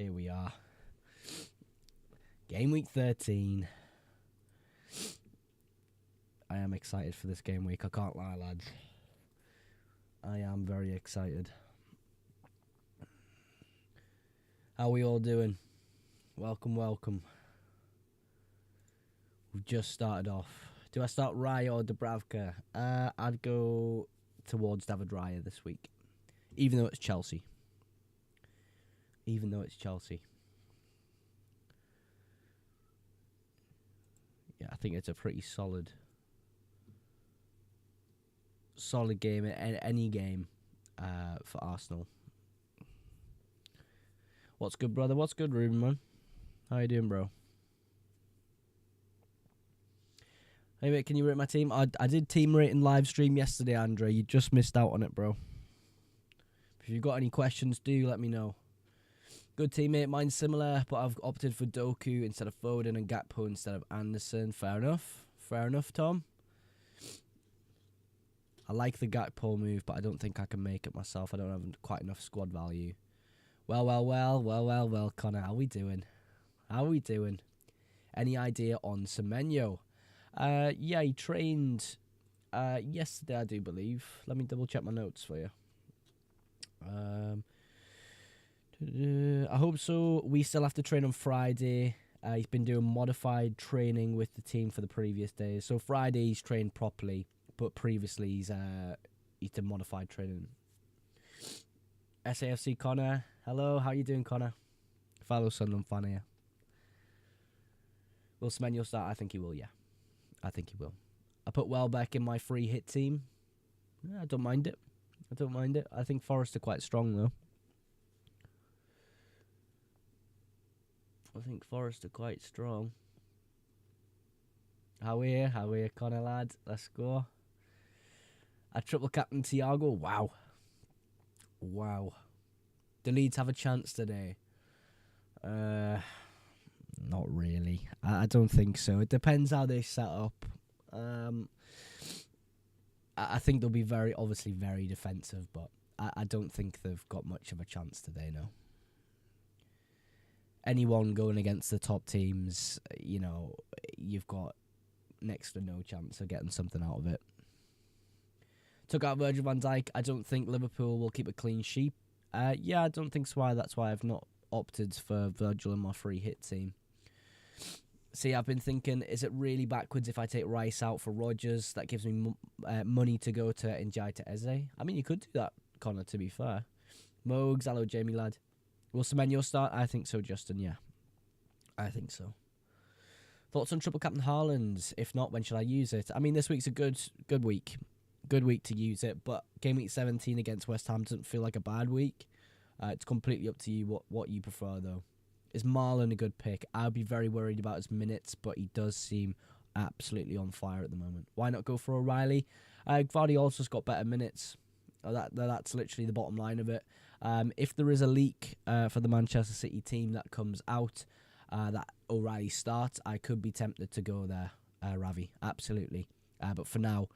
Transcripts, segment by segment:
Here we are. Game week 13. I am excited for this game week. I can't lie, lads. I am very excited. How are we all doing? Welcome, welcome. We've just started off. Do I start Raya or Dubravka? I'd go towards David Raya this week. Even though it's Chelsea. Yeah, I think it's a pretty solid game in any game for Arsenal. What's good, brother? What's good, Ruben, man? How you doing, bro? Hey, mate, can you rate my team? I did team rating live stream yesterday, Andre. You just missed out on it, bro. If you've got any questions, do let me know. Good teammate, mine's similar, but I've opted for Doku instead of Foden and Gakpo instead of Anderson. Fair enough, Tom. I like the Gakpo move, but I don't think I can make it myself. I don't have quite enough squad value. Well, Connor, how we doing? Any idea on Semenyo? Yeah, he trained yesterday, I do believe. Let me double check my notes for you. I hope so. We still have to train on Friday. He's been doing modified training with the team for the previous days. So Friday he's trained properly, but previously he's done modified training. SAFC Connor, hello. How you doing, Connor? Fellow Sunderland fan here. Will Semenyo start? I think he will. Yeah, I think he will. I put Welbeck in my free hit team. Yeah, I don't mind it. I think Forest are quite strong though. How are you, Connor, lad? Let's go. A triple captain Thiago. Wow. Do Leeds have a chance today? Not really. I don't think so. It depends how they set up. I think they'll be very defensive, but I don't think they've got much of a chance today, no. Anyone going against the top teams, you've got next to no chance of getting something out of it. Took out Virgil van Dijk. I don't think Liverpool will keep a clean sheet. Yeah, I don't think so. That's why I've not opted for Virgil in my free hit team. See, I've been thinking, is it really backwards if I take Rice out for Rodgers? That gives me money to go to Njai to Eze. I mean, you could do that, Connor, to be fair. Mogs, hello, Jamie, lad. Will Semenyo start? I think so, Justin, yeah. I think so. Thoughts on triple captain Haaland? If not, when should I use it? I mean, this week's a good week. Good week to use it, but game week 17 against West Ham doesn't feel like a bad week. It's completely up to you what you prefer, though. Is Marlon a good pick? I'd be very worried about his minutes, but he does seem absolutely on fire at the moment. Why not go for O'Reilly? Guardiola's got better minutes. That's literally the bottom line of it. If there is a leak for the Manchester City team that comes out, that O'Reilly starts, I could be tempted to go there, Ravi. Absolutely. But for now,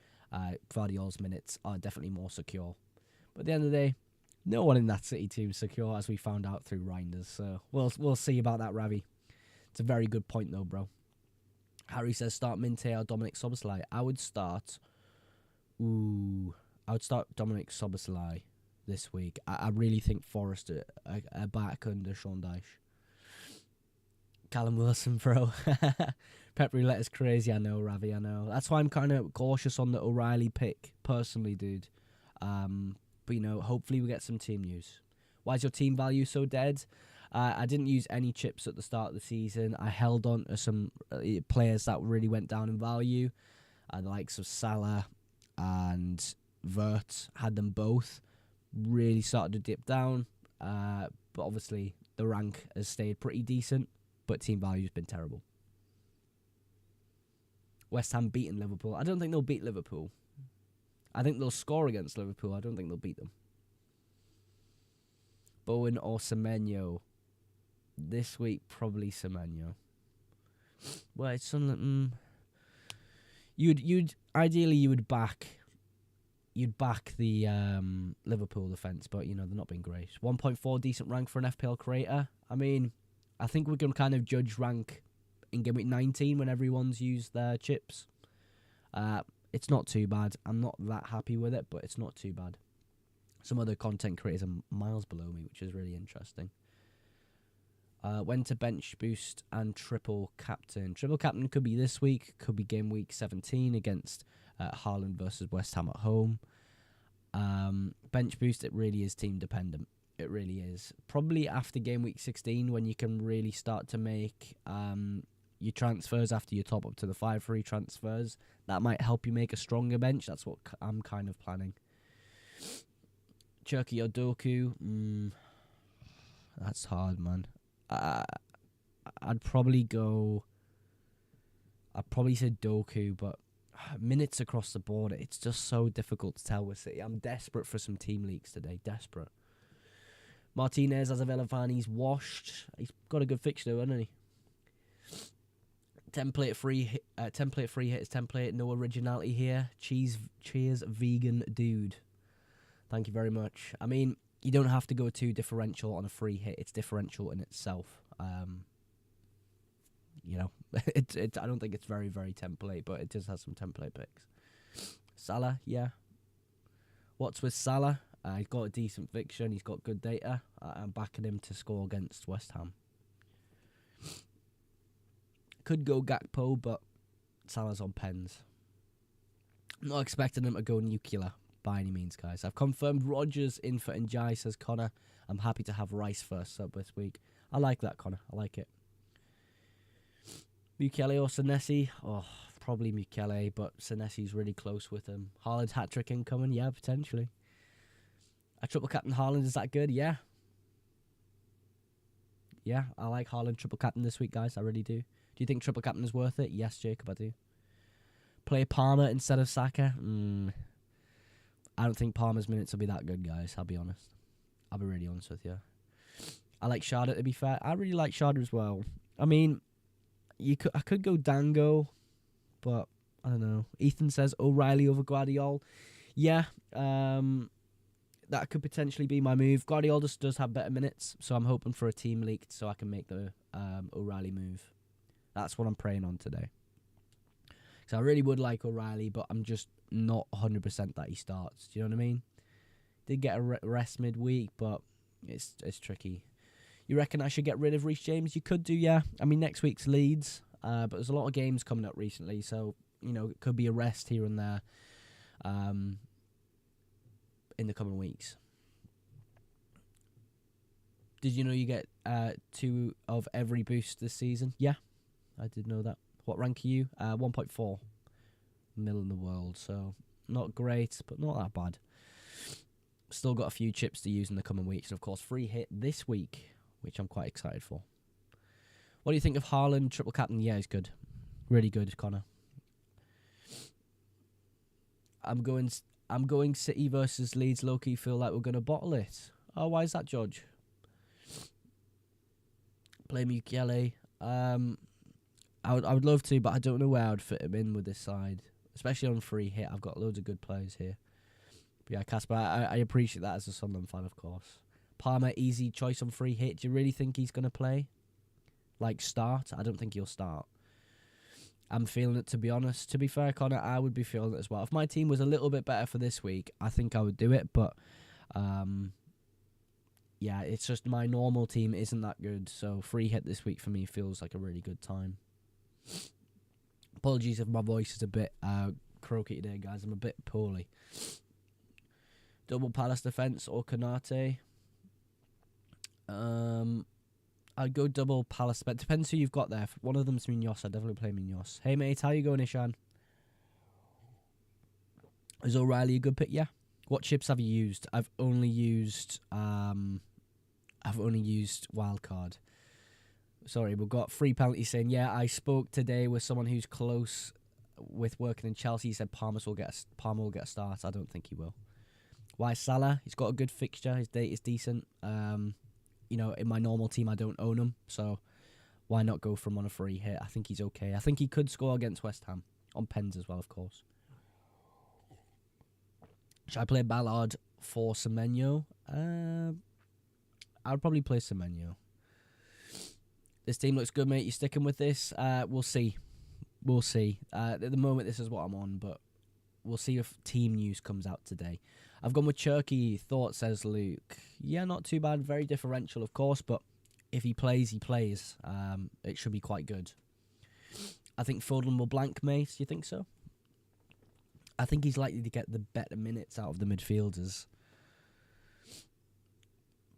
Guardiola's minutes are definitely more secure. But at the end of the day, no one in that City team is secure, as we found out through Reinders. So we'll see about that, Ravi. It's a very good point, though, bro. Harry says start Minte or Dominic Szoboszlai. I would start Dominic Szoboszlai this week. I really think Forest are back under Sean Dyche. Callum Wilson, bro. Pep Roulette is crazy, I know, Ravi, I know. That's why I'm kind of cautious on the O'Reilly pick, personally, dude. But, hopefully we get some team news. Why is your team value so dead? I didn't use any chips at the start of the season. I held on to some players that really went down in value. The likes of Salah and Vert, had them both. Really started to dip down. But obviously the rank has stayed pretty decent. But team value's been terrible. West Ham beating Liverpool. I don't think they'll beat Liverpool. I think they'll score against Liverpool. I don't think they'll beat them. Bowen or Semenyo. This week, probably Semenyo. Well, it's something. Ideally, you would back you'd back the Liverpool defence, but, they're not being great. 1.4, decent rank for an FPL creator. I mean, I think we can kind of judge rank in Game Week 19 when everyone's used their chips. It's not too bad. I'm not that happy with it, but it's not too bad. Some other content creators are miles below me, which is really interesting. When to bench boost and triple captain. Triple captain could be this week, could be Game Week 17 against Haaland versus West Ham at home. Bench boost, it really is team dependent. It really is. Probably after Game Week 16 when you can really start to make your transfers after you top up to the 5 free transfers. That might help you make a stronger bench. That's what I'm kind of planning. Cherky or Doku? That's hard, man. I'd probably say Doku, but minutes across the board, it's just so difficult to tell with City. I'm desperate for some team leaks today. Desperate. Martinez, as of Elevani's washed. He's got a good fixture, though, hasn't he? Template free hit is template. No originality here. Cheers, vegan dude. Thank you very much. I mean, you don't have to go too differential on a free hit. It's differential in itself. I don't think it's very, very template, but it does have some template picks. Salah, yeah. What's with Salah? He's got a decent fixture and he's got good data. I'm backing him to score against West Ham. Could go Gakpo, but Salah's on pens. Not expecting him to go nuclear by any means, guys. I've confirmed Rodgers in for Njai, says Connor. I'm happy to have Rice first sub this week. I like that, Connor. I like it. Mukele or Senesi? Oh, probably Mukele, but Senesi's really close with him. Haaland hat-trick incoming? Yeah, potentially. A triple captain Haaland, is that good? Yeah. Yeah, I like Haaland triple captain this week, guys. I really do. Do you think triple captain is worth it? Yes, Jacob, I do. Play Palmer instead of Saka? I don't think Palmer's minutes will be that good, guys. I'll be honest. I'll be really honest with you. I like Sharda, to be fair. I really like Sharda as well. I mean, I could go Dango, but I don't know. Ethan says O'Reilly over Guardiola. Yeah, that could potentially be my move. Guardiola just does have better minutes, so I'm hoping for a team leak so I can make the O'Reilly move. That's what I'm praying on today. So I really would like O'Reilly, but I'm just not 100% that he starts. Do you know what I mean? Did get a rest midweek, but it's tricky. You reckon I should get rid of Reece James? You could do, yeah. I mean, next week's Leeds, but there's a lot of games coming up recently, so, it could be a rest here and there in the coming weeks. Did you know you get 2 of every boost this season? Yeah, I did know that. What rank are you? 1.4 mil in the world, so not great, but not that bad. Still got a few chips to use in the coming weeks, and of course, free hit this week, which I'm quite excited for. What do you think of Haaland triple captain? Yeah, he's good, really good, Connor. I'm going City versus Leeds. Low-key feel like we're gonna bottle it. Oh, why is that, George? Play Mukele. I would love to, but I don't know where I'd fit him in with this side, especially on free hit. I've got loads of good players here. But yeah, Casper, I appreciate that as a Sunderland fan, of course. Palmer, easy choice on free hit. Do you really think he's going to play? Like, start? I don't think he'll start. I'm feeling it, to be honest. To be fair, Connor, I would be feeling it as well. If my team was a little bit better for this week, I think I would do it, but yeah, it's just my normal team isn't that good, so free hit this week for me feels like a really good time. Apologies if my voice is a bit croaky today, guys. I'm a bit poorly. Double Palace defense or Konate? I'd go double Palace, but depends who you've got there. If one of them's Munoz, I'd definitely play Munoz. Hey mate, how you going, Ishan? Is O'Reilly a good pick? Yeah. What chips have you used? I've only used wildcard. Sorry, we've got free penalties saying, yeah, I spoke today with someone who's close with working in Chelsea. He said Palmer will get a start. I don't think he will. Why Salah? He's got a good fixture. His date is decent. In my normal team, I don't own him, so why not go for him on a free hit? I think he's okay. I think he could score against West Ham on pens as well, of course. Should I play Ballard for Semenyo? I'd probably play Semenyo. This team looks good, mate. You sticking with this? We'll see. We'll see. At the moment, this is what I'm on, but we'll see if team news comes out today. I've gone with Cherky. Thought, says Luke. Yeah, not too bad. Very differential, of course, but if he plays, he plays. It should be quite good. I think Foden will blank, mate. You think so? I think he's likely to get the better minutes out of the midfielders.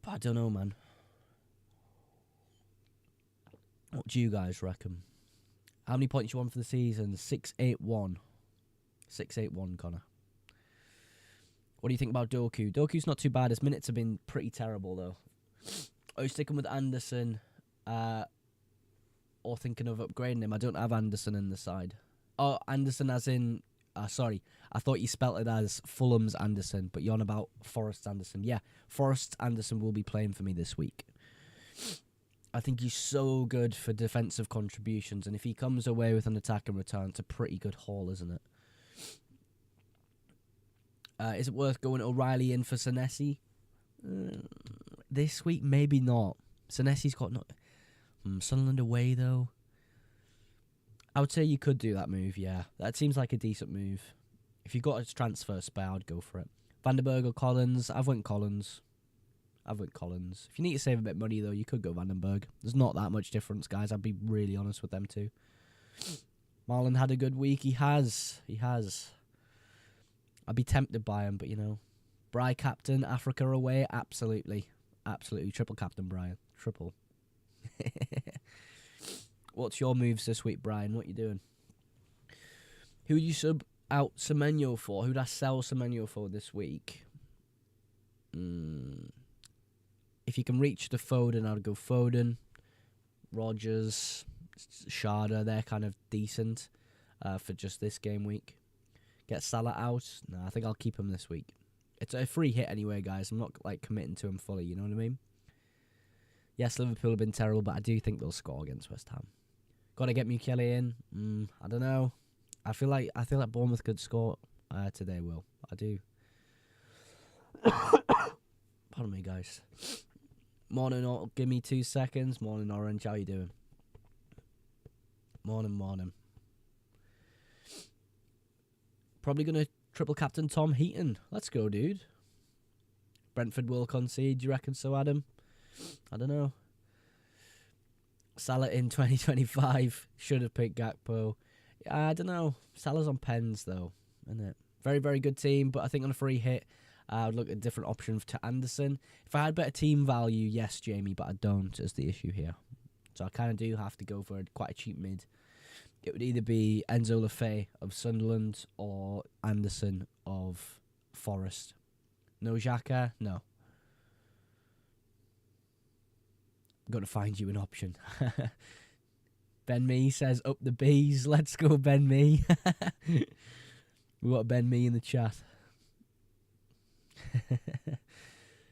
But I don't know, man. What do you guys reckon? How many points you won for the season? 681. 681, Connor. What do you think about Doku? Doku's not too bad. His minutes have been pretty terrible, though. Are you sticking with Anderson? Or thinking of upgrading him? I don't have Anderson in the side. Oh, Anderson as in... sorry. I thought you spelt it as Fulham's Anderson, but you're on about Forrest's Anderson. Yeah, Forrest Anderson will be playing for me this week. I think he's so good for defensive contributions, and if he comes away with an attack and return, it's a pretty good haul, isn't it? Is it worth going O'Reilly in for Senesi? This week, maybe not. Senesi's got Sunderland away, though. I would say you could do that move, yeah. That seems like a decent move. If you got a transfer spare, I'd go for it. Vandenberg or Collins? I've went Collins. If you need to save a bit of money, though, you could go Vandenberg. There's not that much difference, guys. I'd be really honest with them, too. Marlon had a good week. He has. I'd be tempted by him, but, Bry captain, Africa away, absolutely. Absolutely. Triple captain, Brian. Triple. What's your moves this week, Brian? What you doing? Who would you sub out Semenyo for? Who'd I sell Semenyo for this week? If you can reach the Foden, I'd go Foden. Rodgers, Sharda, they're kind of decent for just this game week. Get Salah out? No, I think I'll keep him this week. It's a free hit anyway, guys. I'm not committing to him fully, you know what I mean? Yes, Liverpool have been terrible, but I do think they'll score against West Ham. Got to get Mukele in. I don't know. I feel like Bournemouth could score today, Will. I do. Pardon me, guys. Morning, give me 2 seconds. Morning, Orange. How you doing? Morning. Probably going to triple captain Tom Heaton. Let's go, dude. Brentford will concede. Do you reckon so, Adam? I don't know. Salah in 2025. Should have picked Gakpo. I don't know. Salah's on pens, though, isn't it? Very, very good team, but I think on a free hit, I would look at a different option to Anderson. If I had better team value, yes, Jamie, but I don't, is the issue here. So I kind of do have to go for quite a cheap mid. It would either be Enzo Lefebvre of Sunderland or Anderson of Forest. No Xhaka? No. I've got to find you an option. Ben Me says, up the bees. Let's go, Ben Me. We've got Ben Me in the chat.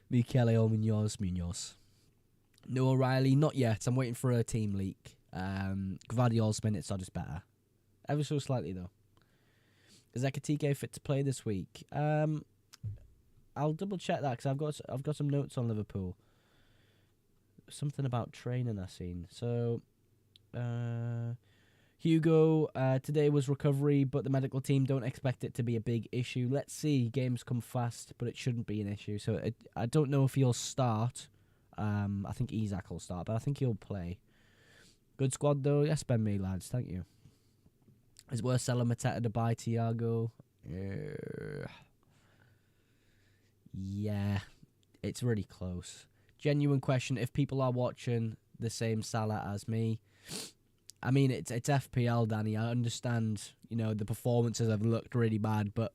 Michele or Munoz. No O'Reilly, not yet. I'm waiting for a team leak. Gvardiol's minutes are just better. Ever so slightly, though. Is Ekatike fit to play this week? I'll double check that because I've got some notes on Liverpool. Something about training I've seen. So, Hugo, today was recovery, but the medical team don't expect it to be a big issue. Let's see. Games come fast, but it shouldn't be an issue. So I don't know if he'll start. I think Isak will start, but I think he'll play. Good squad, though. Yes, Ben Me, lads. Thank you. Is it worth selling Mateta to buy Thiago? Yeah. It's really close. Genuine question. If people are watching the same Salah as me, I mean, it's FPL, Danny. I understand, the performances have looked really bad, but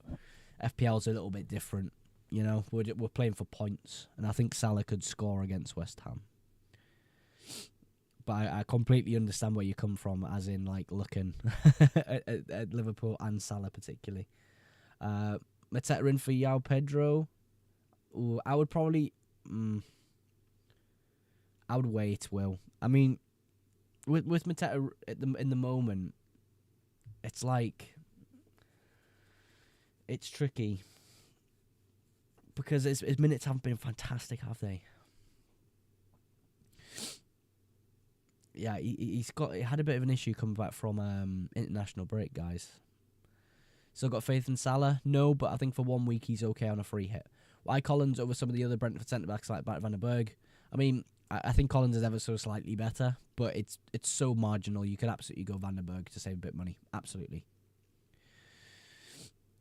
FPL's a little bit different. We're playing for points, and I think Salah could score against West Ham. But I completely understand where you come from, as in, looking at Liverpool and Salah particularly. Mateta in for João Pedro. Ooh, I would probably... I would wait, Will. I mean, with Mateta in the moment, it's tricky. because his minutes haven't been fantastic, have they? Yeah, he had a bit of an issue coming back from international break, guys. Still got faith in Salah? No, but I think for 1 week he's okay on a free hit. Why Collins over some of the other Brentford centre-backs like Van der Berg? I mean, I think Collins is ever so slightly better, but it's so marginal. You could absolutely go Van der Berg to save a bit of money. Absolutely.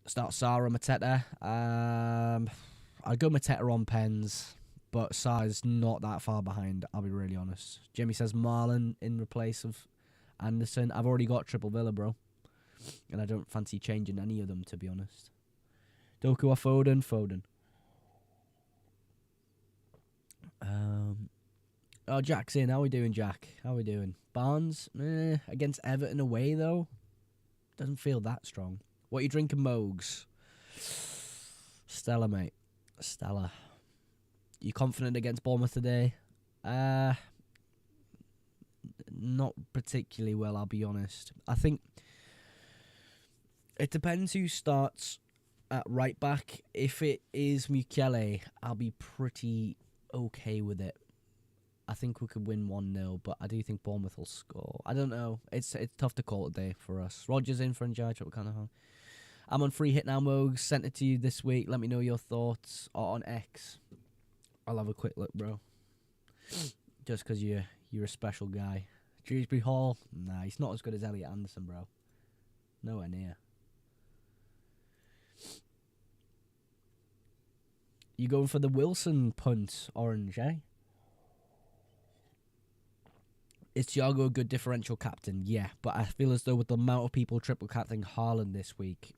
Start Sarah, Mateta. I'd go Mateta on pens, but Sarah's not that far behind, I'll be really honest. Jimmy says Marlon in replace of Anderson. I've already got triple Villa, bro. And I don't fancy changing any of them, to be honest. Doku or Foden? Foden. Oh, Jack's in. How we doing, Jack? How we doing? Barnes? Against Everton away, though? Doesn't feel that strong. What are you drinking, Mogs? Stella, mate. Stella. You confident against Bournemouth today? Not particularly well, I'll be honest. I think it depends who starts at right back. If it is Mukele, I'll be pretty okay with it. I think we could win 1-0, but I do think Bournemouth will score. I don't know. It's tough to call today for us. Rogers in for Njai, what kind of hard. I'm on free hit now, Mogs. Sent it to you this week. Let me know your thoughts on X. I'll have a quick look, bro. Just because you're a special guy. Shrewsbury Hall? Nah, he's not as good as Elliot Anderson, bro. Nowhere near. You going for the Wilson punt, Orange, eh? Is Thiago a good differential captain? Yeah, but I feel as though with the amount of people triple captaining Haaland this week,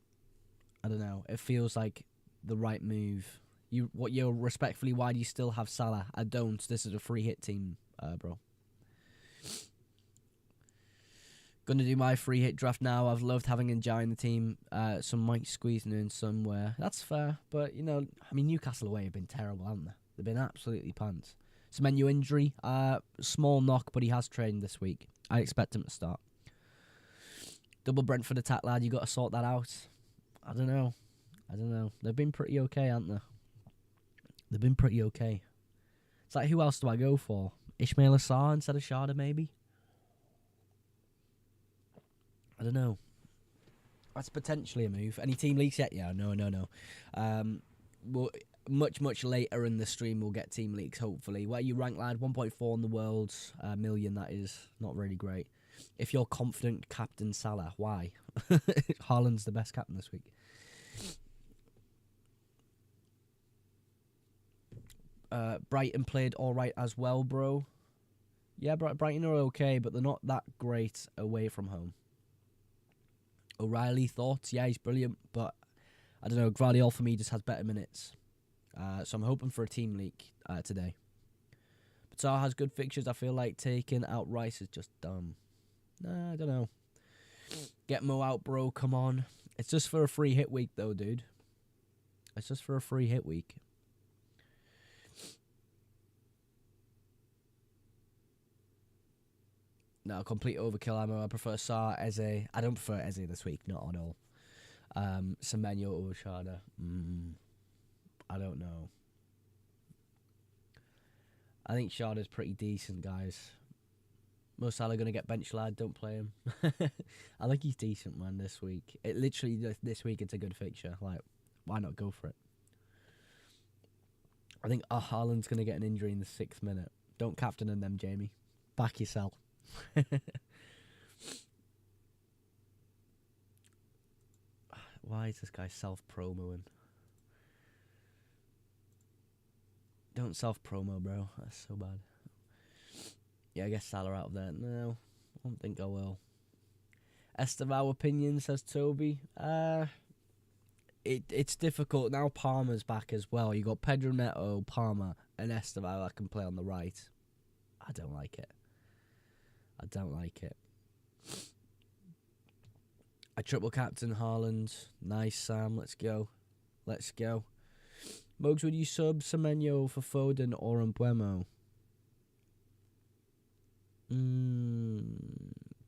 I don't know. It feels like the right move. You're respectfully, why do you still have Salah? I don't. This is a free hit team, bro. Gonna do my free hit draft now. I've loved having Njai in the team. Some might squeeze in somewhere. That's fair, but Newcastle away have been terrible, haven't they? They've been absolutely pants. Semenyo injury, small knock, but he has trained this week. I expect him to start. Double Brentford attack, lad. You got to sort that out. I don't know. They've been pretty okay, haven't they? They've been pretty okay. It's like, who else do I go for? Ismail Assar instead of Sharda, maybe? I don't know. That's potentially a move. Any team leaks yet? Yeah, no. Well, much later in the stream we'll get team leaks, hopefully. Where you rank, lad? 1.4 in the world. Million, that is. Not really great. If you're confident, captain Salah. Why? Haaland's the best captain this week. Brighton played alright as well, bro. Yeah, Brighton are okay, but they're not that great away from home. O'Reilly, thoughts? Yeah, he's brilliant, but I don't know. Gvardiol for me just has better minutes. So I'm hoping for a team leak today. But Salah has good fixtures. I feel like taking out Rice is just dumb. Nah, I don't know. Get Mo out, bro. Come on. It's just for a free hit week, though, dude. It's just for a free hit week. No, complete overkill ammo. I prefer Sarr, Eze. I don't prefer Eze this week, not at all. Semenyo over Sharda. I don't know. I think Sharda's pretty decent, guys. Mo Salah going to get bench, lad. Don't play him. I think he's decent, man, this week. This week it's a good fixture. Like, why not go for it? I think Haaland's going to get an injury in the 6th minute. Don't captain him, them, Jamie. Back yourself. Why is this guy self-promoing? Don't self-promo, bro. That's so bad. Yeah, I guess Salah out of there. No, I don't think I will. Estevao opinion, says Toby. It's difficult. Now Palmer's back as well. You got Pedro Neto, Palmer, and Estevao that can play on the right. I don't like it. I triple captain Haaland. Nice, Sam. Let's go. Mugs, would you sub Semenyo for Foden or Mbuemo?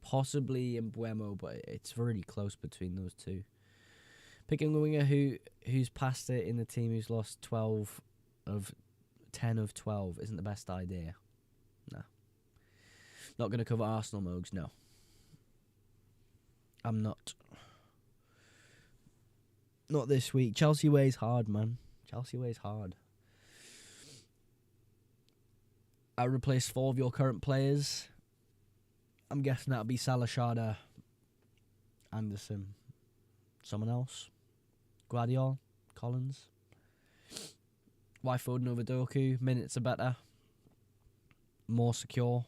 Possibly Mbuemo, but it's really close between those two. Picking a winger who's passed it in the team who's lost 12 of 10 of 12 isn't the best idea. No. Not going to cover Arsenal, Mogs, no. I'm not. Not this week. Chelsea weighs hard, man. Chelsea weighs hard. I replaced 4 of your current players. I'm guessing that'll be Salah, Shada, Anderson. Someone else? Guardiola? Collins? Why Foden over Doku? Minutes are better. More secure.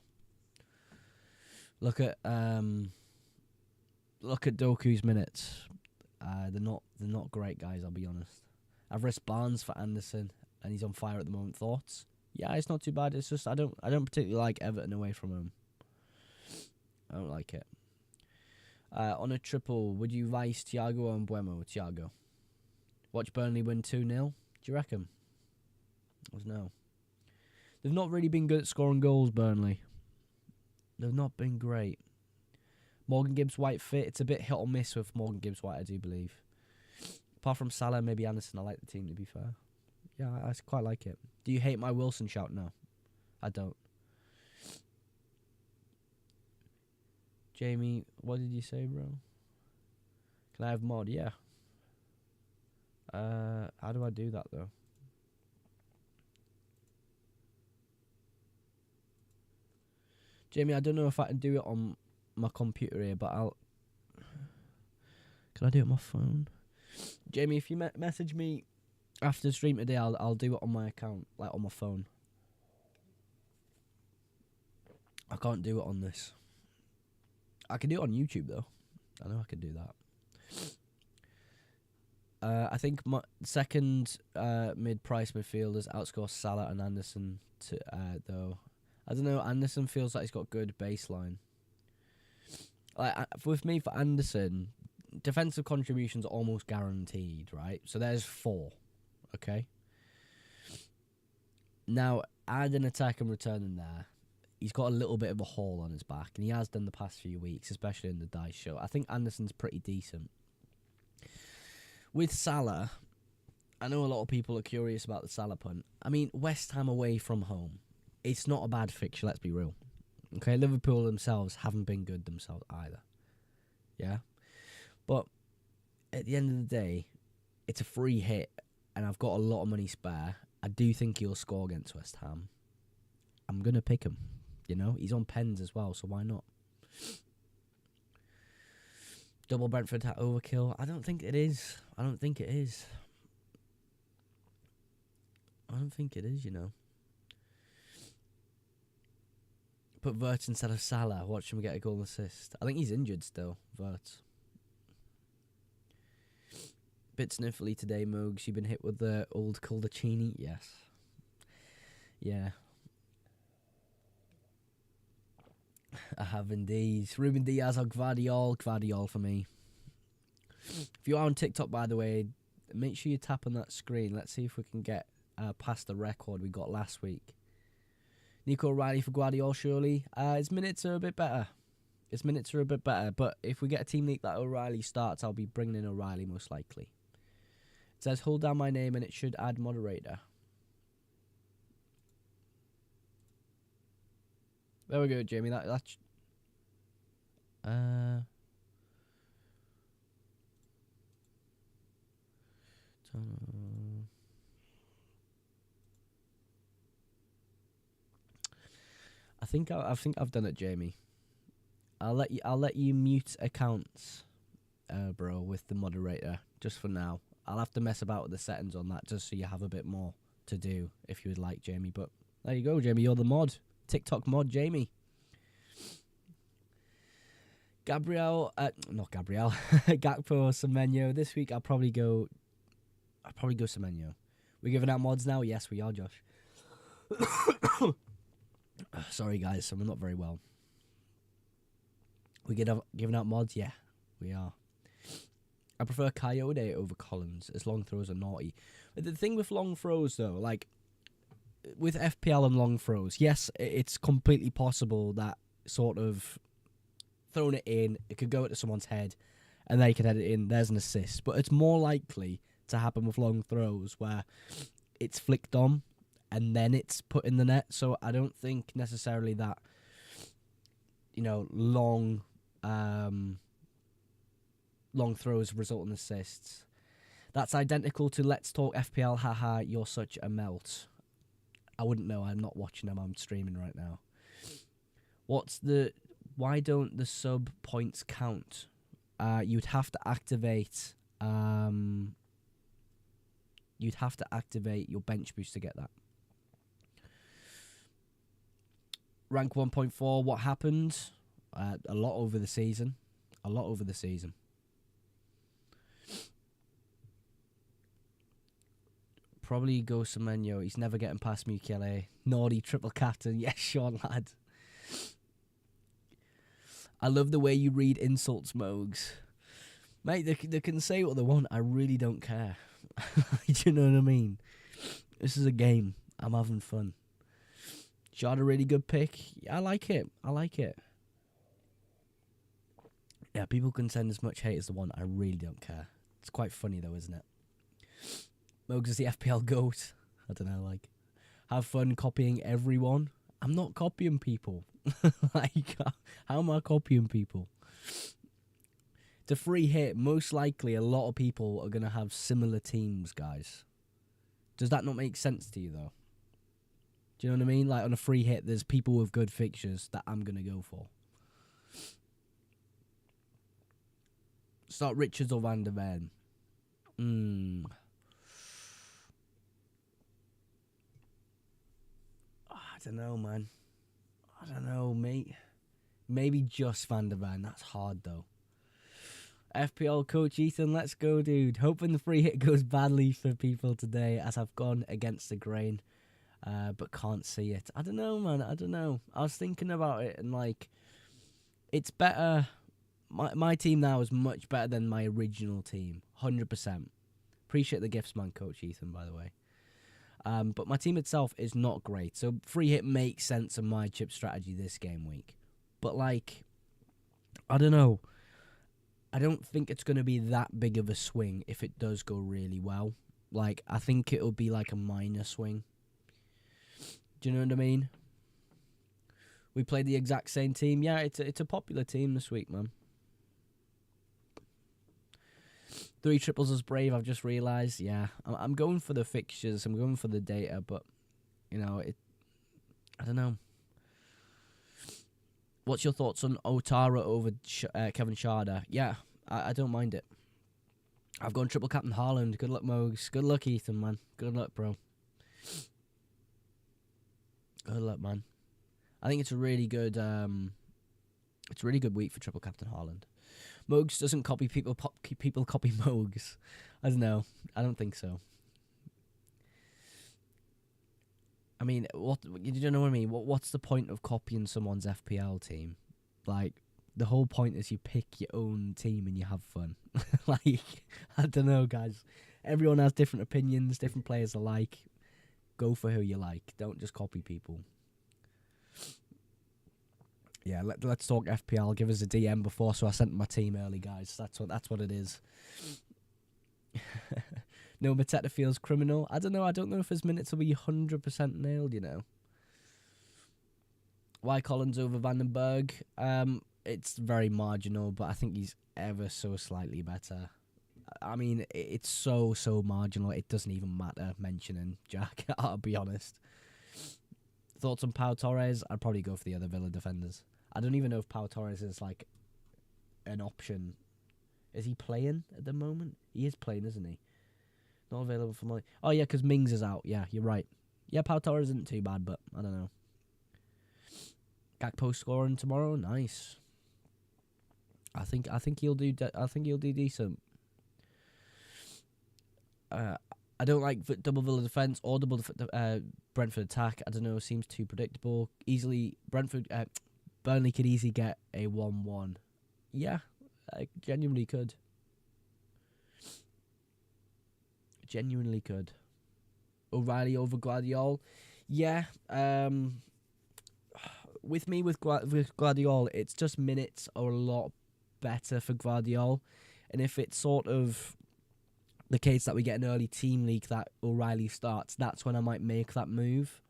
Look at Doku's minutes. They're not great, guys. I'll be honest. I've risked Barnes for Anderson, and he's on fire at the moment. Thoughts? Yeah, it's not too bad. It's just I don't particularly like Everton away from home. I don't like it. On a triple, would you vice Thiago or Mbeumo? Thiago. Watch Burnley win 2-0. Do you reckon? No. They've not really been good at scoring goals, Burnley. They've not been great. Morgan Gibbs-White fit. It's a bit hit or miss with Morgan Gibbs-White, I do believe. Apart from Salah, maybe Anderson, I like the team, to be fair. Yeah, I quite like it. Do you hate my Wilson shout? No, I don't. Jamie, what did you say, bro? Can I have mod? Yeah. How do I do that, though? Jamie, I don't know if I can do it on my computer here, but I'll... Can I do it on my phone? Jamie, if you message me after the stream today, I'll do it on my account, like on my phone. I can't do it on this. I can do it on YouTube, though. I know I can do that. I think my second mid-price midfielders outscore Salah and Anderson, though. I don't know, Anderson feels like he's got good baseline. Like with me, for Anderson, defensive contributions are almost guaranteed, right? So there's 4, okay? Now, add an attack and return in there. He's got a little bit of a haul on his back, and he has done the past few weeks, especially in the dice show. I think Anderson's pretty decent. With Salah, I know a lot of people are curious about the Salah punt. I mean, West Ham away from home. It's not a bad fixture, let's be real. Okay, Liverpool themselves haven't been good themselves either. Yeah? But at the end of the day, it's a free hit, and I've got a lot of money spare. I do think he'll score against West Ham. I'm going to pick him. You know, he's on pens as well, so why not? Double Brentford overkill. I don't think it is. I don't think it is, you know. Put Vert instead of Salah. Watch him get a goal and assist. I think he's injured still, Vert. Bit sniffly today, Mogs. You've been hit with the old Caldacini? Yes. Yeah. I have indeed. Ruben Diaz or Gvardiol. Gvardiol for me. If you are on TikTok, by the way, make sure you tap on that screen. Let's see if we can get past the record we got last week. Nico O'Reilly for Guardiola, surely. His minutes are a bit better. But if we get a team league that O'Reilly starts, I'll be bringing in O'Reilly most likely. It says, hold down my name, and it should add moderator. There we go, Jamie. That's... I think I've done it, Jamie. I'll let you mute accounts, bro, with the moderator just for now. I'll have to mess about with the settings on that just so you have a bit more to do if you would like, Jamie. But there you go, Jamie. You're the mod. TikTok mod, Jamie. Not Gabriel. Gakpo or Semenyo. This week I'll probably go Semenyo. We're giving out mods now? Yes, we are, Josh. Sorry, guys. I'm not very well. We giving out mods? Yeah, we are. I prefer Coyote over Collins, as long throws are naughty. But the thing with long throws, though, like, with FPL and long throws, yes, it's completely possible that sort of throwing it in, it could go into someone's head, and they can head it in. There's an assist. But it's more likely to happen with long throws where it's flicked on and then it's put in the net. So I don't think necessarily that, long throws result in assists. That's identical to Let's Talk FPL. Haha, you're such a melt. I wouldn't know. I'm not watching them. I'm streaming right now. Why don't the sub points count? You'd have to activate. You'd have to activate your bench boost to get that. Rank 1.4. What happened? A lot over the season. Probably go Semenyo. He's never getting past Mukele. Naughty triple captain. Yes, Sean, lad. I love the way you read insults, Mogs. Mate, they can say what they want. I really don't care. Do you know what I mean? This is a game. I'm having fun. Shard a really good pick. Yeah, I like it. Yeah, people can send as much hate as they want. I really don't care. It's quite funny though, isn't it? Mogs is the FPL GOAT. I don't know, have fun copying everyone. I'm not copying people. How am I copying people? It's a free hit. Most likely, a lot of people are going to have similar teams, guys. Does that not make sense to you, though? Do you know what I mean? On a free hit, there's people with good fixtures that I'm going to go for. Start Richards or Van der Ven. I don't know, man. I don't know, mate. Maybe just Van der Ven. That's hard, though. FPL coach Ethan, let's go, dude. Hoping the free hit goes badly for people today, as I've gone against the grain, but can't see it. I don't know, man. I don't know. I was thinking about it, and it's better. My team now is much better than my original team, 100%. Appreciate the gifts, man, coach Ethan, by the way. But my team itself is not great, so free hit makes sense in my chip strategy this game week. But I don't know. I don't think it's going to be that big of a swing if it does go really well. I think it'll be a minor swing. Do you know what I mean? We played the exact same team. Yeah, it's a popular team this week, man. 3 triples as Brave, I've just realised. Yeah, I'm going for the fixtures. I'm going for the data, but, I don't know. What's your thoughts on Otara over Kevin Sharder? Yeah, I don't mind it. I've gone triple captain Haaland. Good luck, Mogs. Good luck, Ethan, man. Good luck, bro. Good luck, man. I think it's a really good week for triple captain Haaland. Mogs doesn't copy people. People copy Mogs. I don't know. I don't think so. I mean, you don't know what I mean? What's the point of copying someone's FPL team? The whole point is you pick your own team and you have fun. I don't know, guys. Everyone has different opinions, different players alike. Go for who you like. Don't just copy people. Yeah, let's talk FPL. Give us a DM before, so I sent my team early, guys. That's what it is. No, Mateta feels criminal. I don't know. I don't know if his minutes will be 100% nailed, Why Collins over Vandenberg? It's very marginal, but I think he's ever so slightly better. I mean, it's so marginal. It doesn't even matter mentioning Jack, I'll be honest. Thoughts on Pau Torres? I'd probably go for the other Villa defenders. I don't even know if Pau Torres is an option. Is he playing at the moment? He is playing, isn't he? Not available for money. Oh, yeah, because Mings is out. Yeah, you're right. Yeah, Pau Torres isn't too bad, but I don't know. Gakpo scoring tomorrow. Nice. I think he'll do. I think he'll do decent. I don't like double Villa defense or double Brentford attack. I don't know. Seems too predictable. Burnley could easily get a 1-1. Yeah, I genuinely could. Genuinely could. O'Reilly over Guardiola. Yeah. With Guardiola, it's just minutes are a lot better for Guardiola. And if it's sort of the case that we get an early team leak that O'Reilly starts, that's when I might make that move.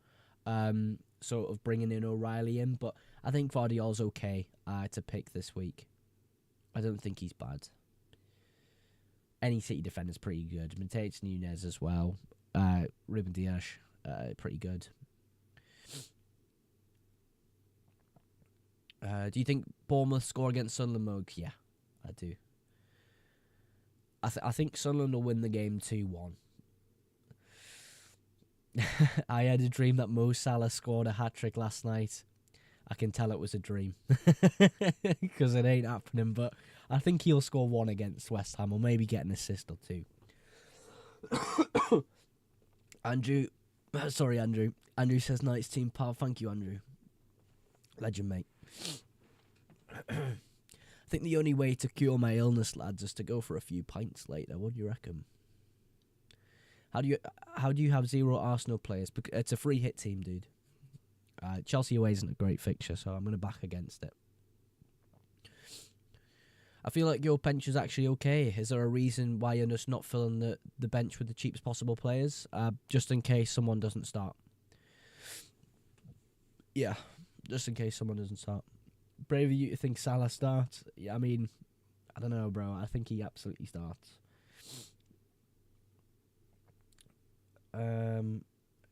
Sort of bringing in O'Reilly in. But I think Vardiol's okay to pick this week. I don't think he's bad. Any City defender's pretty good. Mateus Nunes as well. Ruben Dias, pretty good. Do you think Bournemouth score against Sunderland, Moog? Yeah, I do. I think Sunderland will win the game 2-1. I had a dream that Mo Salah scored a hat-trick last night. I can tell it was a dream. Because it ain't happening, but I think he'll score one against West Ham, or maybe get an assist or two. Andrew Andrew says, nice team, pal. Thank you, Andrew. Legend, mate. I think the only way to cure my illness, lads, is to go for a few pints later. What do you reckon? How do you have 0 Arsenal players? It's a free hit team, dude. Chelsea away isn't a great fixture, so I'm going to back against it. I feel like your bench is actually okay. Is there a reason why you're just not filling the bench with the cheapest possible players? Just in case someone doesn't start. Yeah, just in case someone doesn't start. Brave of you to think Salah starts. Yeah, I mean, I don't know, bro. I think he absolutely starts.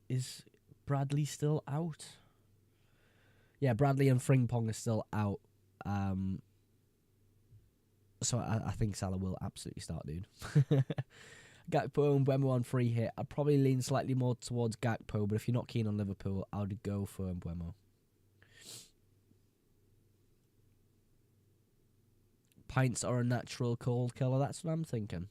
Is Bradley still out? Yeah, Bradley and Frimpong are still out. So I think Salah will absolutely start, dude. Gakpo and Mbeumo on free hit. I'd probably lean slightly more towards Gakpo, but if you're not keen on Liverpool, I would go for Mbeumo. Pints are a natural cold killer. That's what I'm thinking.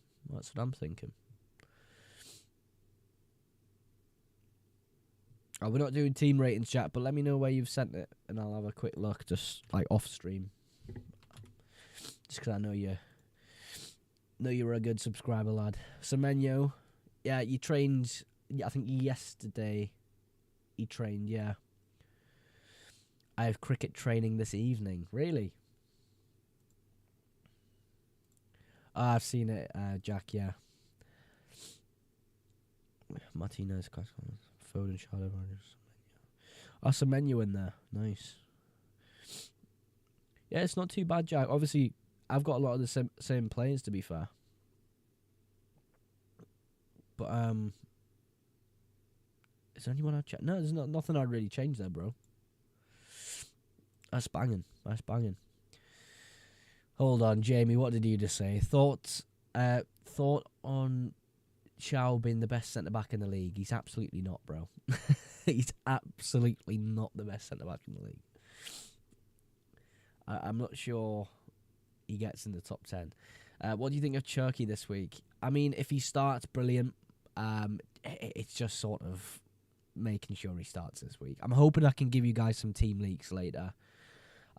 Oh, we're not doing team ratings, chat, but let me know where you've sent it, and I'll have a quick look, just like off stream. Just because I know you're a good subscriber, lad. Semenyo, yeah, you trained. I think yesterday. He trained, yeah. I have cricket training this evening. Really? I've seen it, Jack. Yeah. Martinez, Foden, Shadow, Semenyo in there. Nice. Yeah, it's not too bad, Jack. Obviously, I've got a lot of the same players, to be fair. But is there anyone I'd check? No, there's nothing I'd really change there, bro. That's banging. Hold on, Jamie. What did you just say? Thought on Shaw being the best centre back in the league. He's absolutely not, bro. He's absolutely not the best centre back in the league. I'm not sure he gets in the top 10. What do you think of Cherky this week? I mean, if he starts, brilliant. It's just sort of making sure he starts this week. I'm hoping I can give you guys some team leaks later.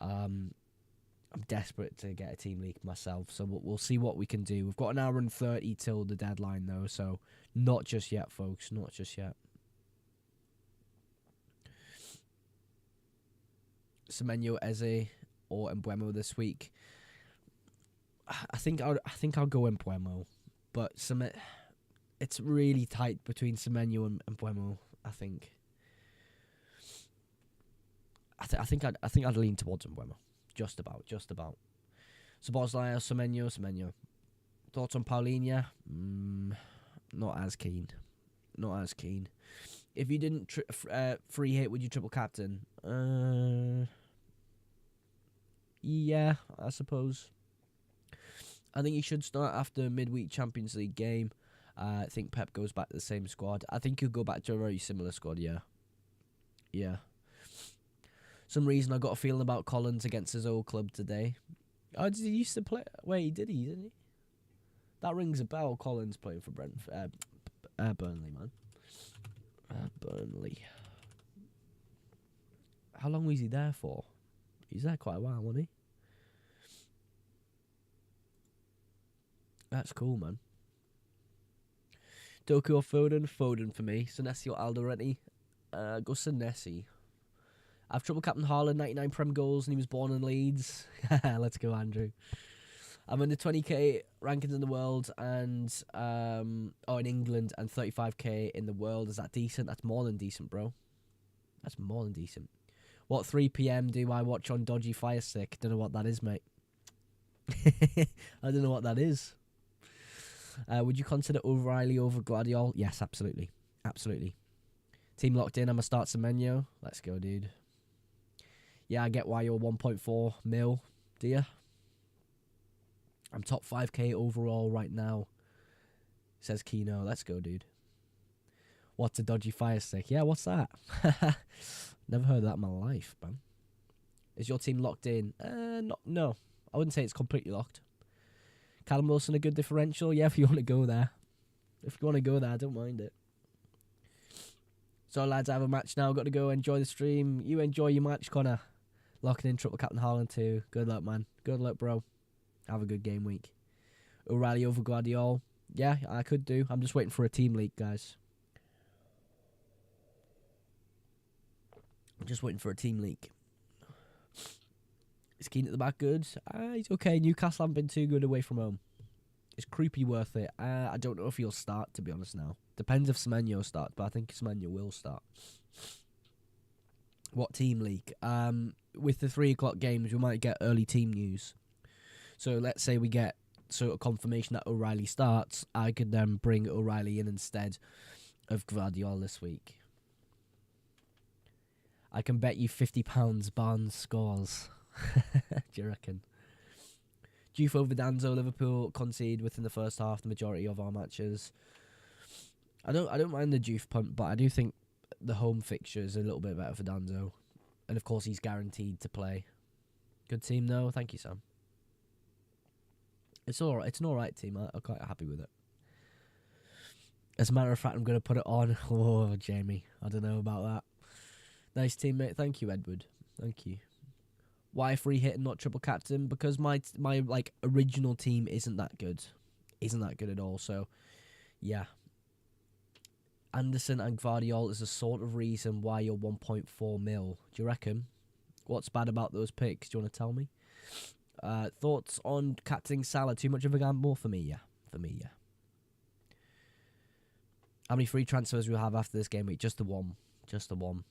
I'm desperate to get a team leak myself, so we'll see what we can do. We've got an hour and 30 till the deadline, though, so not just yet, folks. Not just yet. Semenyo, Eze, or Mbeumo this week. I think I'll go Mbeumo, but it's really tight between Semenyo and Mbeumo. I think I'd lean towards Mbeumo. Just about. Szoboszlai, Semenyo. Thoughts on Paulinho? Not as keen. If you didn't free hit, would you triple captain? Yeah, I suppose. I think he should start after midweek Champions League game. I think Pep goes back to the same squad. I think he'll go back to a very similar squad, yeah. Some reason I got a feeling about Collins against his old club today. Oh, did he used to play? Wait, didn't he? That rings a bell, Collins playing for Burnley, man. Burnley. How long was he there for? He's there quite a while, wasn't he? That's cool, man. Doku or Foden? Foden for me. Senesi or Alderete? Go Senesi. I've triple captain Haaland, 99 Prem goals, and he was born in Leeds. Let's go, Andrew. I'm in the 20k rankings in the world and in England, and 35k in the world. Is that decent? That's more than decent, bro. That's more than decent. What 3 p.m. do I watch on dodgy Fire Stick? Don't know what that is, mate. I don't know what that is. Would you consider O'Reilly over Guardiola? Yes, absolutely. Absolutely. Team locked in. I'm going to start Semenyo. Let's go, dude. Yeah, I get why you're 1.4 mil, do you? I'm top 5k overall right now, says Kino. Let's go, dude. What's a dodgy Fire Stick? Yeah, what's that? Never heard of that in my life, man. Is your team locked in? No. I wouldn't say it's completely locked. Callum Wilson a good differential? Yeah, if you want to go there. If you want to go there, I don't mind it. So, lads, I have a match now. Got to go enjoy the stream. You enjoy your match, Connor. Locking in triple Captain Haaland too. Good luck, man. Good luck, bro. Have a good game week. O'Reilly over Guardiola. Yeah, I could do. I'm just waiting for a team leak, guys. I'm just waiting for a team leak. Is Keane at the back good? He's okay. Newcastle haven't been too good away from home. Is Creepy worth it? I don't know if he'll start, to be honest now. Depends if Semenyo starts, but I think Semenyo will start. What team leak? With the 3 o'clock games, we might get early team news. So let's say we get sort of confirmation that O'Reilly starts. I could then bring O'Reilly in instead of Guardiola this week. I can bet you £50 Barnes scores. Do you reckon? Juve over Danzo. Liverpool concede within the first half the majority of our matches. I don't mind the Juve punt, but I do think the home fixture is a little bit better for Danzo. And of course he's guaranteed to play. Good team though. Thank you, Sam. It's alright. It's an alright team. I'm quite happy with it. As a matter of fact, I'm going to put it on. Oh, Jamie. I don't know about that. Nice teammate. Thank you, Edward. Thank you. Why free hit and not triple captain? Because my like original team isn't that good. Isn't that good at all. So, yeah. Anderson and Guardiola is the sort of reason why you're 1.4 mil. Do you reckon? What's bad about those picks? Do you want to tell me? Thoughts on captaining Salah? Too much of a gamble? For me, yeah. For me, yeah. How many free transfers will we have after this game week? Just the one. Just the one.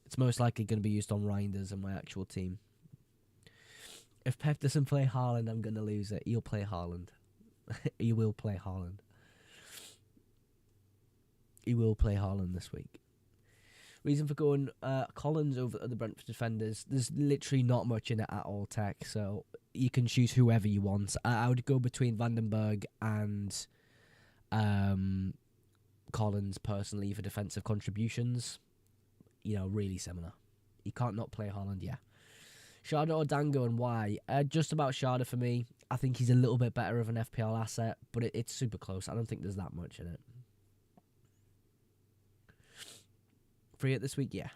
It's most likely going to be used on Reinders and my actual team. If Pep doesn't play Haaland, I'm going to lose it. He'll play Haaland. He will play Haaland. He will play Haaland this week. Reason for going Collins over the Brentford defenders. There's literally not much in it at all, Tech. So you can choose whoever you want. I would go between Vandenberg and Collins personally for defensive contributions. You know, really similar. You can't not play Haaland, yeah. Sharda or Dango, and why? Just about Sharda for me. I think he's a little bit better of an FPL asset, but it's super close. I don't think there's that much in it. Free it this week? Yeah.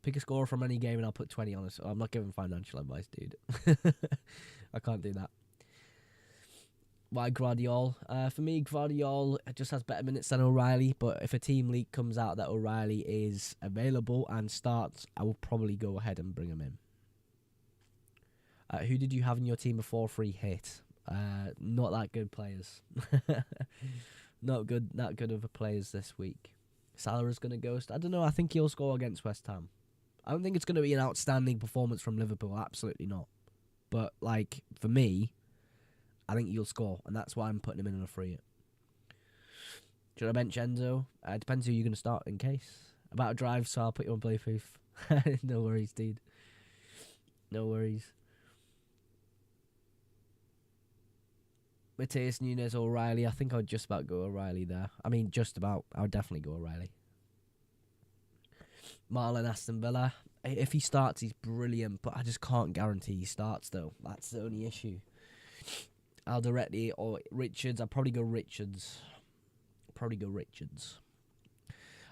Pick a score from any game and I'll put 20 on it. So I'm not giving financial advice, dude. I can't do that. Why Guardiola? For me, Guardiola just has better minutes than O'Reilly, but if a team leak comes out that O'Reilly is available and starts, I will probably go ahead and bring him in. Who did you have in your team before free hit? Not that good players. Not that good of a players this week. Salah's going to ghost. I don't know. I think he'll score against West Ham. I don't think it's going to be an outstanding performance from Liverpool. Absolutely not. But, like, for me, I think he'll score, and that's why I'm putting him in on a free hit. Should I bench Enzo? Depends who you're going to start in case. About to drive, so I'll put you on Bluetooth. No worries, dude. No worries. Mateus Nunes, O'Reilly. I think I would just about go O'Reilly there. I mean, just about. I would definitely go O'Reilly. Marlon, Aston Villa. If he starts, he's brilliant, but I just can't guarantee he starts, though. That's the only issue. Alderete or Richards. I'd probably go Richards.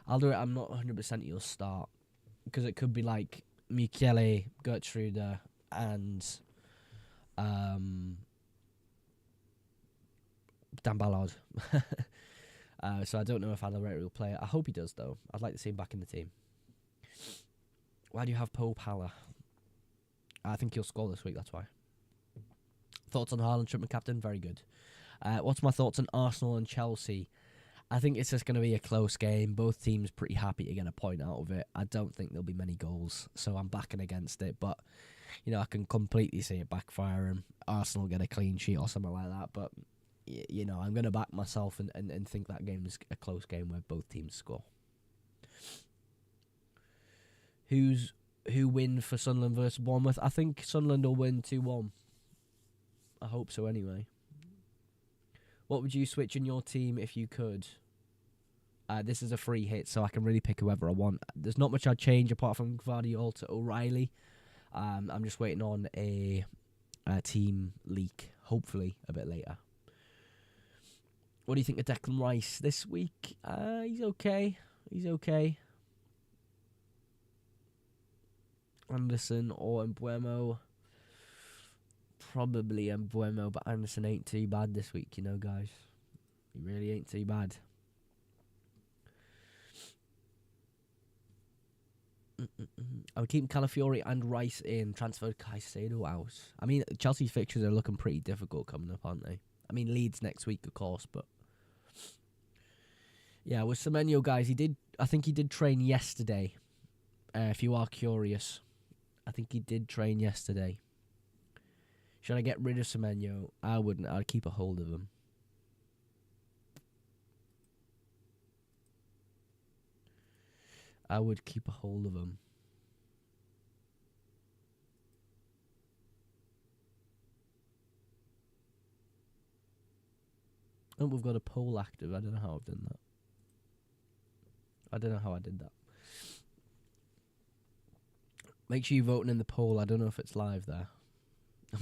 Alderete, I'm not 100% he'll start. Because it could be like Michele, Gertrude, and Dan Ballard. So I don't know if Alderete will play. I hope he does, though. I'd like to see him back in the team. Why do you have Pope Haller? I think he'll score this week, that's why. Thoughts on Haaland, triple captain? Very good. What's my thoughts on Arsenal and Chelsea? I think it's just going to be a close game. Both teams pretty happy to get a point out of it. I don't think there'll be many goals, so I'm backing against it. But, I can completely see it backfiring. Arsenal get a clean sheet or something like that. But, I'm going to back myself and think that game is a close game where both teams score. Who win for Sunderland versus Bournemouth? I think Sunderland will win 2-1. I hope so anyway. What would you switch in your team if you could? This is a free hit, so I can really pick whoever I want. There's not much I'd change apart from Gvardiol to O'Reilly. I'm just waiting on a team leak, hopefully a bit later. What do you think of Declan Rice this week? He's okay. Anderson or Mbuemo? Probably Mbuemo, but Anderson ain't too bad this week, guys. He really ain't too bad. I would keep Calafiori and Rice in. Transferred Caicedo out. I mean, Chelsea's fixtures are looking pretty difficult coming up, aren't they? I mean, Leeds next week, of course, but yeah, with Semenyo, guys, I think he did train yesterday. If you are curious, I think he did train yesterday. Should I get rid of Semenyo? I wouldn't. I'd keep a hold of him. I would keep a hold of him. Oh, we've got a poll active. I don't know how I've done that. I don't know how I did that. Make sure you're voting in the poll. I don't know if it's live there.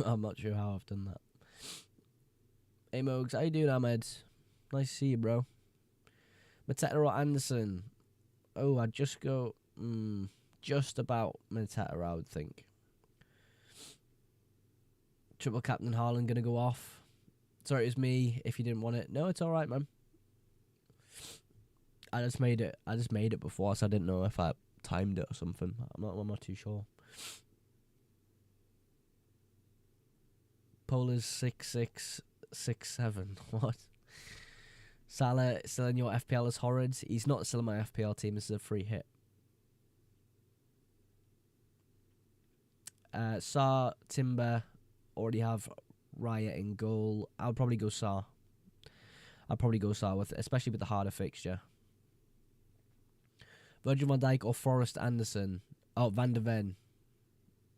I'm not sure how I've done that. Hey, Mogs. How you doing, Ahmed? Nice to see you, bro. Mateta or Anderson? Oh, I'd just go just about Mateta, I would think. Triple captain Haaland going to go off. Sorry, it was me if you didn't want it. No, it's all right, man. I just made it before, so I didn't know if I timed it or something. I'm not too sure. Polar's 6667. What? Salah still in your FPL as horrid. He's not still in my FPL team. This is a free hit. Sarr, Timber, already have Raya in goal. I would probably go Sarr. Especially with the harder fixture. Virgil van Dijk or Forrest Anderson? Oh, Van de Ven.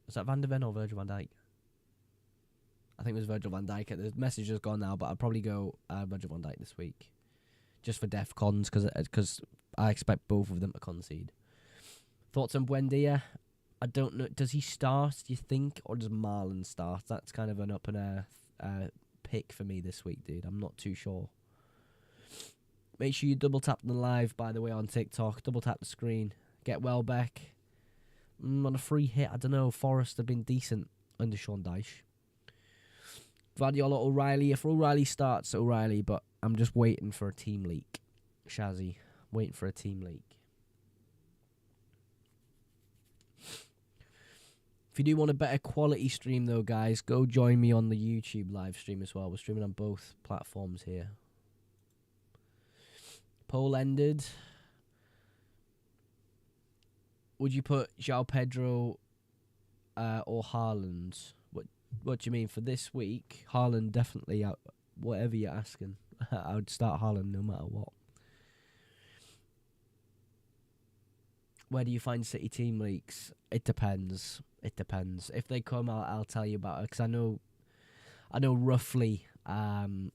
Was that Van de Ven or Virgil van Dijk? I think it was Virgil van Dijk. The message has gone now, but I'll probably go Virgil van Dijk this week. Just for def cons, because I expect both of them to concede. Thoughts on Buendia? I don't know. Does he start, do you think, or does Marlon start? That's kind of an up and air pick for me this week, dude. I'm not too sure. Make sure you double tap the live, by the way, on TikTok. Double tap the screen. Get Welbeck. On a free hit, I don't know. Forrest have been decent under Sean Dyche. Gvardiol or O'Reilly. If O'Reilly starts, O'Reilly, but I'm just waiting for a team leak. Shazzy, waiting for a team leak. If you do want a better quality stream, though, guys, go join me on the YouTube live stream as well. We're streaming on both platforms here. Poll ended. Would you put João Pedro or Haaland? What do you mean for this week? Haaland definitely out. Whatever you're asking, I would start Haaland no matter what. Where do you find City team leaks? It depends. If they come, I'll tell you about it, because I know roughly some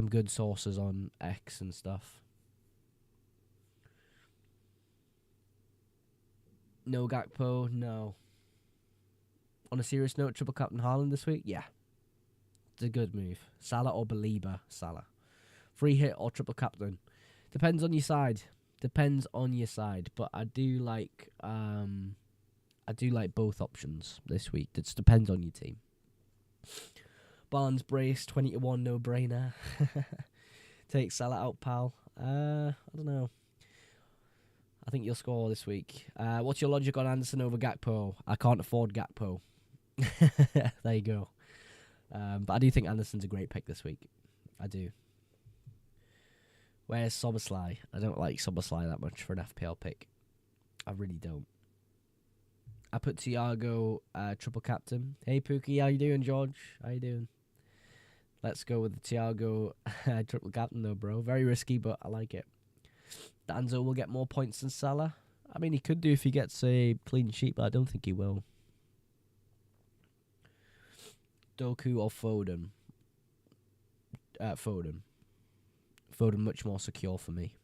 good sources on X and stuff. No Gakpo, no. On a serious note, triple captain Haaland this week? Yeah. It's a good move. Salah or Belieber? Salah. Free hit or triple captain? Depends on your side. But I do like both options this week. It just depends on your team. Barnes brace, 20-1, no brainer. Take Salah out, pal. I don't know. I think you'll score this week. What's your logic on Anderson over Gakpo? I can't afford Gakpo. There you go. But I do think Anderson's a great pick this week. I do. Where's Soberslai? I don't like Soberslai that much for an FPL pick. I really don't. I put Thiago triple captain. Hey Pookie, how you doing, George? How you doing? Let's go with the Thiago triple captain though, bro. Very risky, but I like it. Danzo will get more points than Salah. I mean, he could do if he gets a clean sheet, but I don't think he will. Doku or Foden? Foden. Foden much more secure for me.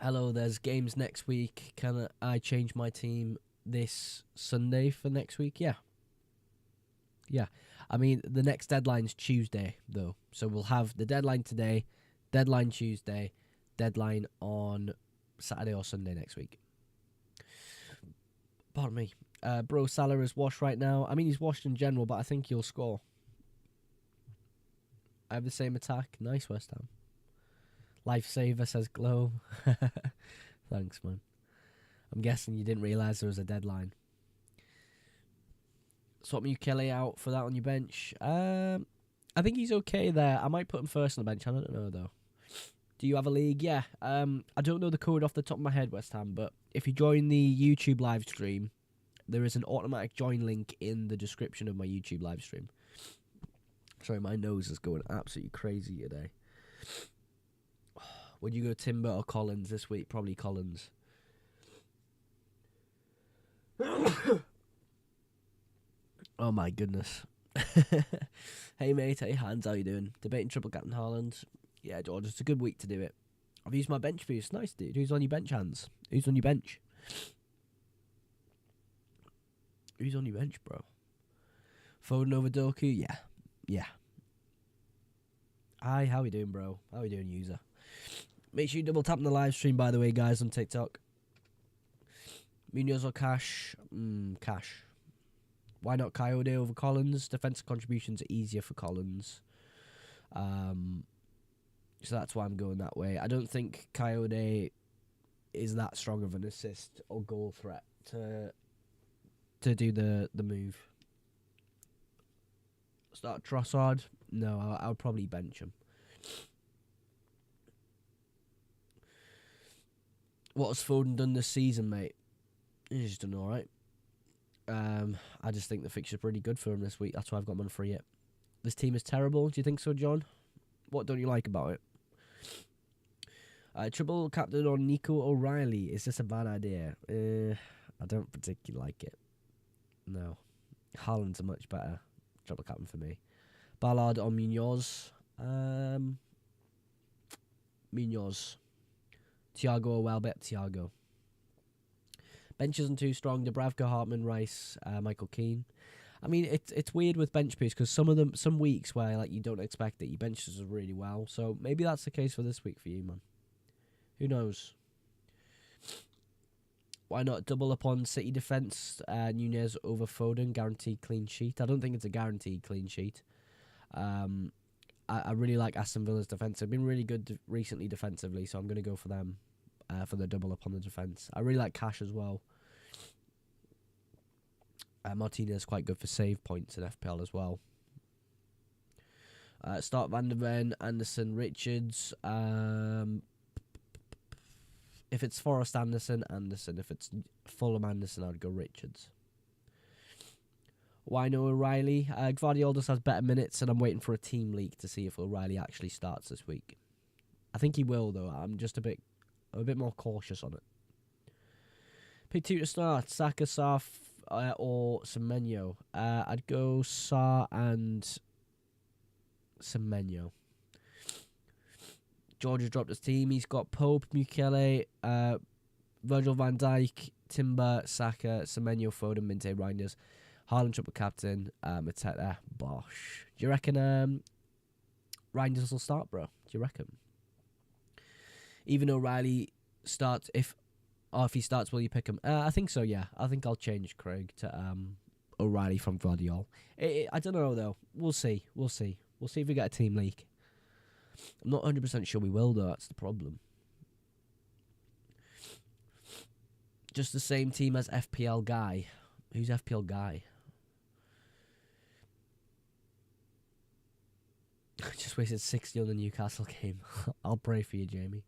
Hello, there's games next week. Can I change my team this Sunday for next week? Yeah. Yeah. I mean, the next deadline's Tuesday, though. So we'll have the deadline today, deadline Tuesday, deadline on Saturday or Sunday next week. Pardon me. Bro, Salah is washed right now. I mean, he's washed in general, but I think he'll score. I have the same attack. Nice, West Ham. Lifesaver, says Glow. Thanks, man. I'm guessing you didn't realise there was a deadline. Swap Mukele out for that on your bench. I think he's okay there. I might put him first on the bench. I don't know, though. Do you have a league? Yeah. I don't know the code off the top of my head, West Ham, but if you join the YouTube live stream, there is an automatic join link in the description of my YouTube live stream. Sorry, my nose is going absolutely crazy today. Would you go Timber or Collins this week? Probably Collins. Oh my goodness. Hey mate, hey Hans, how you doing? Debating triple captain Haaland. Yeah, George, it's a good week to do it. I've used my bench for you. It's nice, dude. Who's on your bench, Hans? Who's on your bench? Who's on your bench, bro? Foden over Doku? Yeah. Yeah. Hi, how we doing, bro? How we doing, user? Make sure you double tap on the live stream, by the way, guys, on TikTok. Munoz or Cash? Cash. Why not Coyote over Collins? Defensive contributions are easier for Collins. So that's why I'm going that way. I don't think Coyote is that strong of an assist or goal threat to do the move. Start Trossard? No, I would probably bench him. What has Foden done this season, mate? He's done alright. I just think the fixture's pretty good for him this week. That's why I've got him on free it. This team is terrible. Do you think so, John? What don't you like about it? Triple captain on Nico O'Reilly. Is this a bad idea? I don't particularly like it. No. Haaland's a much better triple captain for me. Ballard on Munoz. Munoz. Thiago or Welbeck? Thiago. Bench isn't too strong. Dubravka, Hartman, Rice, Michael Keane. I mean, it's weird with bench boosts because some weeks where like you don't expect it, your benches are really well. So maybe that's the case for this week for you, man. Who knows? Why not double up on City defence? Nunez over Foden, guaranteed clean sheet. I don't think it's a guaranteed clean sheet. I really like Aston Villa's defence. They've been really good recently defensively, so I'm going to go for them for the double up on the defence. I really like Cash as well. Martinez is quite good for save points in FPL as well. Start Van der Ven, Anderson, Richards. If it's Forest, Anderson. If it's Fulham, Anderson, I'd go Richards. Why no O'Reilly? Gvardiol just has better minutes, and I'm waiting for a team leak to see if O'Reilly actually starts this week. I think he will, though. I'm just a bit more cautious on it. Pick 2 to start. Saka, Sarr, or Semenyo. I'd go Sarr and Semenyo. George has dropped his team. He's got Pope, Mukele, Virgil van Dijk, Timber, Saka, Semenyo, Foden, Minte, Reinders, Haaland triple captain, Mateta, Bosch. Do you reckon Reinders will start, bro? Do you reckon? Even O'Reilly starts, if he starts, will you pick him? I think so, yeah. I think I'll change Craig to O'Reilly from Gvardiol. I don't know, though. We'll see. We'll see if we get a team leak. I'm not 100% sure we will, though. That's the problem. Just the same team as FPL Guy. Who's FPL Guy? just wasted 60 on the Newcastle game. I'll pray for you, Jamie.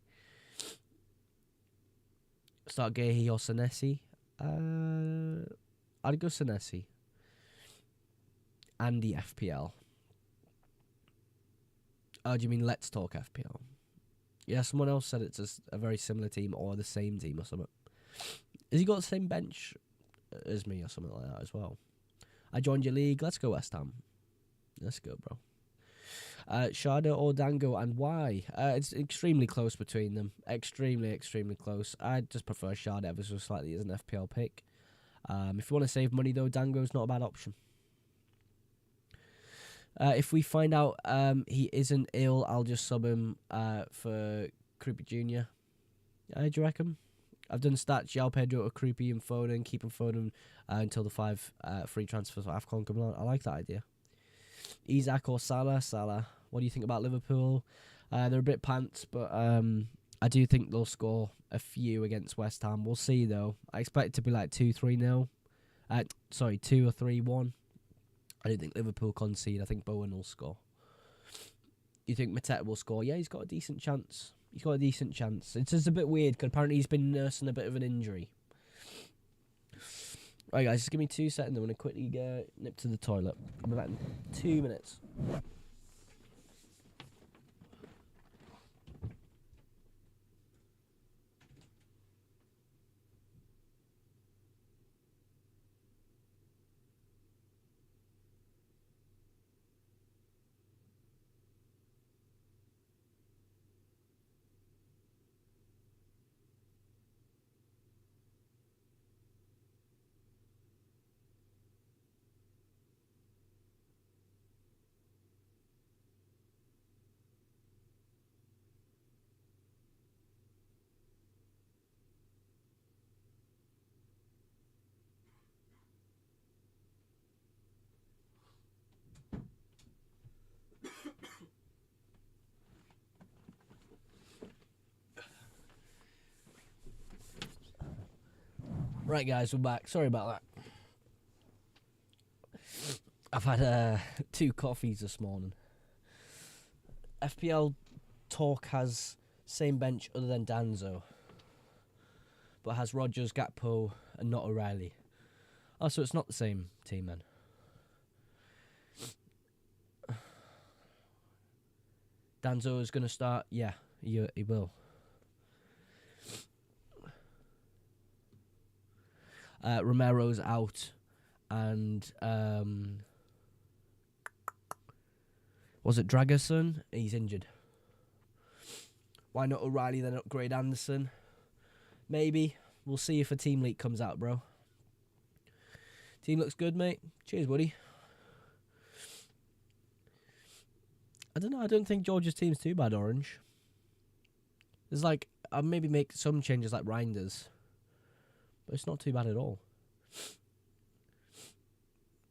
Start Gahey or Senesi? I'd go Senesi. Andy FPL. Oh, do you mean Let's Talk FPL? Yeah, someone else said it's a very similar team or the same team or something. Has he got the same bench as me or something like that as well? I joined your league. Let's go West Ham. Let's go, bro. Sharda or Dango, and why? It's extremely close between them. Extremely close. I just prefer Sharda ever so slightly as an FPL pick. If you want to save money, though, Dango's not a bad option. If we find out he isn't ill, I'll just sub him for Creepy Jr. Do you reckon? I've done stats, João Pedro, Creepy and Foden, keeping Foden until the 5 free transfers for AFCON come on. I like that idea. Isak or Salah? Salah. What do you think about Liverpool? They're a bit pants, but I do think they'll score a few against West Ham. We'll see, though. I expect it to be like 2-3-0. 2 or 3-1. I don't think Liverpool concede. I think Bowen will score. You think Mateta will score? Yeah, he's got a decent chance. It's just a bit weird because apparently he's been nursing a bit of an injury. Right, guys, just give me 2 seconds. I'm going to quickly nip to the toilet. I'll be back in 2 minutes. Right, guys, we're back. Sorry about that. I've had 2 coffees this morning. FPL Talk has same bench other than Danzo, but has Rodgers, Gakpo, and not O'Reilly. Oh, so it's not the same team then. Danzo is going to start. Yeah, he will. Romero's out, and was it Dragerson? He's injured. Why not O'Reilly then upgrade Anderson? Maybe. We'll see if a team leak comes out, bro. Team looks good, mate. Cheers, buddy. I don't know. I don't think Georgia's team's too bad, Orange. There's like, I'll maybe make some changes like Reinders. But it's not too bad at all.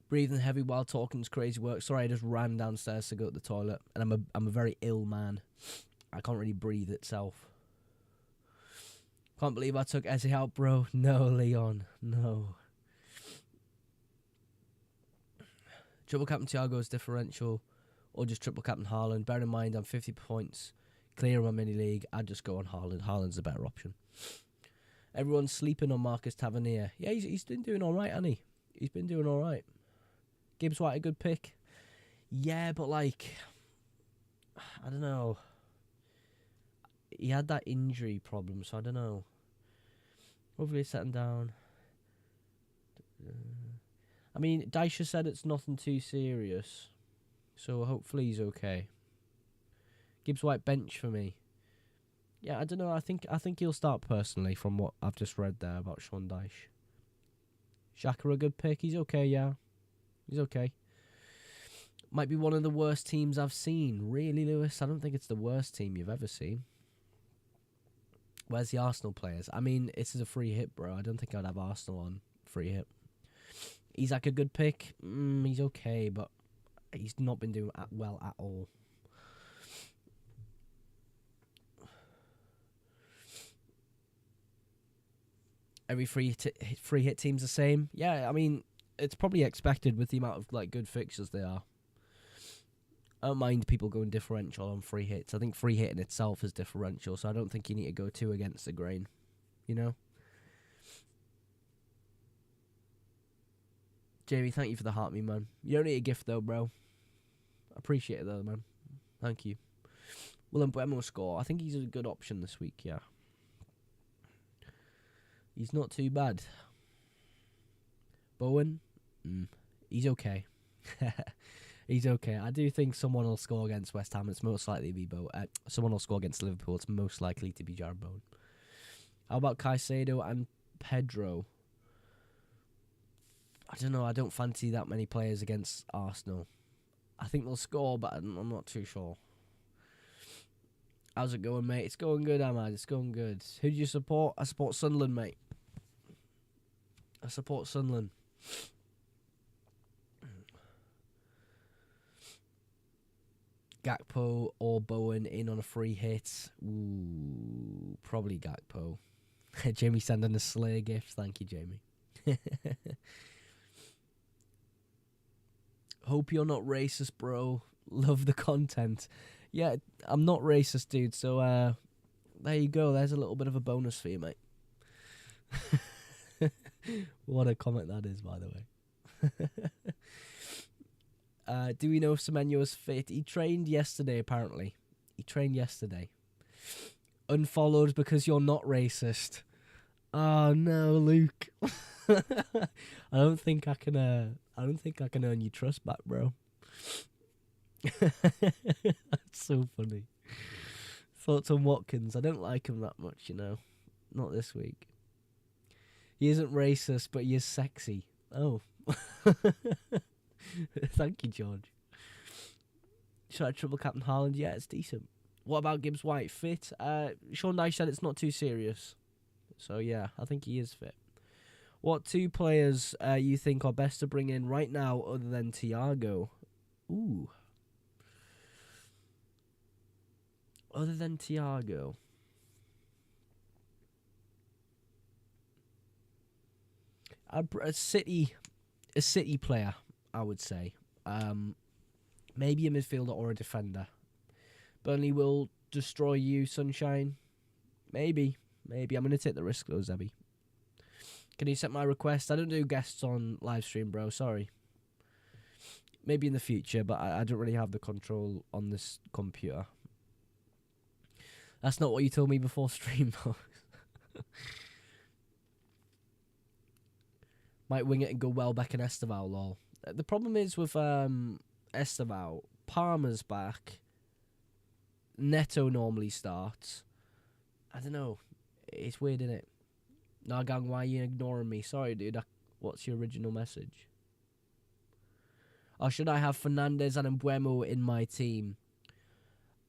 Breathing heavy while talking's crazy work. Sorry, I just ran downstairs to go to the toilet. And I'm a very ill man. I can't really breathe itself. Can't believe I took Eze out, bro. No, Leon. No. Triple captain Thiago's differential. Or just triple captain Haaland. Bear in mind, I'm 50 points clear on my mini league. I'd just go on Haaland. Haaland's a better option. Everyone's sleeping on Marcus Tavernier. Yeah, he's been doing all right, hasn't he? He's been doing all right. Gibbs White, a good pick. Yeah, but like, I don't know. He had that injury problem, so I don't know. Hopefully he's setting down. I mean, Daisha said it's nothing too serious, so hopefully he's okay. Gibbs White bench for me. Yeah, I don't know. I think he'll start personally from what I've just read there about Sean Dyche. Xhaka a good pick. He's okay, yeah. He's okay. Might be one of the worst teams I've seen. Really, Lewis? I don't think it's the worst team you've ever seen. Where's the Arsenal players? I mean, this is a free hit, bro. I don't think I'd have Arsenal on free hit. He's like a good pick. He's okay, but he's not been doing well at all. Every free hit team's the same. Yeah, I mean, it's probably expected with the amount of like good fixtures they are. I don't mind people going differential on free hits. I think free hit in itself is differential, so I don't think you need to go too against the grain, you know? Jamie, thank you for the heart me, man. You don't need a gift, though, bro. I appreciate it, though, man. Thank you. Will Mbeumo score? I think he's a good option this week, yeah. He's not too bad. Bowen? He's okay. He's okay. I do think someone will score against West Ham. It's most likely to be someone will score against Liverpool. It's most likely to be Jarrod Bowen. How about Caicedo and Pedro? I don't know. I don't fancy that many players against Arsenal. I think they'll score, but I'm not too sure. How's it going, mate? It's going good, Ahmad. It's going good. Who do you support? I support Sunderland, mate. I support Sunderland. Gakpo or Bowen in on a free hit. Ooh, probably Gakpo. Jamie sending a Slayer gift. Thank you, Jamie. Hope you're not racist, bro. Love the content. Yeah, I'm not racist, dude. So there you go. There's a little bit of a bonus for you, mate. What a comment that is, by the way. Do we know if Semenyo is fit? He trained yesterday, apparently. He trained yesterday. Unfollowed because you're not racist. Oh no, Luke. I don't think I can earn your trust back, bro. That's so funny. Thoughts on Watkins? I don't like him that much, you know. Not this week. He isn't racist, but he is sexy. Oh. Thank you, George. Should I triple captain Haaland? Yeah, it's decent. What about Gibbs White? Fit? Sean Dyche said it's not too serious. So, yeah, I think he is fit. What two players you think are best to bring in right now other than Thiago? Ooh. Other than Thiago. A City player, I would say. Maybe a midfielder or a defender. Burnley will destroy you, Sunshine. Maybe. I'm going to take the risk, though, Zebby. Can you accept my request? I don't do guests on live stream, bro. Sorry. Maybe in the future, but I don't really have the control on this computer. That's not what you told me before stream, though. Might wing it and go Welbeck and Esteval, lol. The problem is with Esteval, Palmer's back. Neto normally starts. I don't know. It's weird, isn't it? Nagang, why are you ignoring me? Sorry, dude. What's your original message? Or should I have Fernandes and Mbeumo in my team?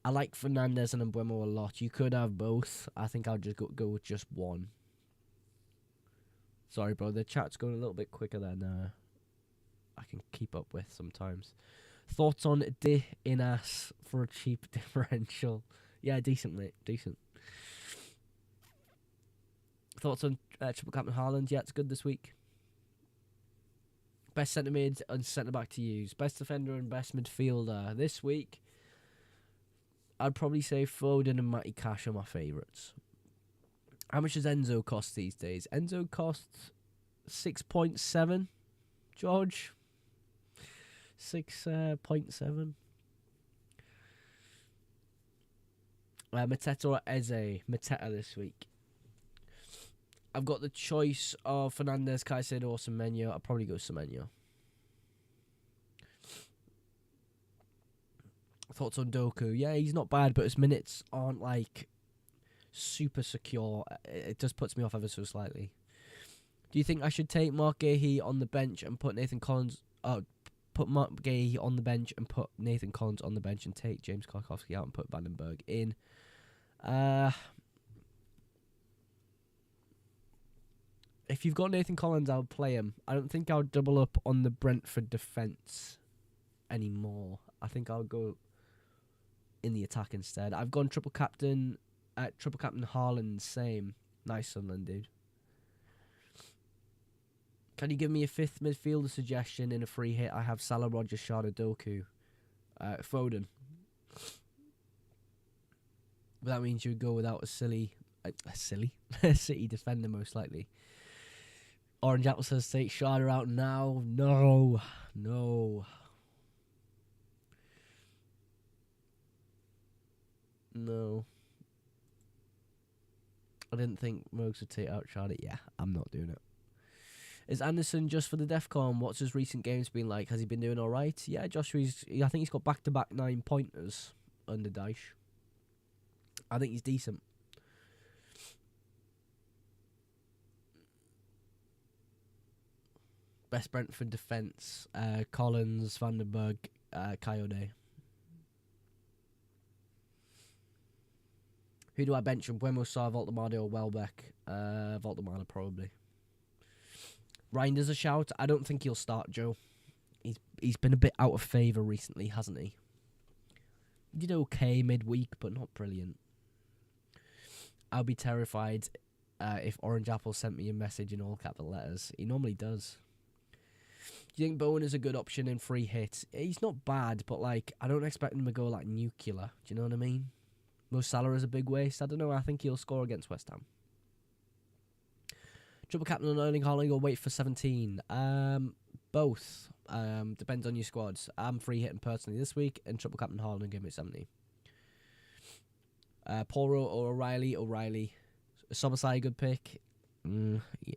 I like Fernandes and Mbeumo a lot. You could have both. I think I'll just go with just one. Sorry, bro. The chat's going a little bit quicker than I can keep up with sometimes. Thoughts on De Inas for a cheap differential? Yeah, decent, mate. Decent. Thoughts on triple captain Haaland? Yeah, it's good this week. Best centre mid and centre back to use. Best defender and best midfielder this week. I'd probably say Foden and Matty Cash are my favourites. How much does Enzo cost these days? Enzo costs 6.7. George, 6.7. Mateta or Eze? Mateta this week. I've got the choice of Fernandes, Caicedo or Semenyo. I'll probably go Semenyo. Thoughts on Doku? Yeah, he's not bad, but his minutes aren't like super secure. It just puts me off ever so slightly. Do you think I should take Mark Gahey on the bench and put Nathan Collins? Put Mark Gahey on the bench and put Nathan Collins on the bench and take James Karkowski out and put Vandenberg in. If you've got Nathan Collins, I'll play him. I don't think I'll double up on the Brentford defence anymore. I think I'll go in the attack instead. I've gone triple captain Haaland, same. Nice Sunderland, dude. Can you give me a fifth midfielder suggestion in a free hit? I have Salah, Rogers, Shard, Doku. Foden. But that means you would go without a silly City defender most likely. Orange Apple says take Sharda out now. No. I didn't think Mogs would take out Sharda. Yeah, I'm not doing it. Is Anderson just for the DEFCON? What's his recent games been like? Has he been doing all right? Yeah, Joshua's. I think he's got back-to-back 9-pointers under Dyche. I think he's decent. Best Brentford defence: Collins, Vandenberg, Coyote. Who do I bench? Buemo, Sarr, Voltemade, or Welbeck? Voltemade probably. Reinders a shout. I don't think he'll start, Joe. He's been a bit out of favour recently, hasn't he? He did okay midweek, but not brilliant. I'll be terrified if Orange Apple sent me a message in all capital letters. He normally does. Do you think Bowen is a good option in free hit? He's not bad, but like I don't expect him to go like nuclear. Do you know what I mean? Mo Salah is a big waste. I don't know. I think he'll score against West Ham. Triple captain on Erling Haaland or wait for 17? Both. Depends on your squads. I'm free hitting personally this week, and triple captain Haaland and give me 70. Poro or O'Reilly? O'Reilly. Sobasai, good pick.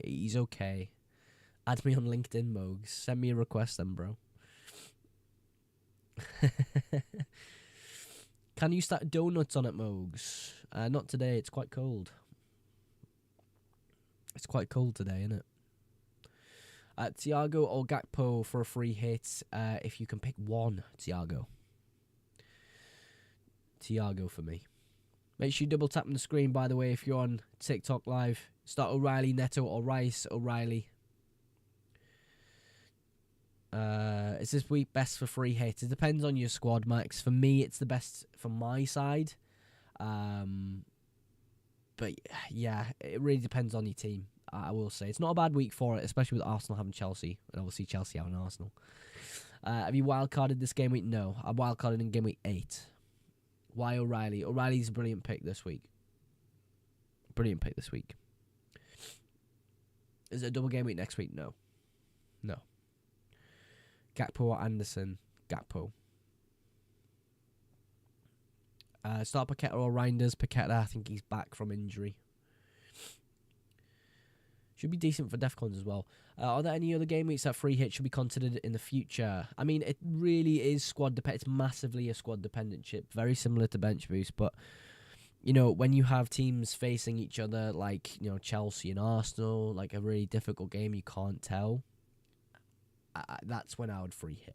He's okay. Add me on LinkedIn, Mogs. Send me a request then, bro. Can you stack donuts on it, Mogs? Not today. It's quite cold. It's quite cold today, isn't it? Thiago or Gakpo for a free hit. If you can pick one, Thiago. Thiago for me. Make sure you double tap on the screen, by the way, if you're on TikTok Live. Start O'Reilly, Neto, or Rice, O'Reilly. Is this week best for free hits? It depends on your squad, Max. For me, it's the best from my side. But yeah, it really depends on your team. I will say it's not a bad week for it, especially with Arsenal having Chelsea, and obviously Chelsea having Arsenal. Have you wildcarded this game week? No, I wildcarded in game week 8. Why O'Reilly? O'Reilly's a brilliant pick this week. Is it a double game week next week? No. Gakpo or Anderson? Gakpo. Start Paqueta or Reinders? Paqueta, I think he's back from injury. Should be decent for DEFCONs as well. Are there any other game weeks that free hit should be considered in the future? I mean, it really is squad dependent. It's massively a squad dependent chip. Very similar to Bench Boost, but you know, when you have teams facing each other like, you know, Chelsea and Arsenal, like a really difficult game you can't tell, that's when I would free hit.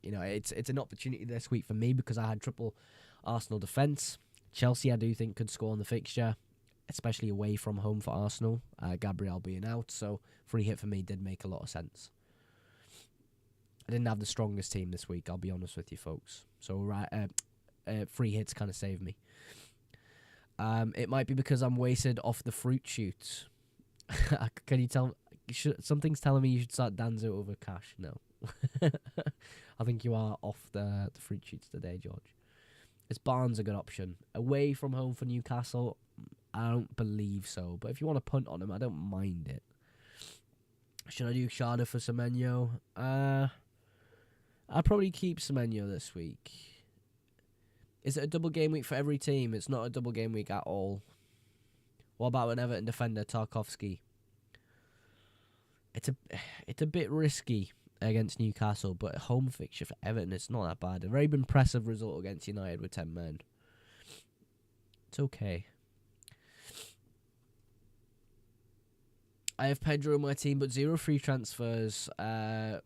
You know, it's an opportunity this week for me because I had triple Arsenal defence. Chelsea, I do think, could score on the fixture, especially away from home for Arsenal. Gabriel being out, so free hit for me did make a lot of sense. I didn't have the strongest team this week, I'll be honest with you folks. So free hits kind of saved me. It might be because I'm wasted off the fruit shoots. Can you tell? Something's telling me you should start Danzo over Cash. No. I think you are off the fruit shoots today, George. Is Barnes a good option? Away from home for Newcastle? I don't believe so. But if you want to punt on him, I don't mind it. Should I do Sharda for Semenyo? I'll probably keep Semenyo this week. Is it a double game week for every team? It's not a double game week at all. What about an Everton defender, Tarkovsky? It's a bit risky against Newcastle, but a home fixture for Everton, it's not that bad. A very impressive result against United with 10 men. It's okay. I have Pedro in my team, but 0 free transfers.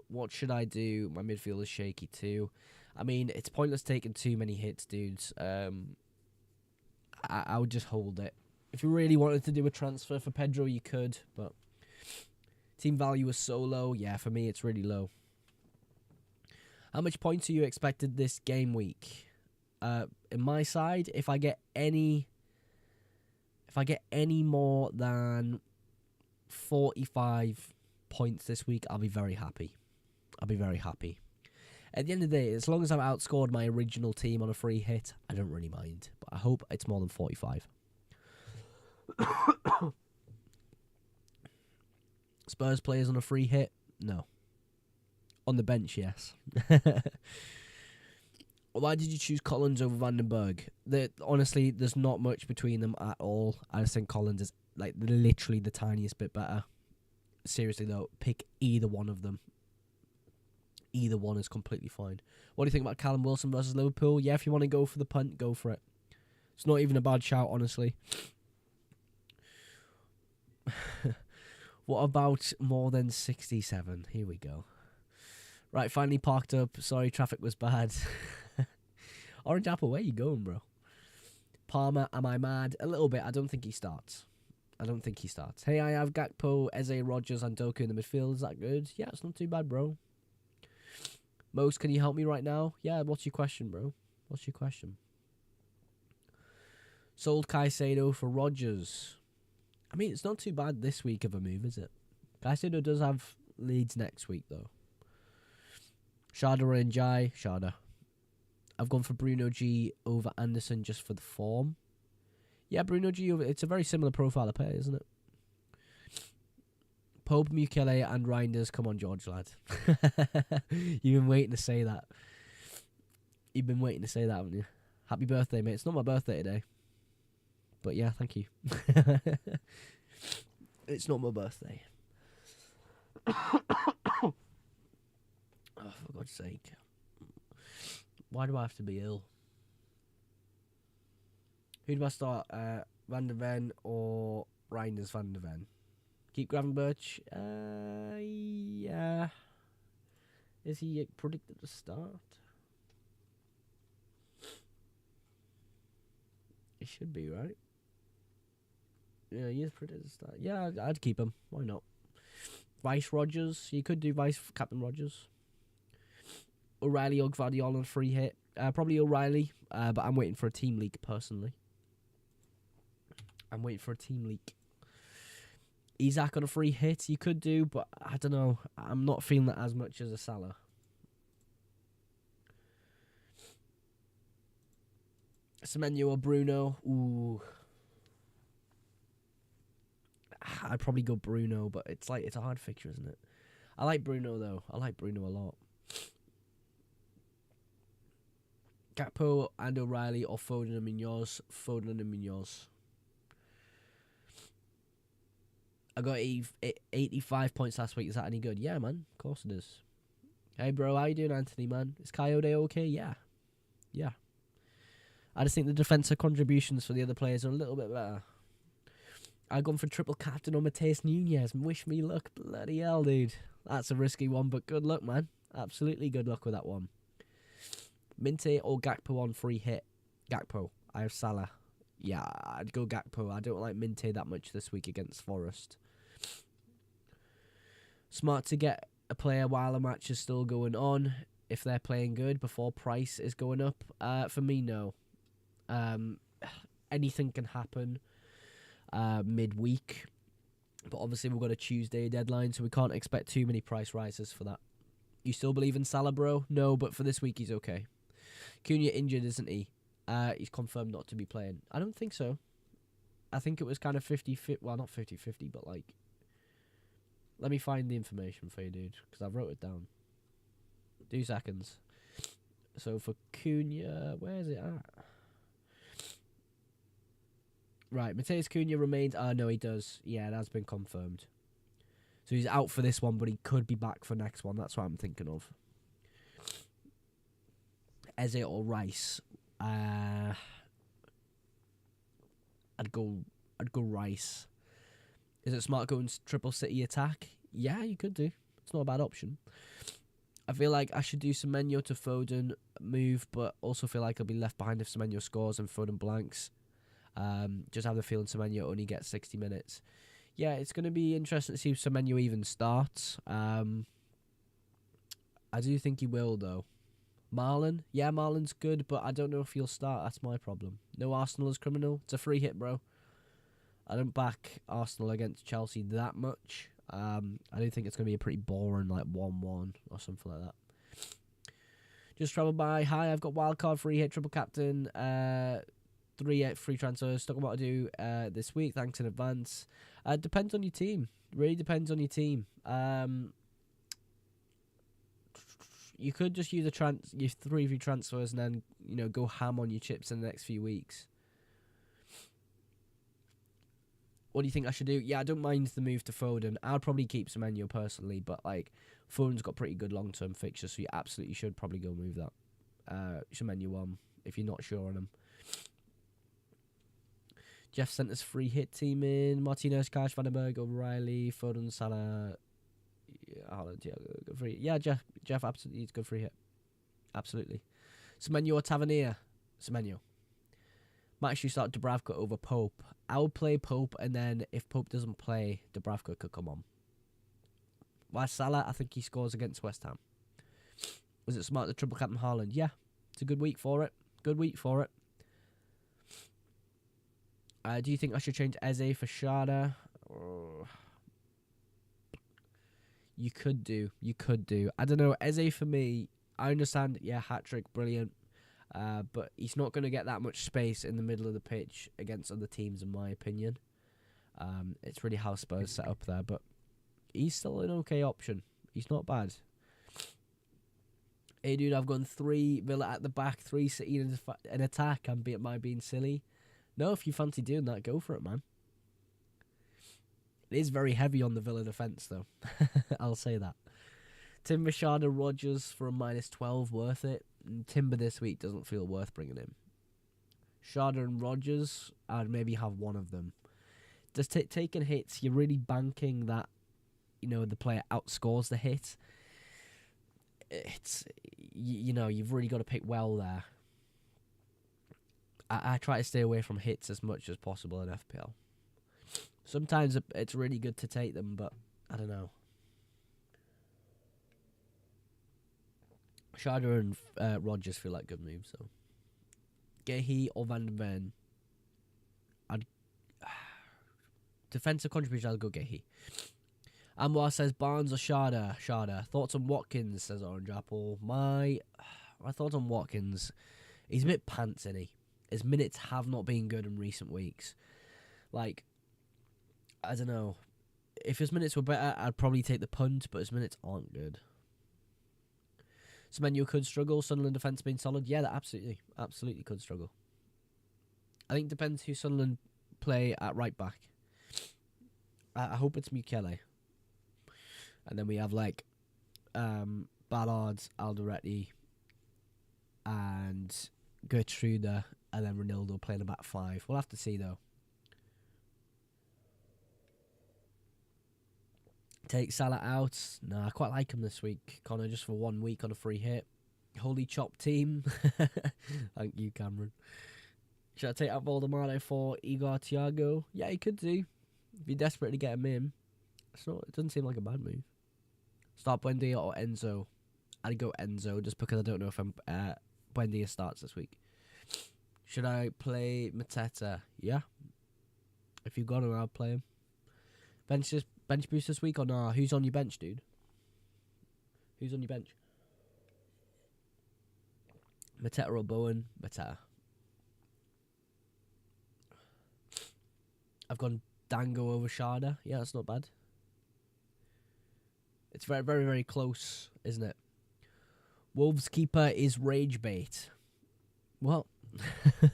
What should I do? My midfield is shaky too. I mean, it's pointless taking too many hits, dudes. I would just hold it. If you really wanted to do a transfer for Pedro, you could, but team value is so low. Yeah, for me, it's really low. How much points are you expected this game week? In my side, if I get any more than 45 points this week, I'll be very happy. At the end of the day, as long as I've outscored my original team on a free hit, I don't really mind. But I hope it's more than 45. Spurs players on a free hit? No. On the bench, yes. Why did you choose Collins over Vandenberg? Honestly, there's not much between them at all. I just think Collins is like literally the tiniest bit better. Seriously though, pick either one of them. Either one is completely fine. What do you think about Callum Wilson versus Liverpool? Yeah, if you want to go for the punt, go for it. It's not even a bad shout, honestly. What about more than 67? Here we go. Right, finally parked up. Sorry, traffic was bad. Orange Apple, where you going, bro? Palmer, am I mad? A little bit. I don't think he starts. Hey, I have Gakpo, Eze, Rogers, and Doku in the midfield. Is that good? Yeah, it's not too bad, bro. Most, can you help me right now? Yeah, what's your question, bro? What's your question? Sold Caicedo for Rogers. I mean, it's not too bad this week of a move, is it? Caicedo does have Leeds next week, though. Sharda and Jai. Sharda. I've gone for Bruno G over Anderson just for the form. Yeah, Bruno G over... It's a very similar profile of player, isn't it? Pope, Mukele, and Reinders. Come on, George, lad. You've been waiting to say that. Haven't you? Happy birthday, mate. It's not my birthday today. But yeah, thank you. It's not my birthday. Oh, for God's sake. Why do I have to be ill? Who do I start? Van der Ven or Reinders Van der Ven? Keep Gravenberch. Yeah. Is he predicted to start? He should be, right? Yeah, he is predicted to start. Yeah, I'd keep him. Why not? Vice Rogers. You could do Vice Captain Rogers. O'Reilly or Gvardiol on a free hit. Probably O'Reilly, but I'm waiting for a team leak, personally. Isaac on a free hit, you could do, but I don't know. I'm not feeling that as much as a Salah. Semenyo or Bruno? Ooh. I'd probably go Bruno, but it's a hard fixture, isn't it? I like Bruno, though. I like Bruno a lot. Gakpo and O'Reilly or Foden and Munoz. I got 85 points last week. Is that any good? Yeah, man. Of course it is. Hey, bro. How you doing, Anthony, man? Is Coyote okay? Yeah. I just think the defensive contributions for the other players are a little bit better. I've gone for triple captain on Mateus Nunez. Wish me luck. Bloody hell, dude. That's a risky one, but good luck, man. Absolutely good luck with that one. Minte or Gakpo on free hit? Gakpo. I have Salah. Yeah, I'd go Gakpo. I don't like Minte that much this week against Forest. Smart to get a player while a match is still going on, if they're playing good, before price is going up. For me, no. Anything can happen midweek. But obviously we've got a Tuesday deadline, so we can't expect too many price rises for that. You still believe in Salah, bro? No, but for this week he's okay. Cunha injured, isn't he? He's confirmed not to be playing. I don't think so. I think it was kind of 50-50. Well, not 50-50, but like... Let me find the information for you, dude, because I wrote it down. 2 seconds. So for Cunha, where is it at? Right, Mateus Cunha remains... no, he does. Yeah, it has been confirmed. So he's out for this one, but he could be back for next one. That's what I'm thinking of. Eze or Rice? I'd go Rice. Is it smart going triple City attack? Yeah, you could do. It's not a bad option. I feel like I should do Semenyo to Foden move, but also feel like I'll be left behind if Semenyo scores and Foden blanks. Just have the feeling Semenyo only gets 60 minutes. Yeah, it's going to be interesting to see if Semenyo even starts. I do think he will, though. Marlon? Yeah, Marlon's good, but I don't know if he'll start. That's my problem. No Arsenal as criminal. It's a free hit, bro. I don't back Arsenal against Chelsea that much. I do think it's going to be a pretty boring, like, 1-1 or something like that. Just travel by. Hi, I've got wildcard, free hit, triple captain, 3 free transfers. Don't know what to do this week. Thanks in advance. Depends on your team. Really depends on your team. You could just use your 3 free transfers and then go ham on your chips in the next few weeks. What do you think I should do? Yeah, I don't mind the move to Foden. I'll probably keep Semenyo personally, but Foden's got pretty good long-term fixtures, so you absolutely should probably go move that. Semenyo on if you're not sure on him. Jeff sent us free hit team in. Martinez, Cash, Vandenberg, O'Reilly, Foden, Salah, Haaland, good free. Yeah, Jeff absolutely needs good free hit. Absolutely. Semenyo or Tavernier? Semenyo. Might actually start Dubravka over Pope. I would play Pope, and then if Pope doesn't play, Dubravka could come on. Why Salah? I think he scores against West Ham. Was it smart to triple captain Haaland? Yeah, it's a good week for it. Good week for it. Do you think I should change Eze for Shada? You could do. I don't know. Eze for me, I understand. Yeah, hat-trick, brilliant. But he's not going to get that much space in the middle of the pitch against other teams, in my opinion. It's really how Spurs set up there, but he's still an okay option. He's not bad. Hey, dude, I've gone 3 Villa at the back, 3 City in attack. Am I being silly? No, if you fancy doing that, go for it, man. It is very heavy on the Villa defence, though. I'll say that. Timber, Shada, Rodgers for a -12, worth it. And Timber this week doesn't feel worth bringing in. Shada and Rodgers, I'd maybe have one of them. Just taking hits, you're really banking that, the player outscores the hit. It's, you've really got to pick well there. I try to stay away from hits as much as possible in FPL. Sometimes it's really good to take them, but I don't know. Shada and Rodgers feel like good moves, so. Gehi or Van der Ven. Defensive contribution, I'll go Gehi. Anwar says Barnes or Shada. Thoughts on Watkins, says Orange Apple. My thoughts on Watkins. He's a bit pants, isn't he? His minutes have not been good in recent weeks. I don't know. If his minutes were better, I'd probably take the punt, but his minutes aren't good. Semenyo could struggle. Sunderland defence being solid. Yeah, that absolutely could struggle. I think it depends who Sunderland play at right back. I hope it's Mukele. And then we have Ballard, Alderete, and Gertrude, and then Ronaldo playing about 5. We'll have to see though. Take Salah out. No, I quite like him this week, Connor, just for 1 week on a free hit. Holy chop team. Thank you, Cameron. Should I take out Voldemar for Igor Thiago? Yeah, you could do. If you're desperate to get him in. It doesn't seem like a bad move. Start Buendia or Enzo. I'd go Enzo just because I don't know if Buendia starts this week. Should I play Mateta? Yeah. If you've got him, I'll play him. Bench boost this week or nah? Who's on your bench, dude? Who's on your bench? Mateta or Bowen? Mateta. I've gone Dango over Shada. Yeah, that's not bad. It's very, very, very close, isn't it? Wolves keeper is rage bait. Well, I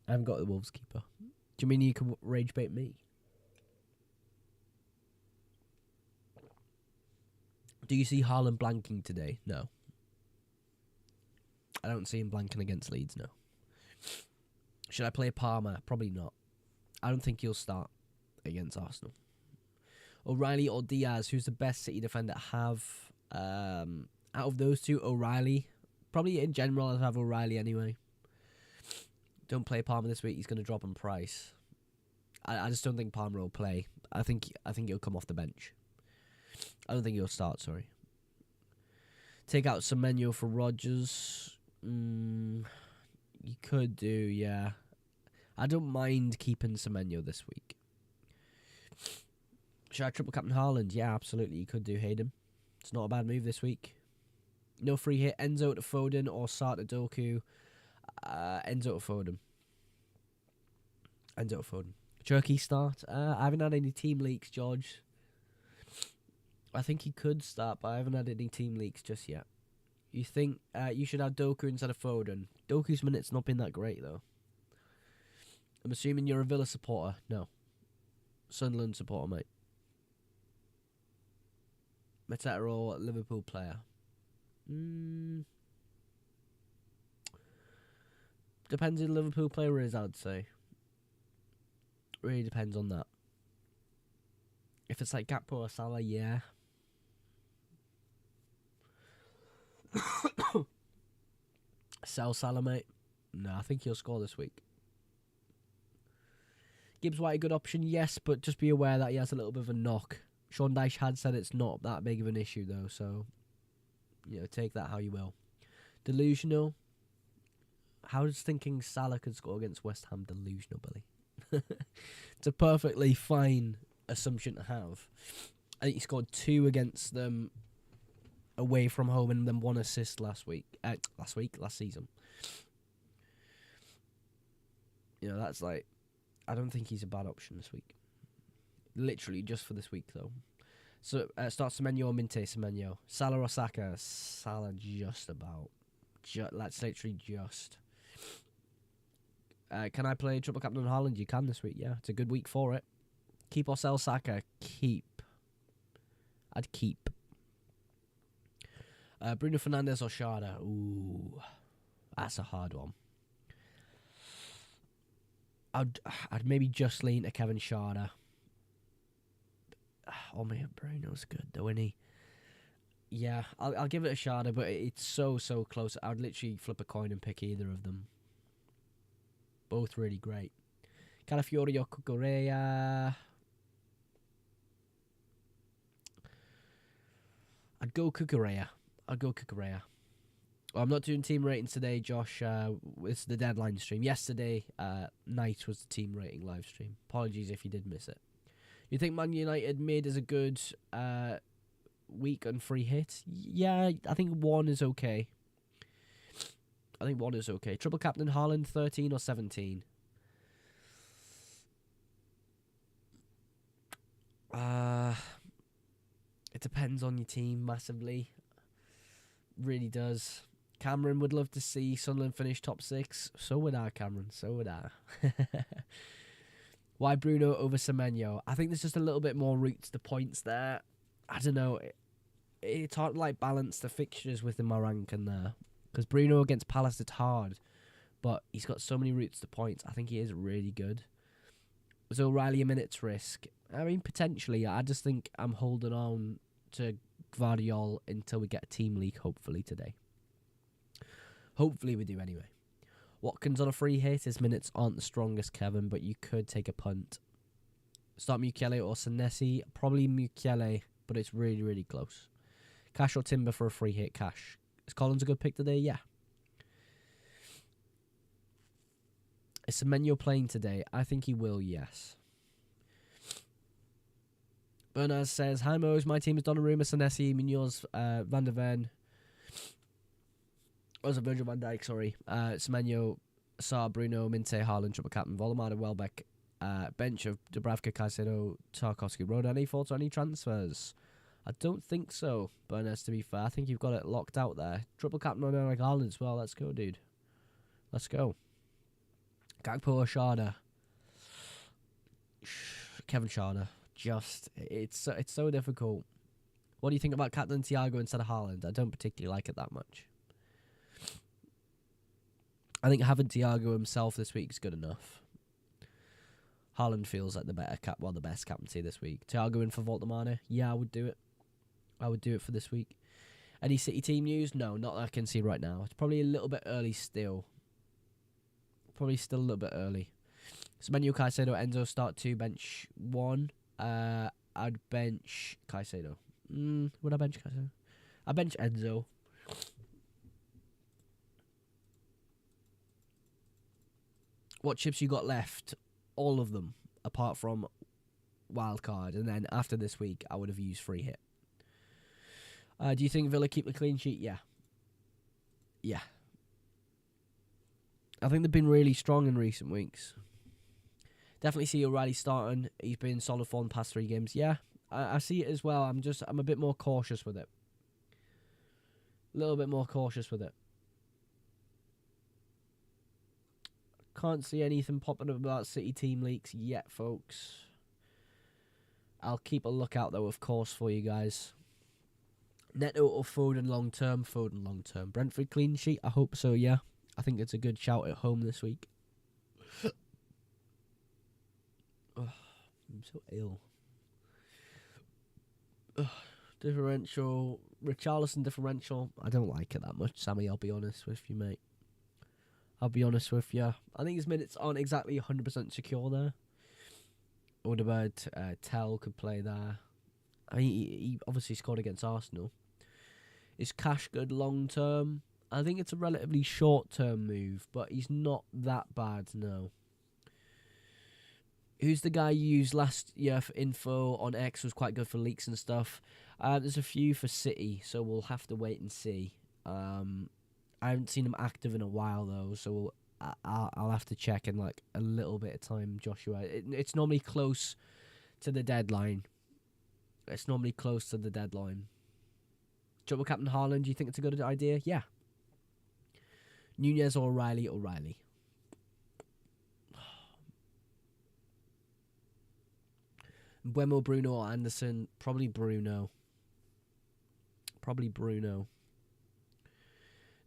haven't got the Wolves keeper. Do you mean you can rage bait me? Do you see Haaland blanking today? No. I don't see him blanking against Leeds, no. Should I play Palmer? Probably not. I don't think he'll start against Arsenal. O'Reilly or Diaz? Who's the best City defender to have? Out of those two, O'Reilly. Probably in general, I'd have O'Reilly anyway. Don't play Palmer this week. He's going to drop in price. I just don't think Palmer will play. I think he'll come off the bench. I don't think he'll start, sorry. Take out Semenyo for Rodgers. You could do, yeah. I don't mind keeping Semenyo this week. Should I triple captain Haaland? Yeah, absolutely. You could do Hayden. It's not a bad move this week. No free hit. Enzo to Foden or Sar to Doku. Enzo to Foden. Enzo to Foden. Turkey start. I haven't had any team leaks, George. I think he could start, but I haven't had any team leaks just yet. You think you should have Doku instead of Foden? Doku's minutes not been that great, though. I'm assuming you're a Villa supporter. No. Sunderland supporter, mate. Mateta or Liverpool player? Depends who the Liverpool player is, I'd say. Really depends on that. If it's like Gakpo or Salah, yeah. Sell Salah, mate. No, I think he'll score this week. Gibbs White a good option, yes, but just be aware that he has a little bit of a knock. Sean Dyche had said it's not that big of an issue, though, so take that how you will. Delusional. How does thinking Salah could score against West Ham delusional, Billy? It's a perfectly fine assumption to have. I think he scored 2 against them away from home and then 1 assist last season. That's like, I don't think he's a bad option this week. Literally just for this week, though. So, start Semenyo or Minte Semenyo. Salah or Saka? Salah just about. That's literally just. Can I play triple captain on Haaland? You can this week, yeah. It's a good week for it. Keep or sell Saka? Keep. I'd keep. Bruno Fernandes or Sharda? Ooh, that's a hard one. I'd maybe just lean to Kevin Sharda. Oh man, Bruno's good though, isn't he? Yeah, I'll give it a Sharda, but it's so close. I'd literally flip a coin and pick either of them. Both really great. Calafiori or Cucurella? I'd go Cucurella. Well, I'm not doing team ratings today, Josh. It's the deadline stream. Yesterday night was the team rating live stream. Apologies if you did miss it. You think Man United mid is a good week on free hit? Yeah, I think 1 is okay. Triple captain Haaland, 13 or 17? It depends on your team massively. Really does. Cameron would love to see Sunderland finish top 6. So would I, Cameron. So would I. Why Bruno over Semenyo? I think there's just a little bit more routes to points there. I don't know. It's hard to balance the fixtures within my ranking there. Because Bruno against Palace, it's hard. But he's got so many routes to points. I think he is really good. Was O'Reilly a minute's risk? I mean, potentially. I just think I'm holding on to Gvardiol until we get a team league, hopefully, today. Hopefully we do anyway. Watkins on a free hit. His minutes aren't the strongest, Kevin, but you could take a punt. Start Mukiele or Senesi. Probably Mukiele, but it's really, really close. Cash or Timber for a free hit? Cash. Is Collins a good pick today? Yeah. Is Semenyo playing today? I think he will, yes. Bernard says, hi Mose, my team is Donnarumma, Senesi, Munoz, Van der Ven. Virgil van Dijk, sorry. Semenyo, Sarr, Bruno, Minte, Haaland, triple captain, Volomar, Welbeck, bench of Dubravka, Caicedo, Tarkovsky, Road. Any thoughts on any transfers? I don't think so, Bernard, to be fair. I think you've got it locked out there. Triple captain on Eric Haaland as well. Let's go, dude. Let's go. Gakpo or Sharda? Kevin Sharda. It's so difficult. What do you think about captain Thiago instead of Haaland? I don't particularly like it that much. I think having Thiago himself this week is good enough. Haaland feels like the best captaincy this week. Thiago in for Voltemane? Yeah, I would do it. I would do it for this week. Any City team news? No, not that I can see right now. It's probably a little bit early still. Probably still a little bit early. Semenyo, Caicedo, Enzo start 2, bench 1. I'd bench Caicedo. Would I bench Caicedo? I bench Enzo. What chips you got left? All of them, apart from wildcard. And then after this week, I would have used free hit. Do you think Villa keep the clean sheet? Yeah. Yeah. I think they've been really strong in recent weeks. Definitely see O'Reilly starting. He's been solid for the past 3 games. Yeah, I see it as well. I'm a bit more cautious with it. A little bit more cautious with it. Can't see anything popping up about City team leaks yet, folks. I'll keep a lookout, though, of course, for you guys. Neto or Foden long term? Foden long term. Brentford clean sheet? I hope so, yeah. I think it's a good shout at home this week. Oh, I'm so ill. Differential. Richarlison differential. I don't like it that much, Sammy. I'll be honest with you, mate. I'll be honest with you. I think his minutes aren't exactly 100% secure there. Odegaard, Tell could play there. I mean, he obviously scored against Arsenal. Is Cash good long term? I think it's a relatively short term move, but he's not that bad, no. Who's the guy you used last year for info on X? Was quite good for leaks and stuff. There's a few for City, so we'll have to wait and see. I haven't seen him active in a while though, so I'll have to check in like a little bit of time, Joshua. It's normally close to the deadline. Triple Captain Haaland, do you think it's a good idea? Yeah. Nunez or O'Reilly? O'Reilly. Buemo, Bruno or Anderson? Probably Bruno.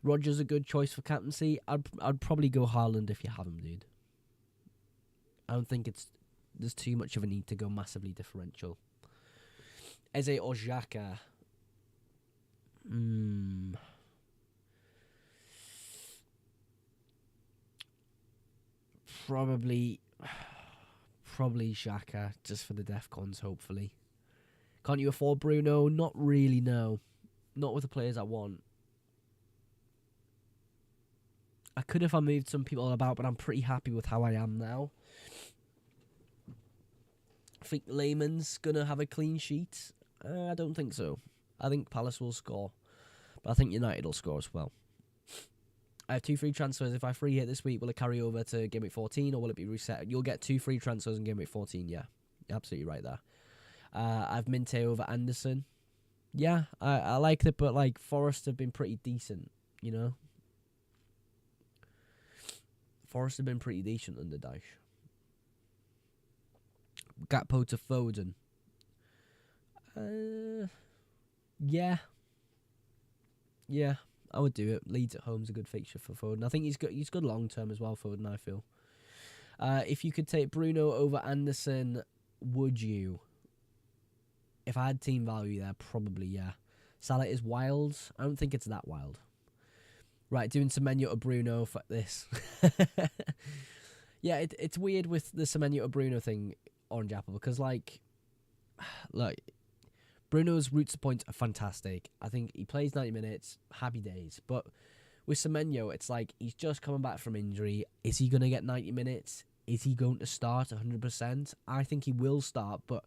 Rodgers a good choice for captaincy. I'd probably go Haaland if you have him, dude. I don't think there's too much of a need to go massively differential. Eze or Xhaka? Probably Xhaka, just for the Defcons, hopefully. Can't you afford Bruno? Not really, no. Not with the players I want. I could if I moved some people about, but I'm pretty happy with how I am now. I think Lehman's going to have a clean sheet. I don't think so. I think Palace will score. But I think United will score as well. I have 2 free transfers. If I free hit this week, will it carry over to Game Week 14 or will it be reset? You'll get 2 free transfers in Game Week 14, yeah. You're absolutely right there. I have Minte over Anderson. Yeah, I like it, but like Forest have been pretty decent, you know? Forest have been pretty decent under Dyche. Gakpo to Foden. Yeah. Yeah, I would do it. Leeds at home's a good feature for Foden. I think he's good long term as well, Foden, I feel. If you could take Bruno over Anderson, would you? If I had team value there, probably, yeah. Salah is wild. I don't think it's that wild. Right, doing Semenyo to Bruno for this. Yeah, it's weird with the Semenyo to Bruno thing, Orange Apple, because, like, look, Bruno's routes to points are fantastic. I think he plays 90 minutes, happy days. But with Semenyo, it's like he's just coming back from injury. Is he going to get 90 minutes? Is he going to start 100%? I think he will start, but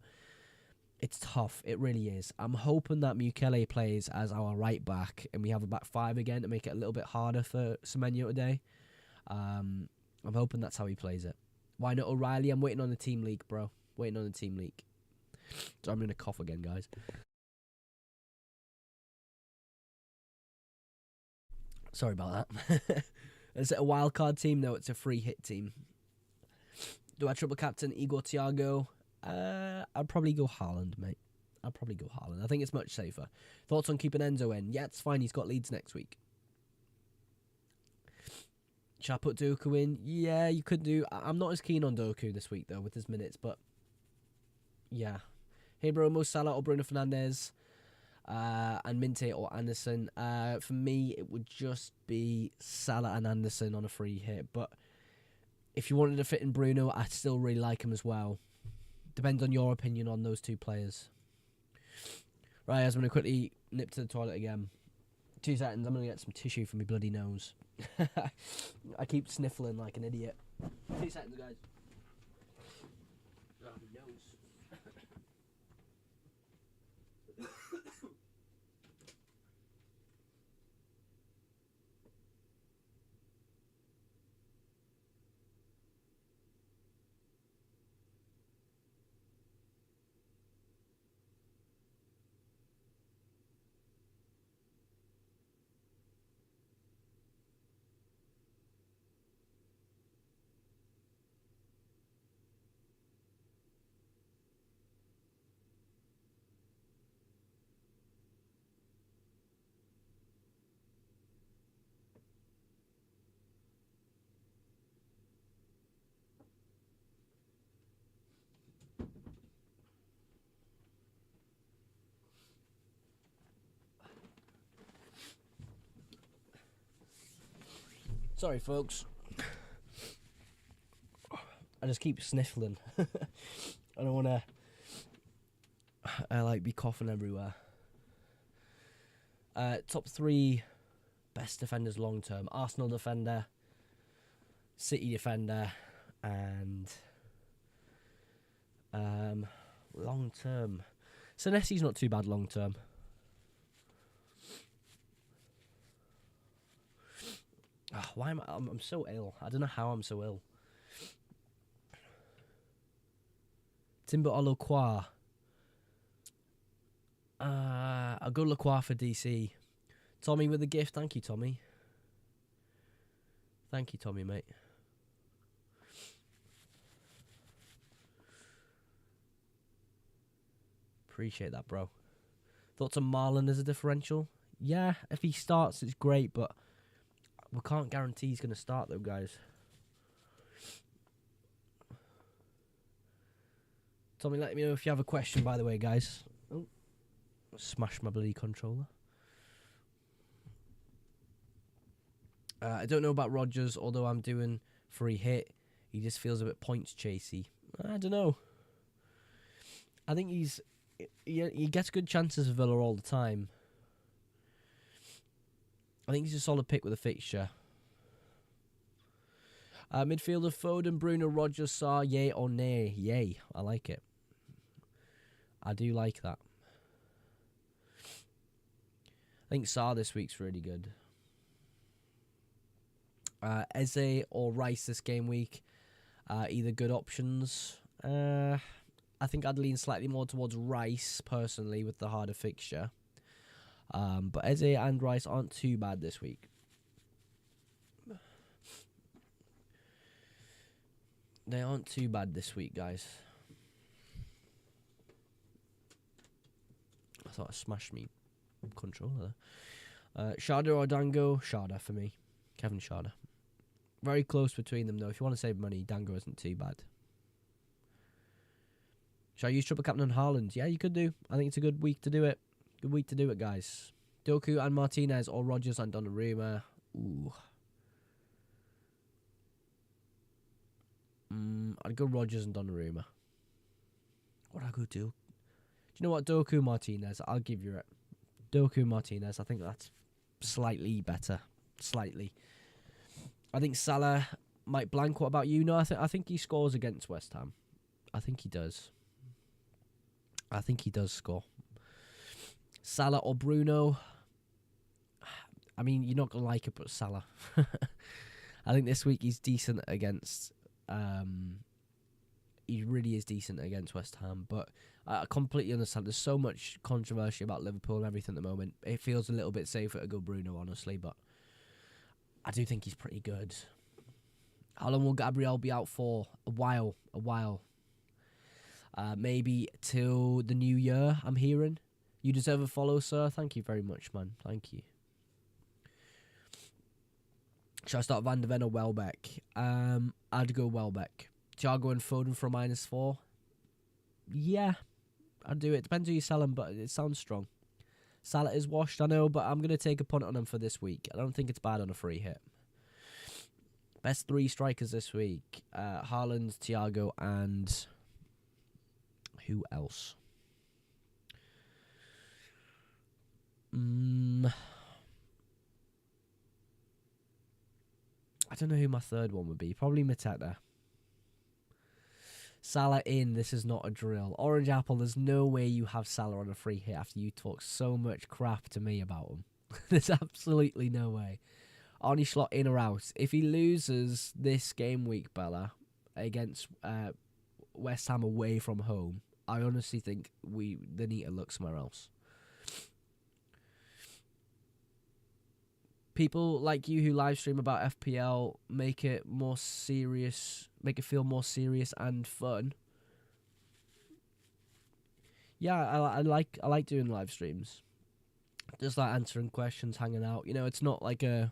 it's tough. It really is. I'm hoping that Mukele plays as our right back and we have a back 5 again to make it a little bit harder for Semenyo today. I'm hoping that's how he plays it. Why not O'Reilly? I'm waiting on the team leak, bro. Waiting on the team leak. So I'm going to cough again, guys. Sorry about that. Is it a wildcard team? No, it's a free hit team. Do I triple captain Igor Thiago? I'd probably go Haaland, mate. I think it's much safer. Thoughts on keeping Enzo in? Yeah, it's fine. He's got Leeds next week. Shall I put Doku in? Yeah, you could do. I'm not as keen on Doku this week, though, with his minutes, but yeah. Hey, bro, Mo Salah or Bruno Fernandes? And Minte or Anderson. For me, it would just be Salah and Anderson on a free hit. But if you wanted to fit in Bruno, I still really like him as well. Depends on your opinion on those 2 players. Right, I'm going to quickly nip to the toilet again. 2 seconds, I'm going to get some tissue for my bloody nose. I keep sniffling like an idiot. 2 seconds, guys. Oh, my nose. Sorry, folks. I just keep sniffling. I don't want to be coughing everywhere. Top 3 best defenders long term. Arsenal defender, City defender, and long term. Senesi's not too bad long term. Why am I'm so ill? I don't know how I'm so ill. Timber or Lacroix? I'll go Lacroix for DC. Tommy with the gift. Thank you, Tommy. Thank you, Tommy, mate. Appreciate that, bro. Thoughts on Marlon as a differential? Yeah, if he starts, it's great, but we can't guarantee he's going to start, though, guys. Tommy, let me know if you have a question, by the way, guys. Oh, smash my bloody controller. I don't know about Rodgers, although I'm doing free hit. He just feels a bit points chasey. I don't know. I think he gets good chances for Villa all the time. I think he's a solid pick with a fixture. Midfielder Foden, Bruno, Rodgers, Sarr, yay or nay? Yay. I like it. I do like that. I think Sarr this week's really good. Eze or Rice this game week. Either good options. I think I'd lean slightly more towards Rice, personally, with the harder fixture. But Eze and Rice aren't too bad this week. They aren't too bad this week, guys. I thought I smashed me controller there. Sharda or Dango? Sharda for me. Kevin Sharda. Very close between them, though. If you want to save money, Dango isn't too bad. Shall I use triple captain on Haaland? Yeah, you could do. I think it's a good week to do it. Good week to do it, guys. Doku and Martinez or Rodgers and Donnarumma. Ooh. I'd go Rodgers and Donnarumma. What would I go do? Do you know what? Doku Martinez. I'll give you it. Doku Martinez. I think that's slightly better. Slightly. I think Salah might blank. What about you? No, I think he scores against West Ham. I think he does. I think he does score. Salah or Bruno? I mean, you're not going to like it, but Salah. I think this week he's decent against... he really is decent against West Ham, but I completely understand. There's so much controversy about Liverpool and everything at the moment. It feels a little bit safer to go Bruno, honestly, but I do think he's pretty good. How long will Gabriel be out for? A while. Maybe till the new year, I'm hearing. You deserve a follow, sir. Thank you very much, man. Thank you. Should I start Van de Ven or Welbeck? I'd go Welbeck. Thiago and Foden for a -4. Yeah, I'd do it. Depends who you sell him, but it sounds strong. Salah is washed, I know, but I'm going to take a punt on him for this week. I don't think it's bad on a free hit. Best 3 strikers this week. Haaland, Thiago, and... who else? I don't know who my third one would be. Probably Mateta. Salah in. This is not a drill. Orange Apple, there's no way you have Salah on a free hit after you talk so much crap to me about him. There's absolutely no way. Arnie Slot in or out? If he loses this game week, Bella, against West Ham away from home, I honestly think they need to look somewhere else. People like you who live stream about FPL make it more serious, make it feel more serious and fun. Yeah, I like doing live streams. Just like answering questions, hanging out. You know, it's not like it's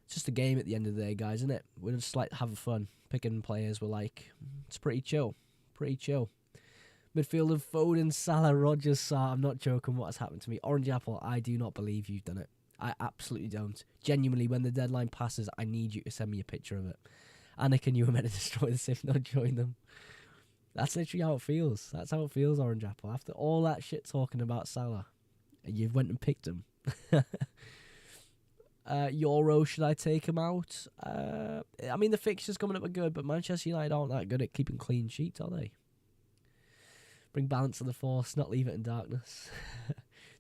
just a game at the end of the day, guys, isn't it? We're just like having fun, picking players. We're like, it's pretty chill. Midfield of Foden, Salah, Rodgers, Sarr. I'm not joking what has happened to me. Orange Apple, I do not believe you've done it. I absolutely don't. Genuinely, when the deadline passes, I need you to send me a picture of it. Anakin, you were meant to destroy the Sith, not join them. That's literally how it feels. That's how it feels, Orange Apple. After all that shit talking about Salah, and you went and picked him. Euro, should I take him out? I mean, the fixtures coming up are good, but Manchester United aren't that good at keeping clean sheets, are they? Bring balance to the force, not leave it in darkness.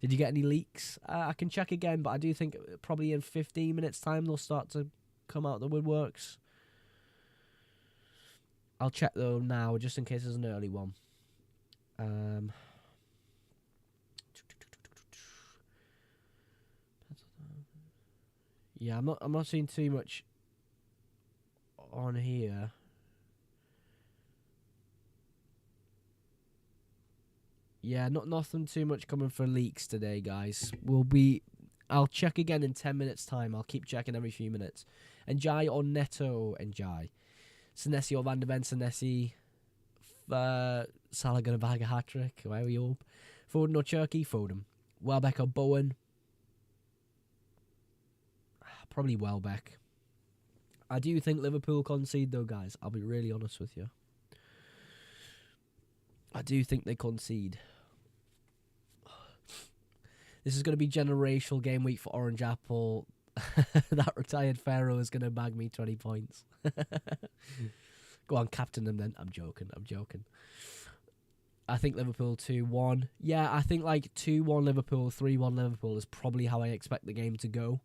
Did you get any leaks? I can check again, but I do think probably in 15 minutes' time they'll start to come out the woodworks. I'll check though now, just in case there's an early one. Yeah, I'm not seeing too much on here. Yeah, nothing too much coming for leaks today, guys. I'll check again in 10 minutes' time. I'll keep checking every few minutes. Njai or Neto? Njai. Senesi or Van de Ven? Senesi. Salah gonna bag a hat-trick. Where are we all? Foden or Cherky? Foden. Welbeck or Bowen? Probably Welbeck. I do think Liverpool concede, though, guys. I'll be really honest with you. I do think they concede. This is going to be generational game week for Orange Apple. That retired Pharaoh is going to bag me 20 points. Go on, captain them then. I'm joking. I think Liverpool 2-1. Yeah, I think like 2-1 Liverpool, 3-1 Liverpool is probably how I expect the game to go.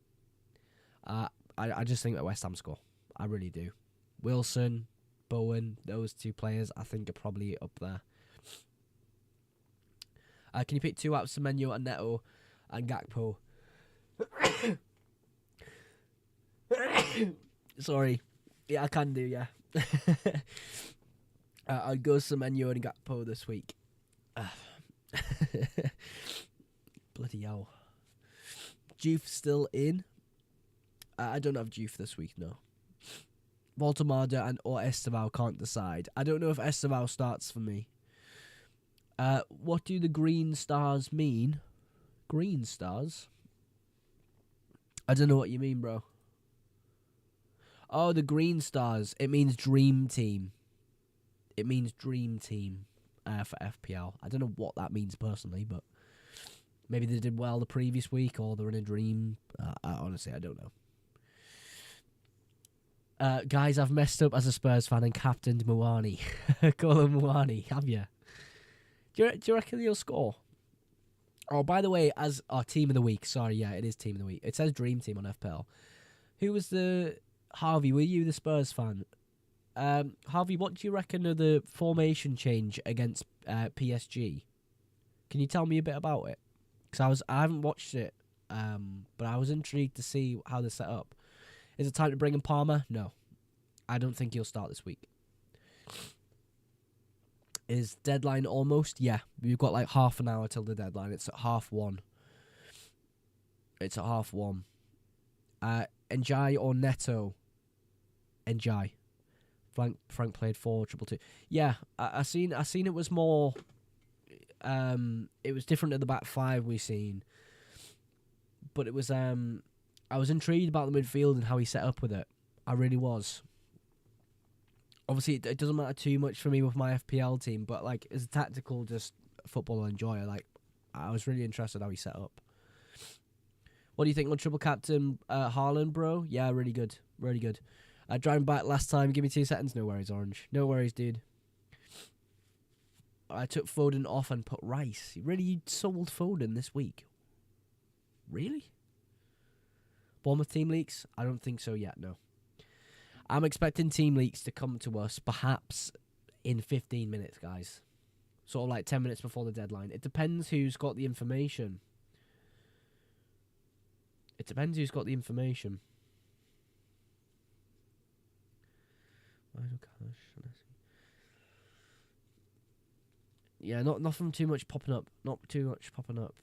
I just think that West Ham score. I really do. Wilson, Bowen, those two players I think are probably up there. Can you pick two out of Semenyo and Neto and Gakpo? Sorry. Yeah, I can do, yeah. I'd go Semenyo and Gakpo this week. Bloody hell. Juve still in? I don't have Juve this week, no. Voltemada or Estevao can't decide. I don't know if Estevao starts for me. What do the green stars mean? Green stars? I don't know what you mean, bro. Oh, the green stars. It means dream team. It means dream team for FPL. I don't know what that means personally, but maybe they did well the previous week or they're in a dream. Honestly, I don't know. Guys, I've messed up as a Spurs fan and captained Muani. Call him Muani, have you? Do you reckon he'll score? Oh, by the way, as our team of the week. Sorry, yeah, it is team of the week. It says dream team on FPL. Who was the... Harvey, were you the Spurs fan? Harvey, what do you reckon of the formation change against PSG? Can you tell me a bit about it? Because I haven't watched it, but I was intrigued to see how they're set up. Is it time to bring in Palmer? No. I don't think he'll start this week. Is deadline almost? Yeah. We've got like half an hour till the deadline. It's at 1:30. It's at 1:30. Njai or Neto? Njai. Frank played 4-2-2. Yeah, I seen it was more... it was different at the back five we seen. But it was... I was intrigued about the midfield and how he set up with it. I really was. Obviously, it doesn't matter too much for me with my FPL team, but like as a tactical, just football enjoyer, like I was really interested how he set up. What do you think on triple captain Haaland, bro? Yeah, really good, really good. Driving back last time. Give me 2 seconds. No worries, Orange. No worries, dude. I took Foden off and put Rice. Really, you sold Foden this week? Really? Bournemouth team leaks? I don't think so yet, no. I'm expecting team leaks to come to us perhaps in 15 minutes, guys. Sort of like 10 minutes before the deadline. It depends who's got the information. Yeah, nothing too much popping up. Not too much popping up.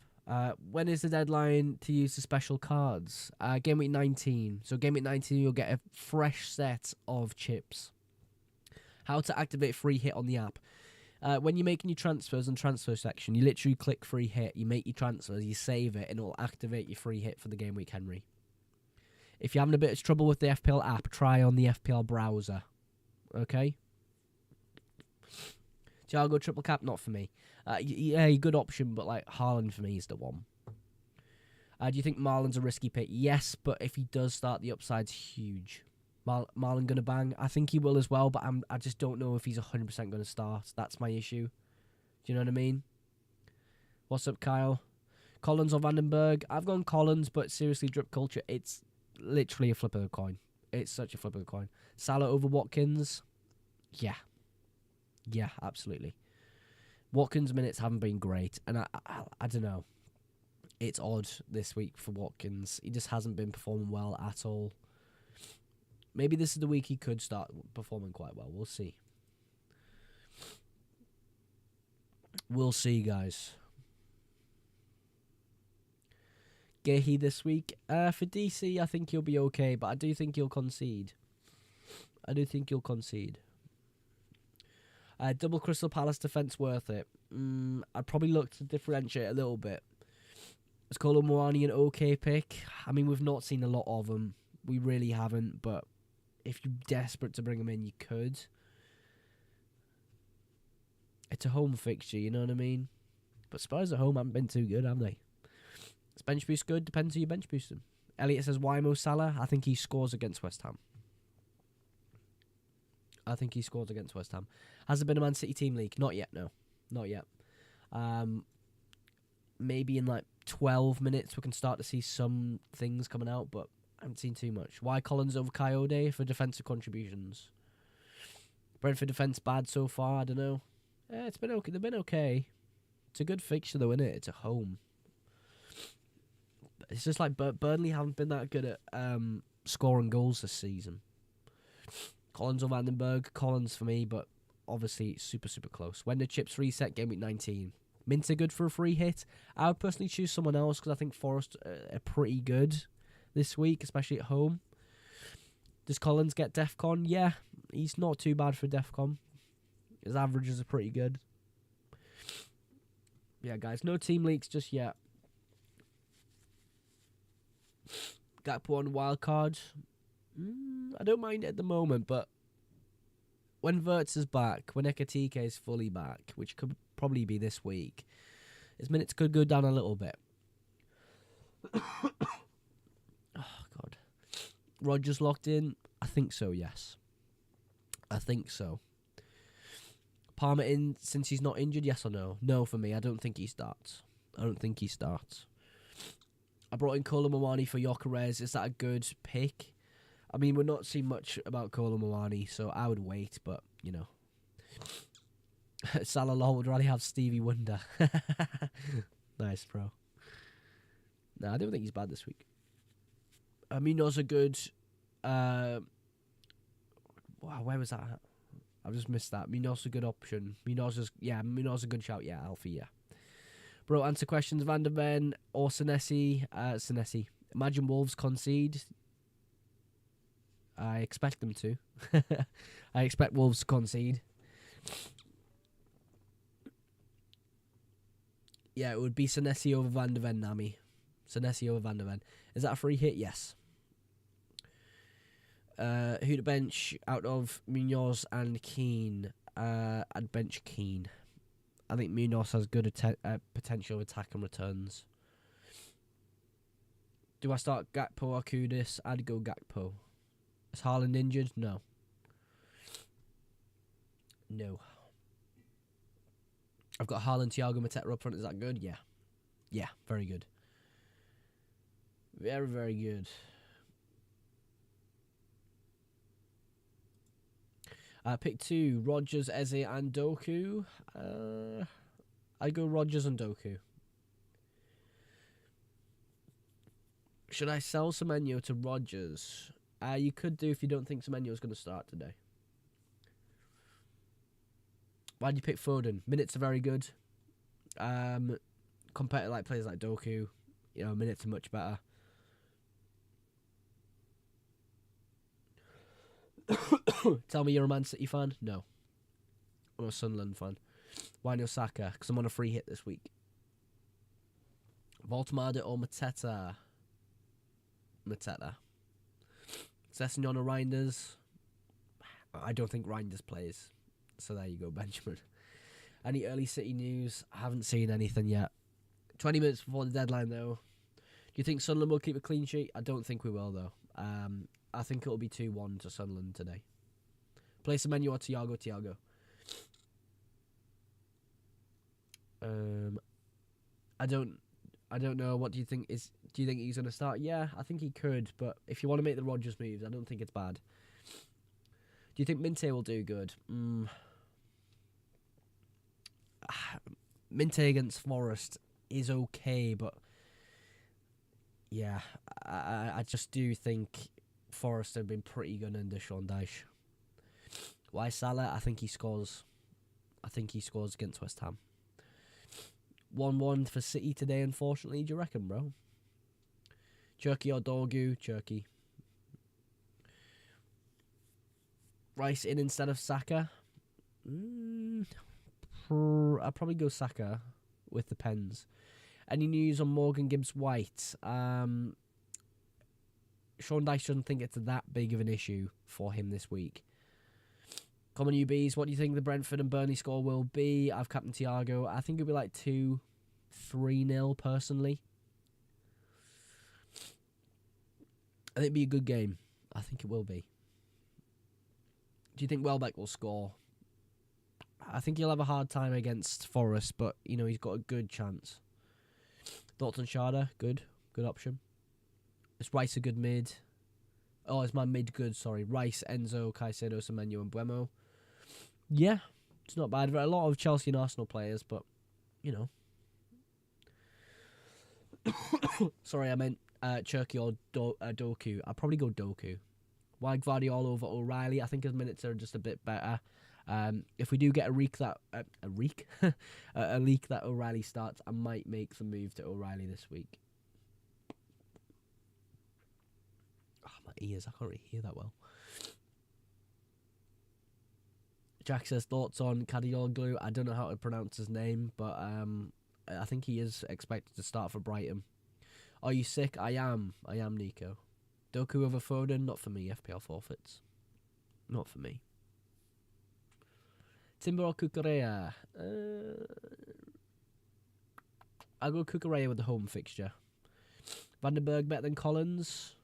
When is the deadline to use the special cards? Game week 19. So game week 19, you'll get a fresh set of chips. How to activate free hit on the app. When you're making your transfers and transfer section, you literally click free hit, you make your transfers, you save it, and it'll activate your free hit for the game week Henry. If you're having a bit of trouble with the FPL app, try on the FPL browser. Okay? Thiago triple cap, not for me. Yeah, good option, but like Haaland for me is the one. Do you think Marlon's a risky pick? Yes, but if he does start, the upside's huge. Marlon going to bang? I think he will as well, but I just don't know if he's 100% going to start. That's my issue. Do you know what I mean? What's up, Kyle? Collins or Vandenberg? I've gone Collins, but seriously, drip culture, it's literally a flip of a coin. It's such a flip of a coin. Salah over Watkins? Yeah. Yeah, absolutely. Watkins' minutes haven't been great, and I don't know. It's odd this week for Watkins. He just hasn't been performing well at all. Maybe this is the week he could start performing quite well. We'll see. We'll see, guys. Gehi this week. For DC, I think he'll be okay, but I do think he'll concede. Double Crystal Palace defence worth it? I'd probably look to differentiate a little bit. Is Kolo Muani an okay pick? I mean, we've not seen a lot of him. We really haven't, but if you're desperate to bring him in, you could. It's a home fixture, you know what I mean? But Spurs at home haven't been too good, have they? Is bench boost good? Depends who you bench boost him. Elliot says, why Mo Salah? I think he scores against West Ham. Has there been a Man City team leak? Not yet, no. Not yet. Maybe in like 12 minutes we can start to see some things coming out, but I haven't seen too much. Why Collins over Coyote for defensive contributions? Brentford defence bad so far, I don't know. It's been okay. They've been okay. It's a good fixture though, isn't it? It's at home. It's just like Burnley haven't been that good at scoring goals this season. Collins or Vandenberg? Collins for me, but obviously it's super, super close. When the chips reset, game week 19. Minter good for a free hit? I would personally choose someone else because I think Forest are pretty good this week, especially at home. Does Collins get DEFCON? Yeah, he's not too bad for DEFCON. His averages are pretty good. Yeah, guys, no team leaks just yet. Gakpo on wildcard. I don't mind it at the moment, but when Wirtz is back, when Ekatike is fully back, which could probably be this week, his minutes could go down a little bit. Oh, God. Rodgers locked in? I think so, yes. I think so. Palmer in since he's not injured, yes or no? No for me. I don't think he starts. I brought in Kolo Muani for Gyökeres. Is that a good pick? I mean, we're not seeing much about Kolo Muani, so I would wait, but, you know. Salah Law would rather have Stevie Wonder. Nice, bro. No, I don't think he's bad this week. Munoz a good... wow, where was that? I've just missed that. Munoz a good option. Munoz a good shout. Yeah, Alfie, yeah. Bro, answer questions. Van der Ven or Senesi. Senesi. Imagine Wolves concede. I expect them to. I expect Wolves to concede. Yeah, it would be Senesi over Van der Ven, Nami. Senesi over Van der Ven. Is that a free hit? Yes. Who to bench out of Munoz and Keane? I'd bench Keane. I think Munoz has good potential attack and returns. Do I start Gakpo or Kudus? I'd go Gakpo. Is Haaland injured? No. I've got Haaland, Thiago, Mateta up front. Is that good? Yeah. Yeah, very good. Very, very good. Pick 2, Rodgers, Eze, and Doku. I'd go Rodgers and Doku. Should I sell Semenyo to Rodgers? You could do if you don't think Semenyo is going to start today. Why'd you pick Foden? Minutes are very good. Compared to like players like Doku, you know, minutes are much better. Tell me you're a Man City fan? No. I'm a Sunderland fan. Why no Saka? Because I'm on a free hit this week. Voltemade or Mateta? Mateta. Sessignon or Reinders? I don't think Reinders plays. So there you go, Benjamin. Any early City news? I haven't seen anything yet. 20 minutes before the deadline, though. Do you think Sunderland will keep a clean sheet? I don't think we will, though. I think it'll be 2-1 to Sunderland today. Play Semenyo or Thiago. I don't know. What do you think? Do you think he's going to start? Yeah, I think he could. But if you want to make the Rodgers moves, I don't think it's bad. Do you think Minte will do good? Minte against Forest is okay, but yeah, I just do think Forest have been pretty good under Sean Dyche. Why Salah? I think he scores. Against West Ham. 1-1 for City today, unfortunately. Do you reckon, bro? Cherky or Dorgu? Cherky. Rice in instead of Saka? I'll probably go Saka with the pens. Any news on Morgan Gibbs-White? Sean Dyche doesn't think it's that big of an issue for him this week. Common UBs, what do you think the Brentford and Burnley score will be? I've captain Thiago. I think it'll be like 2-3-0 personally. I think it'll be a good game. I think it will be. Do you think Welbeck will score? I think he'll have a hard time against Forest, but you know he's got a good chance. Thoughts on Sharda? Good option. Is Rice a good mid? Oh, is my mid good? Sorry, Rice, Enzo, Caicedo, Semenyo, and Buemo. Yeah, it's not bad. There are a lot of Chelsea and Arsenal players, but you know. Sorry, I meant Cherky or Doku. I'll probably go Doku. Why Gvardiol over O'Reilly? I think his minutes are just a bit better. If we do get a leak that O'Reilly starts, I might make the move to O'Reilly this week. Oh, my ears, I can't really hear that well. Jack says thoughts on Kadioglu. I don't know how to pronounce his name, but I think he is expected to start for Brighton. Are you sick? I am, Nico. Doku over Foden? Not for me. FPL forfeits. Not for me. Timber or Kukurea? I'll go Kukurea with the home fixture. Vandenberg better than Collins?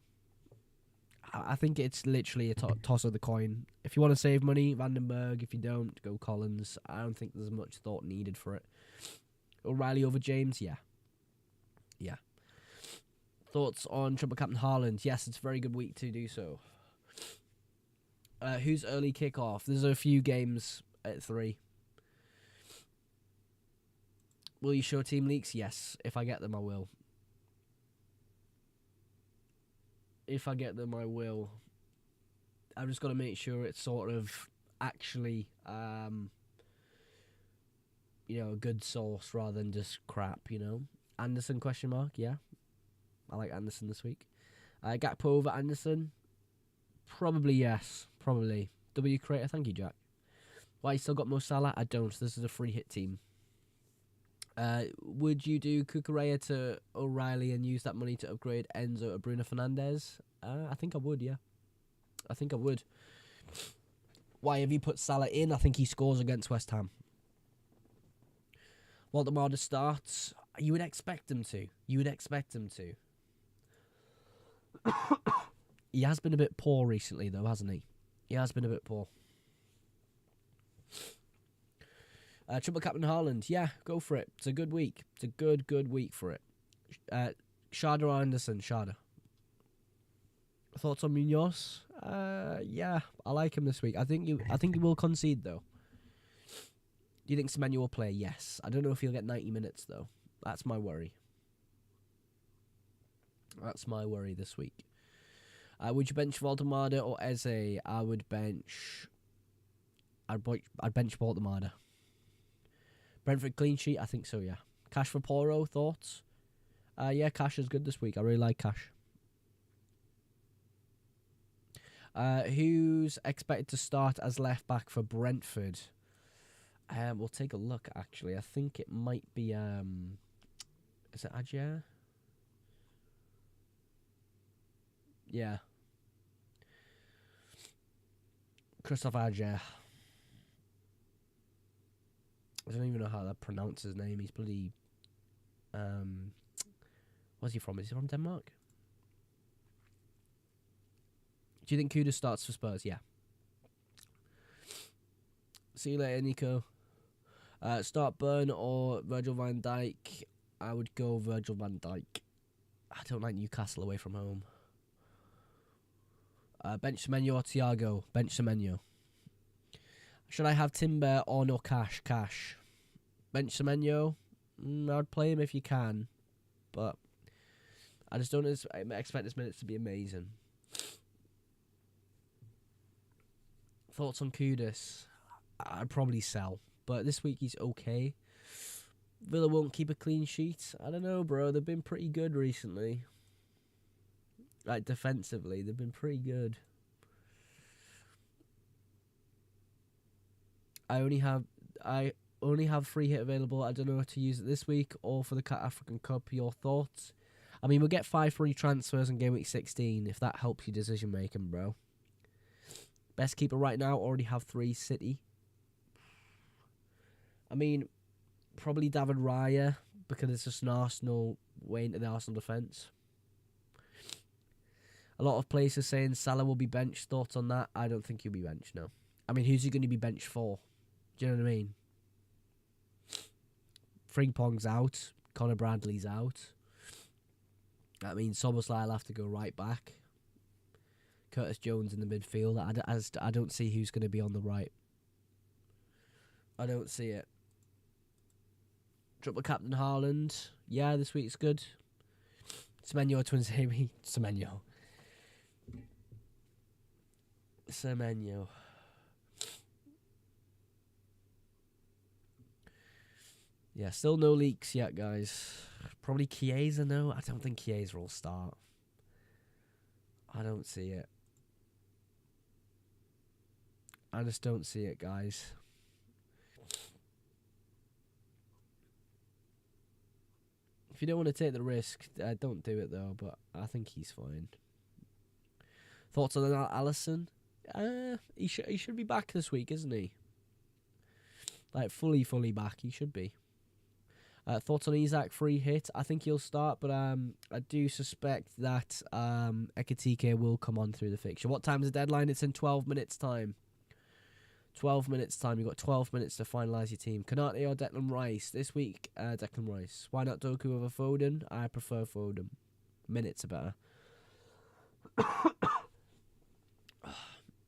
I think it's literally a toss of the coin. If you want to save money, Vandenberg. If you don't, go Collins. I don't think there's much thought needed for it. O'Reilly over James? Yeah. Thoughts on Triple Captain Haaland? Yes, it's a very good week to do so. Who's early kickoff? There's a few games at 3. Will you show team leaks? Yes. If I get them, I will. I've just got to make sure it's sort of actually, a good source rather than just crap, Anderson, ? Yeah. I like Anderson this week. Gakpo over Anderson? Probably yes. Probably. W Creator, thank you, Jack. Why you still got Mo Salah? I don't. This is a free hit team. Would you do Kukurea to O'Reilly and use that money to upgrade Enzo to Bruno Fernandes? I think I would, yeah. I think I would. Why have you put Salah in? I think he scores against West Ham. Waldemar starts. You would expect him to. He has been a bit poor recently, though, hasn't he? He has been a bit poor. Triple Captain Haaland. Yeah, go for it. It's a good week. It's a good week for it. Sharda or Anderson? Sharda. Thoughts on Munoz? Yeah, I like him this week. I think he will concede, though. Do you think Semenyo will play? Yes. I don't know if he'll get 90 minutes, though. That's my worry. This week. Would you bench Valdemada or Eze? I'd bench Valdemada. Brentford clean sheet? I think so, yeah. Cash for Poro, thoughts? Yeah, Cash is good this week. I really like Cash. Who's expected to start as left back for Brentford? We'll take a look, actually. I think it might be, is it Adjer? Yeah. Christoph Adjer. I don't even know how to pronounce his name. He's bloody, where's he from? Is he from Denmark? Do you think Kudus starts for Spurs? Yeah. See you later, Nico. Start Burn or Virgil van Dijk. I would go Virgil van Dijk. I don't like Newcastle away from home. Bench Semenyo or Thiago? Bench Semenyo. Should I have Timber or no Cash? Cash. Bench Semenyo. I would play him if you can, but I just don't expect his minutes to be amazing. Thoughts on Kudus? I'd probably sell, but this week he's okay. Villa won't keep a clean sheet. I don't know, bro. They've been pretty good recently. Like, defensively, they've been pretty good. I only have free hit available. I don't know how to use it this week or for the African Cup. Your thoughts? I mean, we'll get 5 free transfers in game week 16 if that helps your decision making, bro. Best keeper right now, already have 3, City. I mean, probably David Raya, because it's just an Arsenal way into the Arsenal defence. A lot of places saying Salah will be benched. Thoughts on that? I don't think he'll be benched, no. I mean, who's he going to be benched for? Do you know what I mean? Frimpong's out. Conor Bradley's out. That means Szoboszlai will have to go right back. Curtis Jones in the midfield. I don't see who's going to be on the right. I don't see it. Triple Captain Haaland. Yeah, this week's good. Semenyo, Twins, Amy. Semenyo. Yeah, still no leaks yet, guys. Probably Chiesa, no. I don't think Chiesa will start. I don't see it. I just don't see it, guys. If you don't want to take the risk, don't do it, though. But I think he's fine. Thoughts on Alisson? He should be back this week, isn't he? Like, fully back. He should be. Thoughts on Isak? Free hit. I think he'll start, but I do suspect that Ekitike will come on through the fixture. What time is the deadline? It's in 12 minutes' time. 12 minutes' time. You've got 12 minutes to finalise your team. Konate or Declan Rice? This week, Declan Rice. Why not Doku over Foden? I prefer Foden. Minutes are better.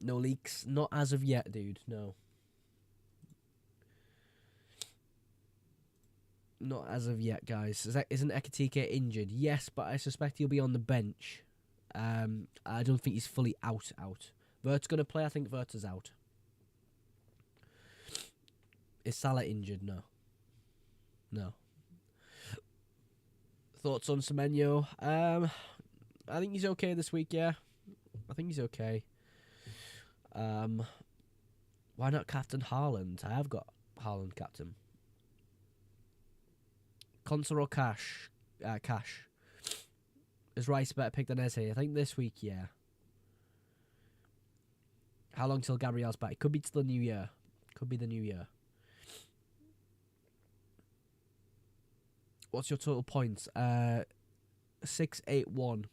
No leaks. Not as of yet, dude. No. Not as of yet, guys. Isn't Ekitike injured? Yes, but I suspect he'll be on the bench. I don't think he's fully out. Vert's going to play. I think Vert is out. Is Salah injured? No. Thoughts on Semenyo? I think he's okay this week, yeah. I think he's okay. Why not Captain Haaland? I have got Haaland captain. Conser or Cash? Cash. Is Rice a better pick than Eze? I think this week, yeah. How long till Gabriel's back? It could be till the new year. Could be the new year. What's your total points? 681.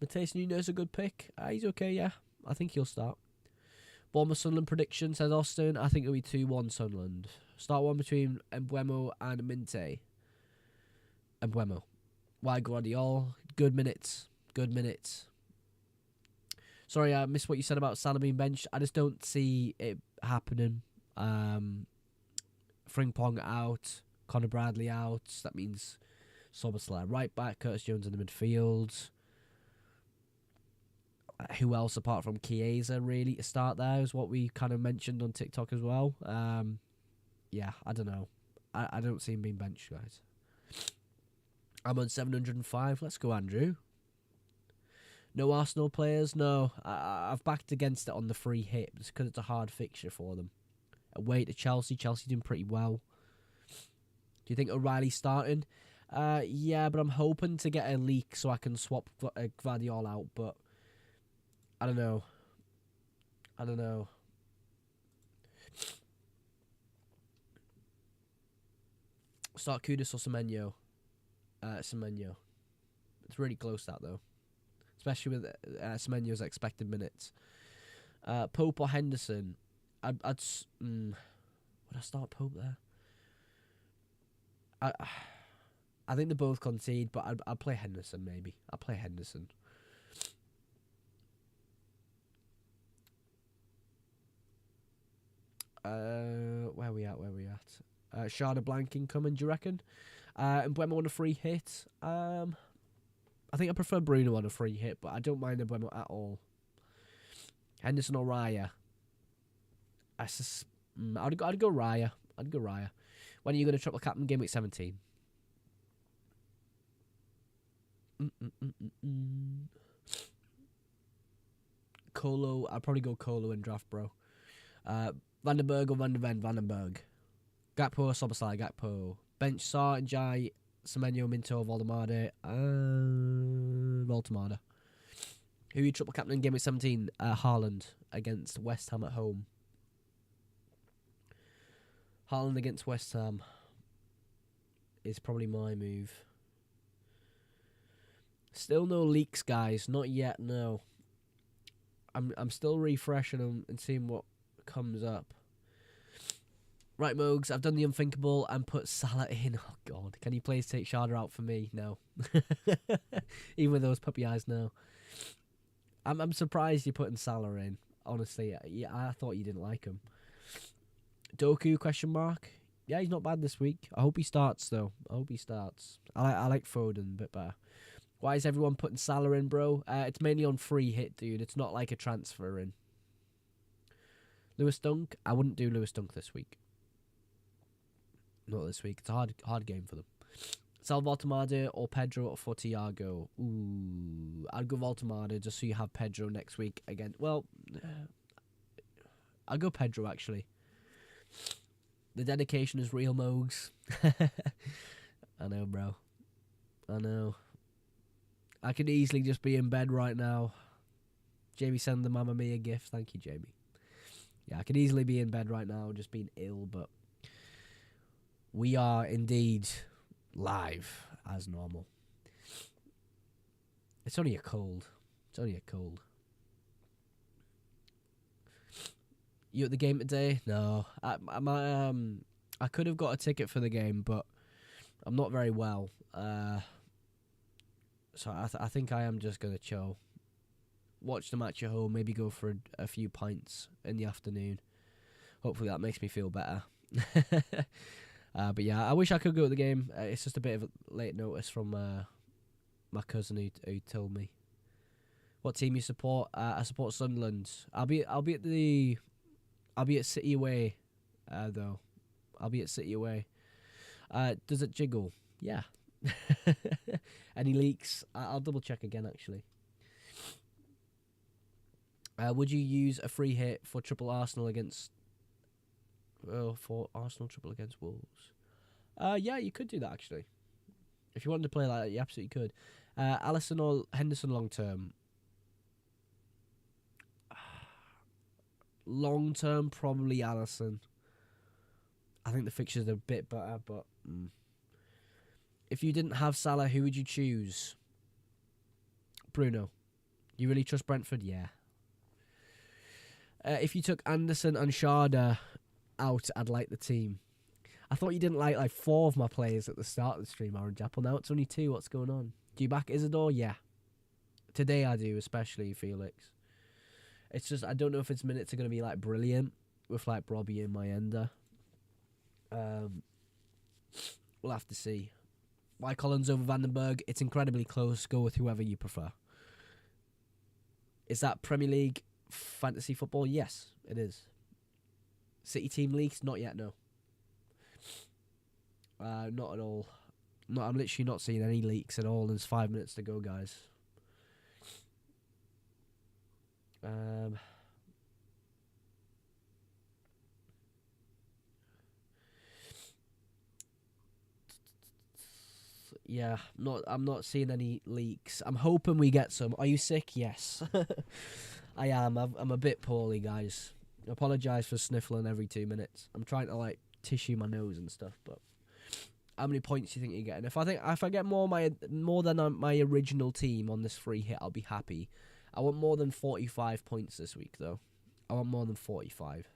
Mateus Nunes a good pick. He's okay, yeah. I think he'll start. Bournemouth Sunderland prediction, says Austin. I think it'll be 2-1 Sunderland. Start one between Mbeumo and Minte. Mbeumo. Why Guardiola? Good minutes. Sorry, I missed what you said about Salah being benched. I just don't see it happening. Frimpong out. Conor Bradley out. That means Szoboszlai right back. Curtis Jones in the midfield. Who else apart from Chiesa really to start there is what we kind of mentioned on TikTok as well. Yeah, I don't know. I don't see him being benched, guys. I'm on 705. Let's go, Andrew. No Arsenal players? No. I've backed against it on the free hit because it's a hard fixture for them. away to Chelsea. Chelsea doing pretty well. Do you think O'Reilly's starting? Yeah, but I'm hoping to get a leak so I can swap Gvardiol out, but I don't know. Start Kudus or Semenyo? Semenyo. It's really close, that, though. Especially with Semenyo's expected minutes. Pope or Henderson? Would I start Pope there? I think they both concede, but I'd play Henderson, maybe. I'll play Henderson. Where are we at? Sharda blanking coming, do you reckon? And Mbeumo on a free hit. I think I prefer Bruno on a free hit, but I don't mind Mbeumo at all. Henderson or Raya? I'd go Raya. When are you going to triple captain game week 17? Colo. I'd probably go Colo in draft, bro. Vandenberg or Van de Ven? Vandenberg. Gakpo or Soboslai? Gakpo. Bench Sarr, Njai, Semenyo, Minto, Valdemade. Valdemade. Who are you triple captain in game week 17? Haaland against West Ham at home. Haaland against West Ham is probably my move. Still no leaks, guys. Not yet, no. I'm still refreshing them and seeing what comes up. Right, Mogs, I've done the unthinkable and put Salah in. Oh, God. Can you please take Sharda out for me? No. Even with those puppy eyes, no. I'm surprised you're putting Salah in. Honestly, yeah, I thought you didn't like him. Doku, question mark? Yeah, he's not bad this week. I hope he starts, though. I like Foden a bit better. Why is everyone putting Salah in, bro? It's mainly on free hit, dude. It's not like a transfer in. Lewis Dunk? I wouldn't do Lewis Dunk this week. Not this week. It's a hard game for them. Sal Valtemade or Pedro for Thiago? Ooh, I'd go Valtemade just so you have Pedro next week again. Well, I'll go Pedro, actually. The dedication is real, Mogs. I know, bro. I know. I could easily just be in bed right now. Jamie, send the Mamma Mia gift. Thank you, Jamie. Yeah, I could easily be in bed right now, just being ill, but we are indeed live as normal. It's only a cold. You at the game today? No. I could have got a ticket for the game, but I'm not very well. So I think I am just going to chill. Watch the match at home, maybe go for a few pints in the afternoon. Hopefully that makes me feel better. But yeah, I wish I could go to the game. It's just a bit of a late notice from my cousin who told me. What team you support? I support Sunderland. I'll be at City away, though. I'll be at City away. Does it jiggle? Yeah. Any leaks? I'll double check again, actually. Would you use a free hit for triple Arsenal against? For Arsenal triple against Wolves? Yeah, you could do that, actually. If you wanted to play like that, you absolutely could. Alisson or Henderson long term? Long term, probably Alisson. I think the fixtures are a bit better, but if you didn't have Salah, who would you choose? Bruno. You really trust Brentford? Yeah. If you took Anderson and Sharda out, I'd like the team. I thought you didn't like 4 of my players at the start of the stream, Orange Apple. Now it's only 2. What's going on? Do you back Isidore? Yeah. Today I do, especially Felix. It's just, I don't know if his minutes are going to be like brilliant with like Robbie and Mayenda. We'll have to see. Why Collins over Vandenberg? It's incredibly close. Go with whoever you prefer. Is that Premier League fantasy football? Yes, it is. City team leaks? Not yet, no. Not at all. No, I'm literally not seeing any leaks at all. There's 5 minutes to go, guys. Yeah, I'm not seeing any leaks. I'm hoping we get some. Are you sick? Yes. I am. I'm a bit poorly, guys. I apologise for sniffling every 2 minutes. I'm trying to like tissue my nose and stuff, but how many points do you think you're getting? If I get more than my original team on this free hit, I'll be happy. I want more than 45 points this week, though. I want more than 45.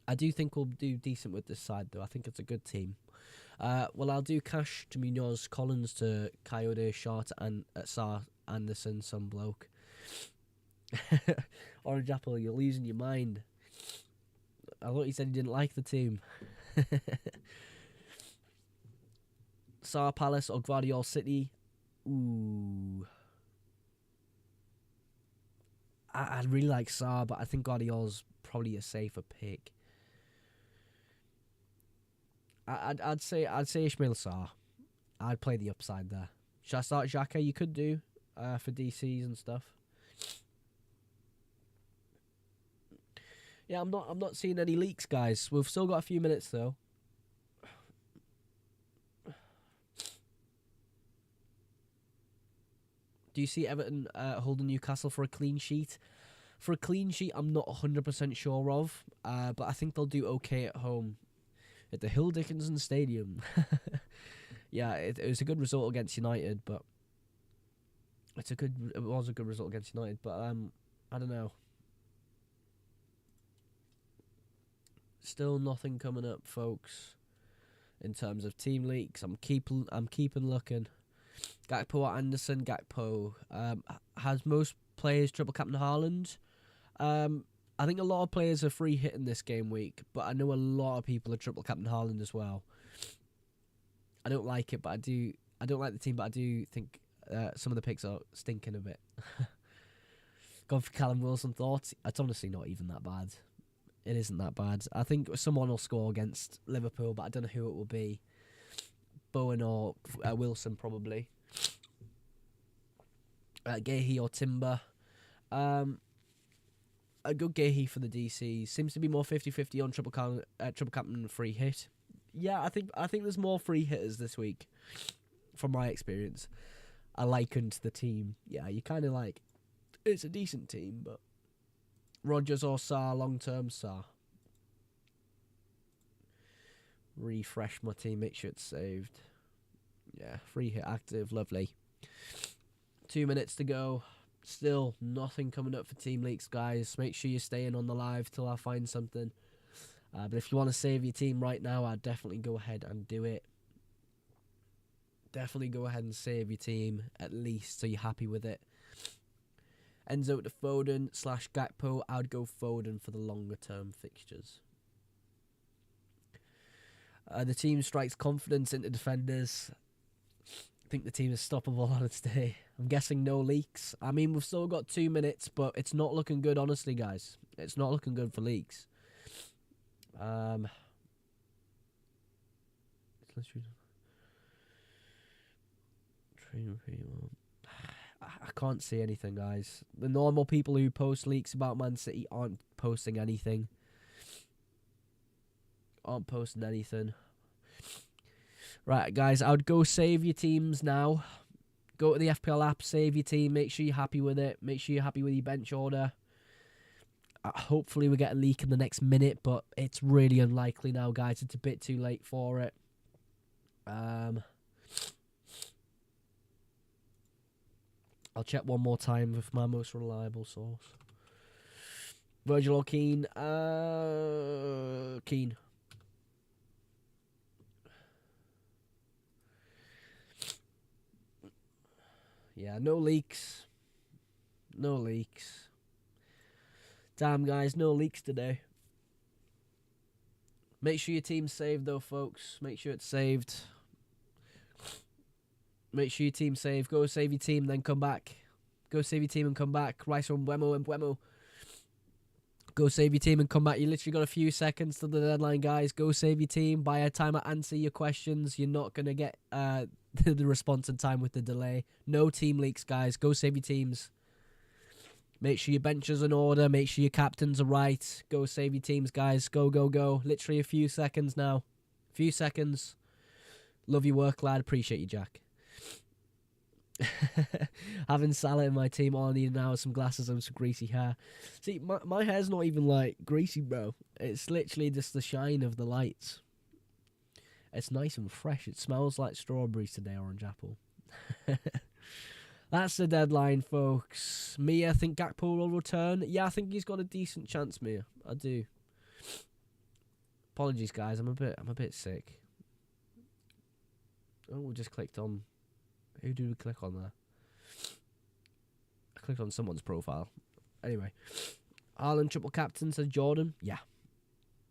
I do think we'll do decent with this side, though. I think it's a good team. Well, I'll do Cash to Munoz, Collins to Coyote, Short, and Sar Anderson, some bloke. Orange Apple, you're losing your mind. I thought you said you didn't like the team. Sar Palace or Guardiola City. Ooh. I'd really like Sar, but I think Guardiola's probably a safer pick. I'd say Ishmael Sar. I'd play the upside there. Should I start Xhaka? You could do for DCs and stuff. Yeah, I'm not seeing any leaks, guys. We've still got a few minutes though. Do you see Everton holding Newcastle for a clean sheet? For a clean sheet, I'm not 100% sure of, but I think they'll do okay at home. At the Hill Dickinson Stadium. Yeah, it was a good result against United, but it was a good result against United, but I don't know. Still nothing coming up, folks. In terms of team leaks, I'm keeping looking. Gakpo or Anderson. Gakpo has most players triple captain Haaland. I think a lot of players are free hitting this game week, but I know a lot of people are triple captain Haaland as well. I don't like it, but I don't like the team, but I do think some of the picks are stinking a bit. Gone for Callum Wilson. Thoughts? It's honestly not even that bad. It isn't that bad. I think someone will score against Liverpool, but I don't know who it will be. Bowen or Wilson, probably. Gahey or Timber. A good Gahey for the DC. Seems to be more 50-50 on triple captain free hit. Yeah, I think there's more free hitters this week, from my experience. I likened the team. Yeah, you kind of like, it's a decent team, but Rodgers or Sarr, long-term Sarr. Refresh my team, make sure it's saved. Yeah, free hit active, lovely. 2 minutes to go. Still nothing coming up for team leaks, guys. Make sure you're staying on the live till I find something. But if you want to save your team right now, I'd definitely go ahead and do it. Definitely go ahead and save your team, at least, so you're happy with it. Enzo to Foden / Gakpo. I would go Foden for the longer term fixtures. The team strikes confidence into defenders. I think the team is stoppable on its day. I'm guessing no leaks. I mean, we've still got 2 minutes, but it's not looking good, honestly, guys. It's not looking good for leaks. I can't see anything, guys. The normal people who post leaks about Man City aren't posting anything. Right, guys, I would go save your teams now. Go to the FPL app, save your team, make sure you're happy with it. Make sure you're happy with your bench order. Hopefully we get a leak in the next minute, but it's really unlikely now, guys. It's a bit too late for it. I'll check one more time with my most reliable source. Virgil or Keane? Keane. Yeah, no leaks. No leaks. Damn, guys, no leaks today. Make sure your team's saved, though, folks. Make sure it's saved. Make sure your team's saved. Go save your team, then come back. Go save your team and come back. Rice and Mbeumo. Go save your team and come back. You literally got a few seconds to the deadline, guys. Go save your team. By the time I answer your questions, you're not going to get the response in time with the delay. No team leaks, guys. Go save your teams. Make sure your bench is in order. Make sure your captains are right. Go save your teams, guys. Go, go, go. Literally a few seconds now. Few seconds. Love your work, lad. Appreciate you, Jack. Having Salah in my team, all I need now is some glasses and some greasy hair. See, my hair's not even like greasy, bro. It's literally just the shine of the lights. It's nice and fresh. It smells like strawberries today, orange apple. That's the deadline, folks. Mia, think Gakpo will return? Yeah, I think he's got a decent chance, Mia. I do. Apologies, guys. I'm a bit sick. Oh, we just clicked on. Who did we click on there? I clicked on someone's profile. Anyway, Haaland triple captain, says Jordan. Yeah.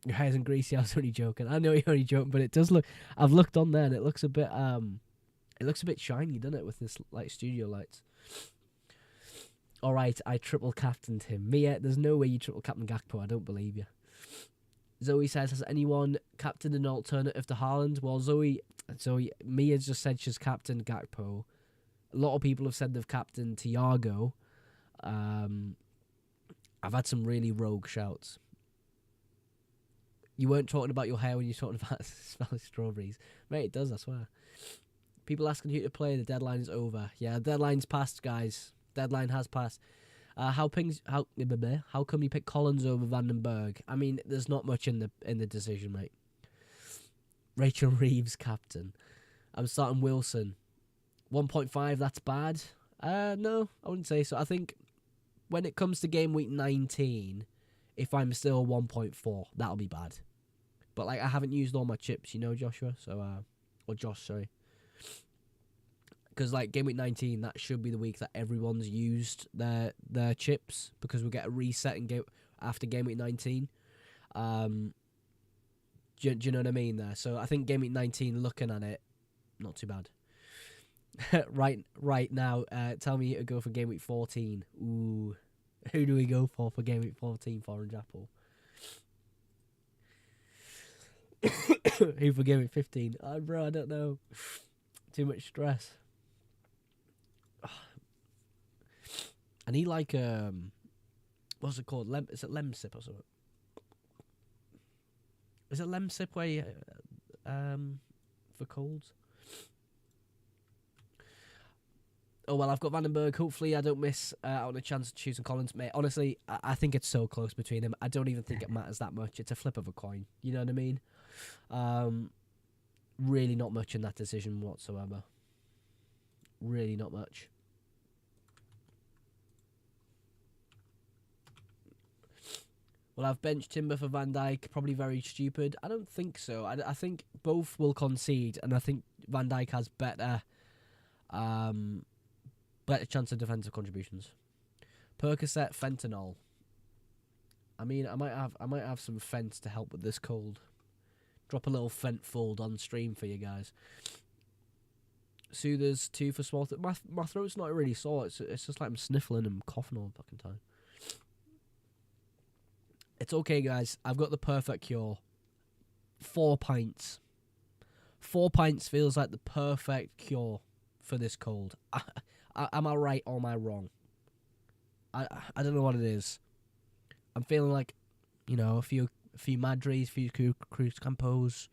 Your hair's in greasy. I was only joking. I know you're only joking, but it does look. I've looked on there and it looks a bit shiny, doesn't it, with this like studio lights? All right, I triple captained him. Mia, there's no way you triple captain Gakpo. I don't believe you. Zoe says, has anyone captained an alternative to Haaland? Well, Zoe, Mia just said she's captained Gakpo. A lot of people have said they've captained Thiago. I've had some really rogue shouts. You weren't talking about your hair when you were talking about smelling strawberries. Mate, it does, I swear. People asking who to play, the deadline is over. Yeah, the deadline's passed, guys. Deadline has passed. How come you pick Collins over Vandenberg? I mean, there's not much in the decision, mate. Rachel Reeves, captain. I'm starting Wilson. 1.5, that's bad. No, I wouldn't say so. I think when it comes to game week 19, if I'm still 1.4, that'll be bad. But like, I haven't used all my chips, you know, Joshua. So, or Josh, sorry. Because like game week 19, that should be the week that everyone's used their chips, because we'll get a reset after game week 19. Do you know what I mean there? So I think game week 19, looking at it, not too bad. right now, tell me to go for game week 14. Ooh, who do we go for game week 14 for Orange Apple? Who for game week 15? Bro, I don't know. Too much stress. I need like what's it called? Is it Lemsip or something? Is it Lemsip where you, for colds? Oh well, I've got Vandenberg. Hopefully, I don't miss out on a chance of choosing Collins, mate. Honestly, I think it's so close between them. I don't even think it matters that much. It's a flip of a coin. You know what I mean? Really, not much in that decision whatsoever. Really, not much. Well, I've benched Timber for Van Dijk. Probably very stupid. I don't think so. I think both will concede, and I think Van Dijk has better chance of defensive contributions. Percocet, fentanyl. I mean, I might have some fent to help with this cold. Drop a little fent fold on stream for you guys. Soothers 2 for small. My throat's not really sore. It's just like I'm sniffling and coughing all the fucking time. It's okay, guys. I've got the perfect cure. 4 pints. 4 pints feels like the perfect cure for this cold. Am I right or am I wrong? I don't know what it is. I'm feeling like, you know, a few Madries, a few Cruz Campos.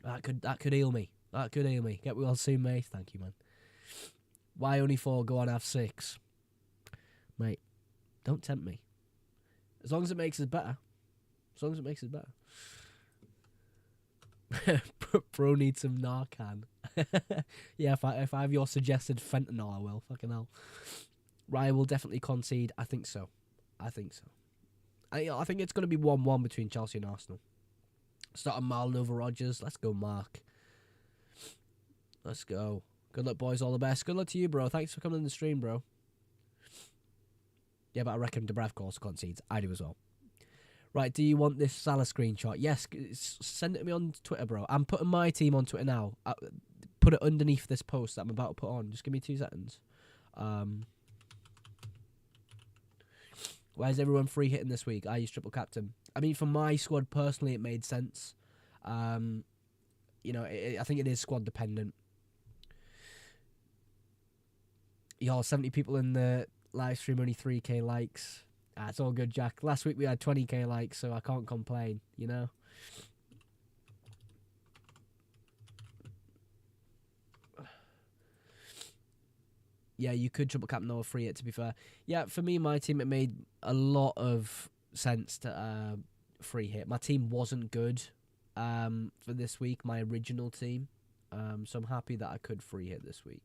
That could heal me. That could heal me. Get well soon, mate. Thank you, man. Why only 4? Go on, have 6. Mate, don't tempt me. As long as it makes us better. As long as it makes us better. Bro needs some Narcan. Yeah, if I have your suggested fentanyl, I will. Fucking hell. Raya will definitely concede. I think so. I think it's going to be 1-1 between Chelsea and Arsenal. Starting Marlon over Rodgers. Let's go, Mark. Let's go. Good luck, boys. All the best. Good luck to you, bro. Thanks for coming on the stream, bro. Yeah, but I reckon Dubravka also concedes. I do as well. Right, do you want this Salah screenshot? Yes, send it to me on Twitter, bro. I'm putting my team on Twitter now. Put it underneath this post that I'm about to put on. Just give me 2 seconds. Where's everyone free hitting this week? I use triple captain. I mean, for my squad, personally, it made sense. You know, I think it is squad dependent. Y'all, 70 people in the live stream, only 3k likes. It's all good, Jack. Last week we had 20k likes, so I can't complain, you know? Yeah, you could triple cap Noah free it, to be fair. Yeah, for me, my team, it made a lot of sense to free hit. My team wasn't good for this week, my original team. So I'm happy that I could free hit this week.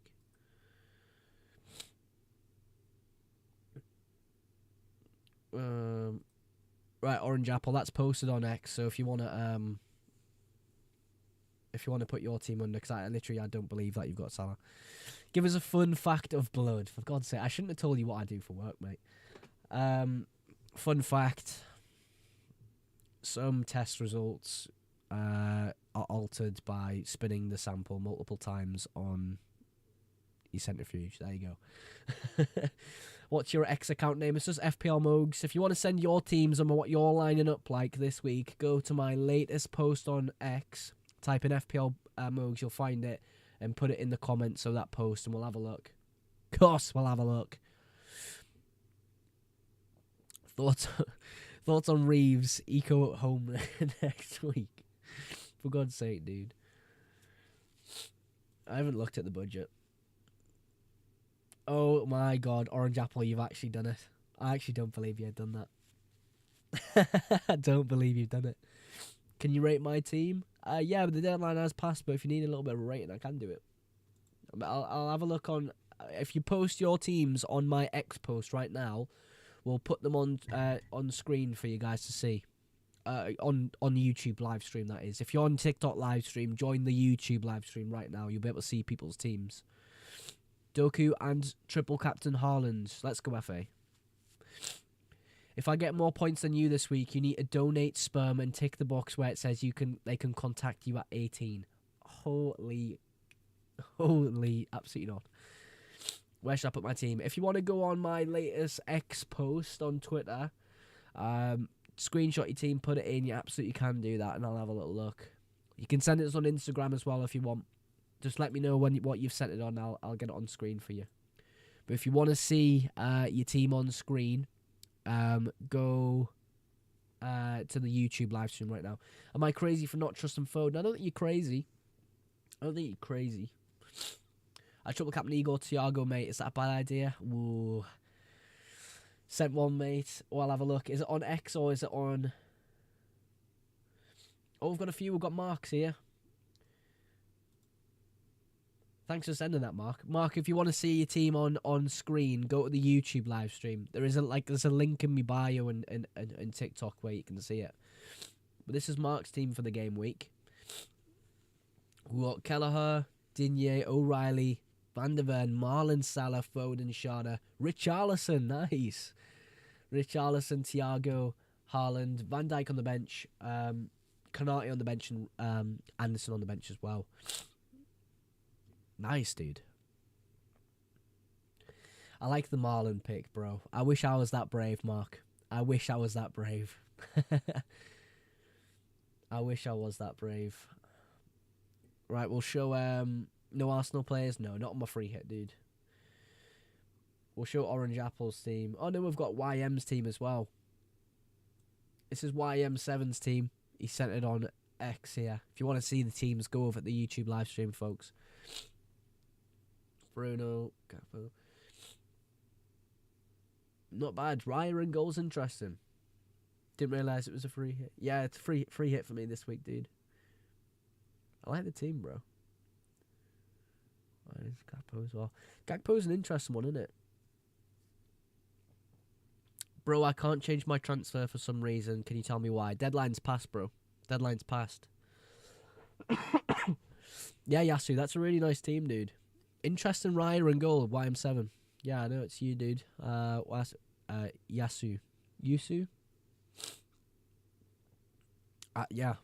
Right, Orange Apple, that's posted on X, so if you want to put your team under, because I don't believe that you've got Salah. Give us a fun fact of blood. For God's sake, I shouldn't have told you what I do for work, mate. Fun fact. Some test results are altered by spinning the sample multiple times on your centrifuge. There you go. What's your X account name? It's just FPL Mogs. If you want to send your teams and what you're lining up like this week, go to my latest post on X. Type in FPL Mogs. You'll find it. And put it in the comments of that post, and we'll have a look. Of course, we'll have a look. Thoughts on Reeves Eco at home next week? For God's sake, dude. I haven't looked at the budget. Oh my God, Orange Apple, you've actually done it. I actually don't believe you've done that. I don't believe you've done it. Can you rate my team? Yeah, but the deadline has passed, but if you need a little bit of a rating, I can do it. I'll have a look on... If you post your teams on my X post right now, we'll put them on screen for you guys to see. On YouTube live stream, that is. If you're on TikTok live stream, join the YouTube live stream right now. You'll be able to see people's teams. Doku and triple captain Haaland. Let's go, FA. If I get more points than you this week, you need to donate sperm and tick the box where it says they can contact you at 18. Holy, absolutely not. Where should I put my team? If you want to go on my latest X post on Twitter, screenshot your team, put it in, you absolutely can do that, and I'll have a little look. You can send it on Instagram as well if you want. Just let me know what you've sent it on, I'll get it on screen for you. But if you want to see your team on screen, go to the YouTube live stream right now. Am I crazy for not trusting Foden? I don't think you're crazy. I triple captain Igor Thiago, mate. Is that a bad idea? Ooh. Sent one, mate. Oh, I'll have a look. Is it on X or is it on... Oh, we've got a few. We've got Marks here. Thanks for sending that, Mark. Mark, if you want to see your team on screen, go to the YouTube live stream. There's a link in my bio and TikTok where you can see it. But this is Mark's team for the game week. We've got Kelleher, Digne, O'Reilly, Van der Ven, Marlon, Salah, Foden, Shada, Richarlison, nice. Richarlison, Thiago, Haaland, Van Dijk on the bench, Konate on the bench, and Anderson on the bench as well. Nice, dude. I like the Marlon pick, bro. I wish I was that brave, Mark. I wish I was that brave. I wish I was that brave. Right, we'll show... no Arsenal players? No, not on my free hit, dude. We'll show Orange Apple's team. Oh, no, we've got YM's team as well. This is YM7's team. He sent it on X here. If you want to see the teams, go over at the YouTube live stream, folks. Bruno. Capo. Not bad. Raya and goals, interesting. Didn't realise it was a free hit. Yeah, it's a free hit for me this week, dude. I like the team, bro. There's Gakpo as well. Gakpo's an interesting one, isn't it? Bro, I can't change my transfer for some reason. Can you tell me why? Deadline's passed, bro. Deadline's passed. Yeah, Yasu, that's a really nice team, dude. Interesting Raya and goal, YM7. Yeah, I know it's you, dude. Yasu. Yusu? Yeah.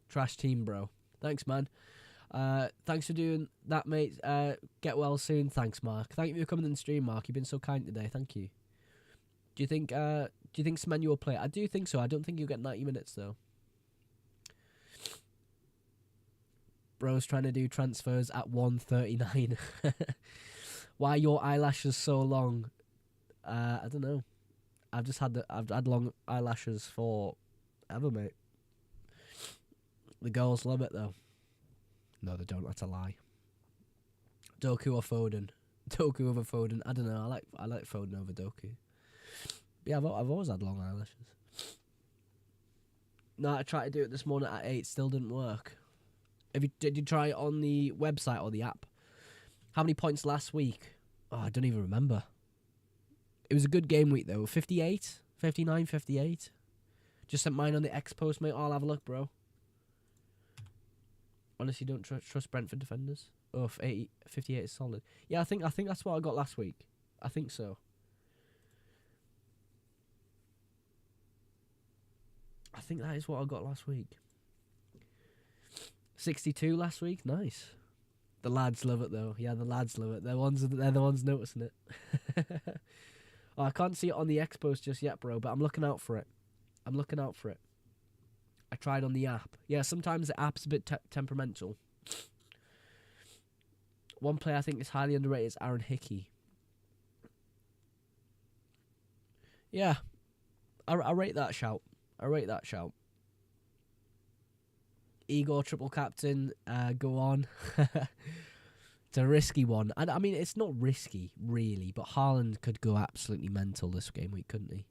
Trash team, bro. Thanks, man. Thanks for doing that, mate. Get well soon. Thanks, Mark. Thank you for coming on the stream, Mark. You've been so kind today. Thank you. Do you think Semenyo will play? I do think so. I don't think he'll get 90 minutes, though. Bro's trying to do transfers at 1:39. Why are your eyelashes so long? I don't know. I've had long eyelashes for ever, mate. The girls love it, though. No, they don't. That's a lie. Doku or Foden? Doku over Foden. I don't know. I like Foden over Doku. Yeah, I've always had long eyelashes. No, I tried to do it this morning at 8. Still didn't work. Did you try it on the website or the app? How many points last week? Oh, I don't even remember. It was a good game week though. 58, 59, 58. Just sent mine on the X post, mate. I'll have a look, bro. Honestly, don't trust Brentford defenders. Oh, 58 is solid. Yeah, I think that's what I got last week. I think so. I think that is what I got last week. 62 last week. Nice. The lads love it though. Yeah, the lads love it. They're the ones noticing it. Oh, I can't see it on the X post just yet, bro. But I'm looking out for it. I tried on the app. Yeah, sometimes the app's a bit temperamental. One player I think is highly underrated is Aaron Hickey. Yeah, I rate that shout. Igor triple captain, go on. It's a risky one. And I mean, it's not risky, really, but Haaland could go absolutely mental this game week, couldn't he?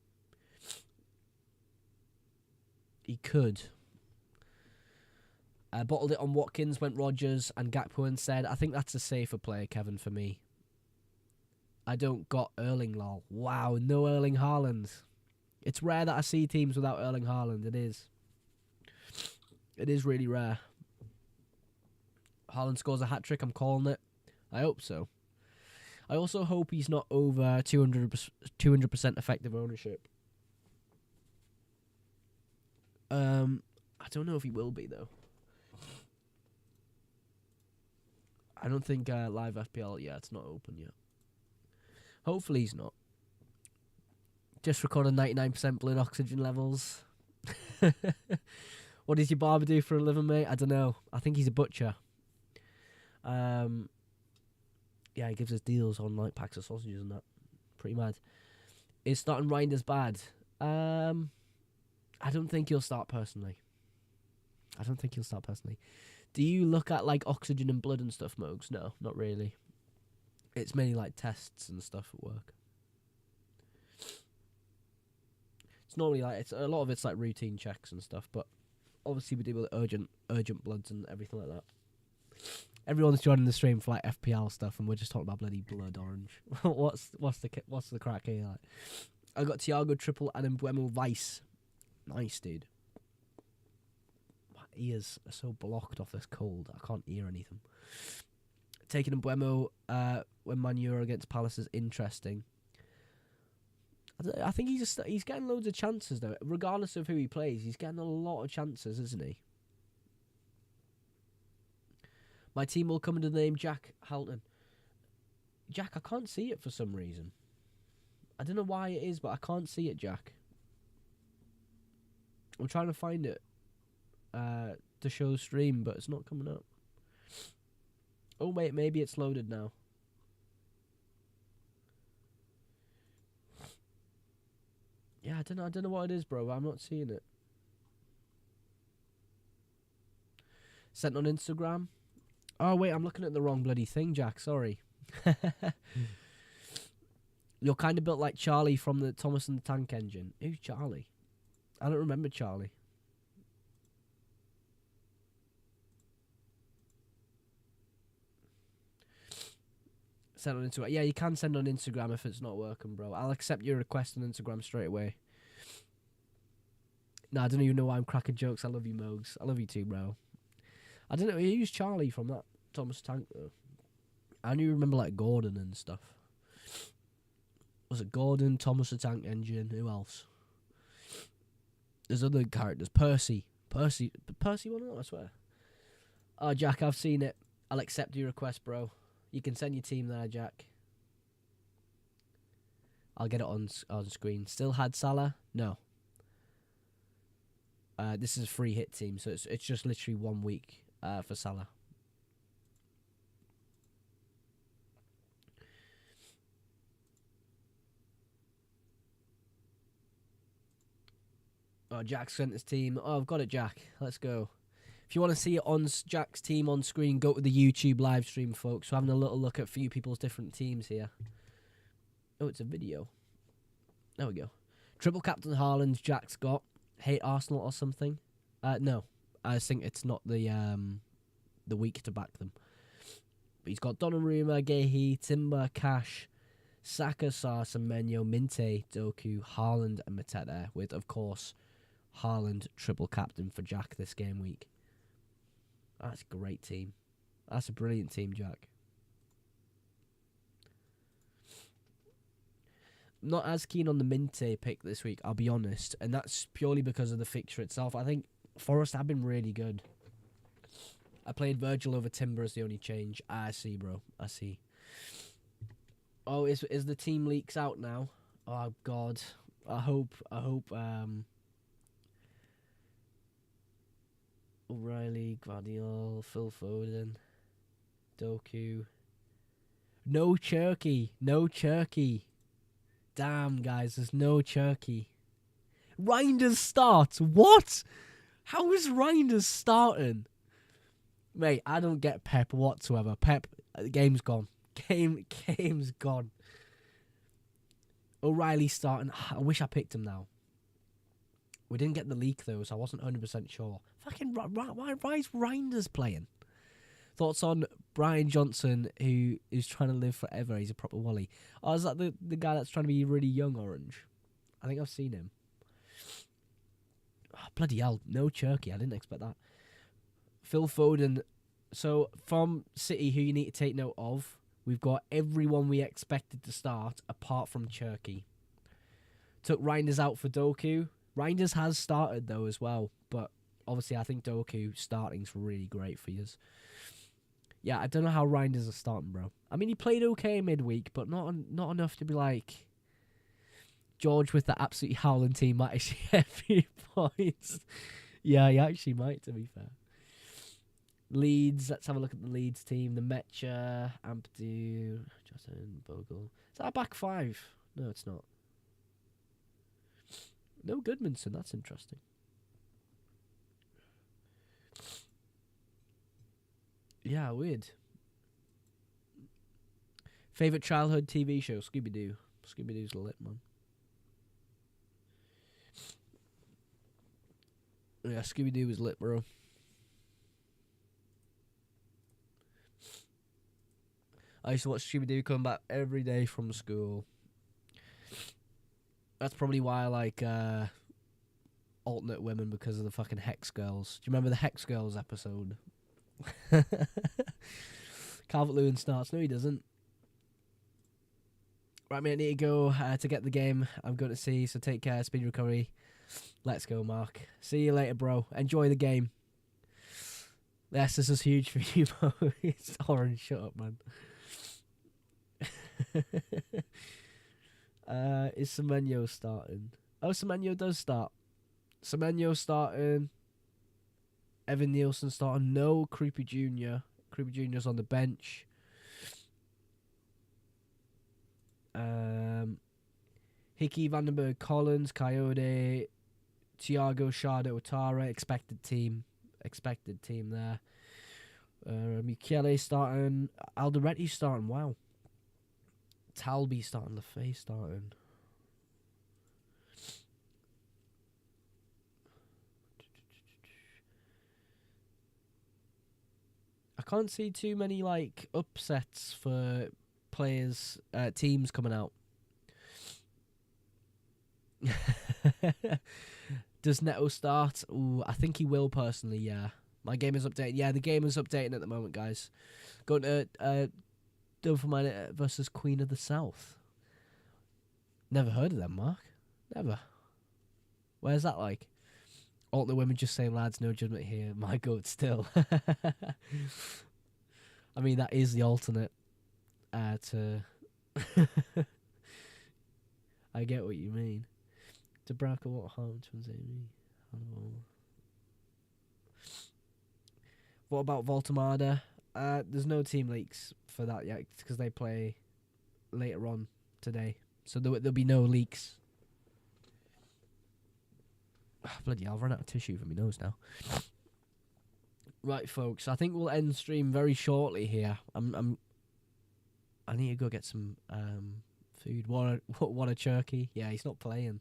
He could. Bottled it on Watkins, went Rodgers and Gakpo instead. I think that's a safer player, Kevin, for me. I don't got Erling, lol. Wow, no Erling Haaland. It's rare that I see teams without Erling Haaland. It is. It is really rare. Haaland scores a hat-trick. I'm calling it. I hope so. I also hope he's not over 200% effective ownership. I don't know if he will be, though. I don't think live FPL, it's not open yet. Hopefully he's not. Just recorded 99% blood oxygen levels. What does your barber do for a living, mate? I don't know. I think he's a butcher. Yeah, he gives us deals on like packs of sausages and that. Pretty mad. Is starting Reinders bad? I don't think he'll start personally. Do you look at like oxygen and blood and stuff, Mogs? No, not really. It's mainly like tests and stuff at work. It's normally like a lot of it's like routine checks and stuff, but obviously we deal with urgent bloods and everything like that. Everyone's joining the stream for like FPL stuff, and we're just talking about bloody blood orange. what's the crack here? Like, I got Thiago triple and Mbuemo Vice. Nice, dude. My ears are so blocked off this cold. I can't hear anything. Taking Mbuemo when Man U are against Palace is interesting. I think he's getting loads of chances though. Regardless of who he plays, he's getting a lot of chances, isn't he? My team will come under the name Jack Halton. Jack, I can't see it for some reason. I don't know why it is, but I can't see it, Jack. I'm trying to find it to show the stream, but it's not coming up. Oh wait, maybe it's loaded now. Yeah, I don't know what it is, bro. I'm not seeing it. Sent on Instagram. Oh wait, I'm looking at the wrong bloody thing, Jack. Sorry. You're kind of built like Charlie from the Thomas and the Tank Engine. Who's Charlie? I don't remember Charlie. Send on Instagram. Yeah, you can send on Instagram if it's not working, bro. I'll accept your request on Instagram straight away. No, I don't even know why I'm cracking jokes. I love you, Mogs. I love you too, bro. I don't know. Who's Charlie from that Thomas Tank, though? I only remember, like, Gordon and stuff. Was it Gordon, Thomas the Tank Engine? Who else? There's other characters. Percy won it, I swear. Oh, Jack, I've seen it. I'll accept your request, bro. You can send your team there, Jack. I'll get it on screen. Still had Salah? No. This is a free hit team, so it's just literally 1 week for Salah. Oh, Jack sent his team. Oh, I've got it, Jack. Let's go. If you want to see it on Jack's team on screen, go to the YouTube live stream, folks. We're having a little look at a few people's different teams here. Oh, it's a video. There we go. Triple captain Haaland, Jack's got. Hate Arsenal or something? No. I think it's not the week to back them. But he's got Donnarumma, Gehi, Timber, Cash, Saka, Sarr, Semenyo, Minte, Doku, Haaland and Mateta, with, of course, Haaland triple captain for Jack this game week. That's a great team. That's a brilliant team, Jack. Not as keen on the Minte pick this week, I'll be honest, and that's purely because of the fixture itself. I think Forest have been really good. I played Virgil over Timber as the only change. I see, bro. I see. Oh, is the team leaks out now? Oh God. I hope O'Reilly, Guardiola, Phil Foden, Doku. No Cherky. No Cherky. Damn, guys, there's no Cherky. Reinders starts. What? How is Reinders starting? Mate, I don't get Pep whatsoever. Pep, the game's gone. Game's gone. O'Reilly starting. I wish I picked him now. We didn't get the leak, though, so I wasn't 100% sure. Fucking, why is Reinders playing? Thoughts on Brian Johnson, who is trying to live forever? He's a proper Wally. Oh, is that the guy that's trying to be really young orange? I think I've seen him. Oh, bloody hell. No Cherky. I didn't expect that. Phil Foden. So, from City, who you need to take note of, we've got everyone we expected to start, apart from Cherky. Took Reinders out for Doku. Reinders has started, though, as well. But, obviously, I think Doku starting's really great for you. Yeah, I don't know how Reinders are starting, bro. I mean, he played okay midweek, but not enough to be like... George with the absolutely howling team might actually get a few points. Yeah, he actually might, to be fair. Leeds, let's have a look at the Leeds team. The Metcha, Ampadu, Justin, Bogle. Is that a back five? No, it's not. No Goodmanson, that's interesting. Yeah, weird. Favourite childhood TV show? Scooby-Doo. Scooby-Doo's lit, man. Yeah, Scooby-Doo was lit, bro. I used to watch Scooby-Doo coming back every day from school. That's probably why I like alternate women, because of the fucking Hex Girls. Do you remember the Hex Girls episode? Calvert-Lewin starts. No, he doesn't. Right, mate, I need to go to get the game I'm going to see, so take care. Speed recovery. Let's go, Mark. See you later, bro. Enjoy the game. Yes, this is huge for you, bro. It's orange. Shut up, man. Is Semenyo starting? Oh, Semenyo does start. Semenyo starting. Evan Nielsen starting. No Creepy Jr. Creepy Jr.'s on the bench. Hickey, Vandenberg, Collins, Coyote, Thiago, Shardo, Otara. Expected team there. Michele starting. Alderetti starting. Wow. Talby starting. LaFay starting. I can't see too many like upsets for players, teams coming out. Does Neto start? Ooh, I think he will personally, yeah. My game is updating. Yeah, the game is updating at the moment, guys. Going to Dovermine versus Queen of the South. Never heard of them, Mark. Never. Where's that like? Alternate women just saying, lads, no judgment here. My goat still. I mean, that is the alternate to... I get what you mean. Debraka, what harm to Amy? What about Voltamada? There's no team leaks for that yet, because they play later on today. So there'll be no leaks. Oh, bloody hell, I've run out of tissue for my nose now. Right, folks. I think we'll end stream very shortly here. I need to go get some food. What a turkey. Yeah, he's not playing.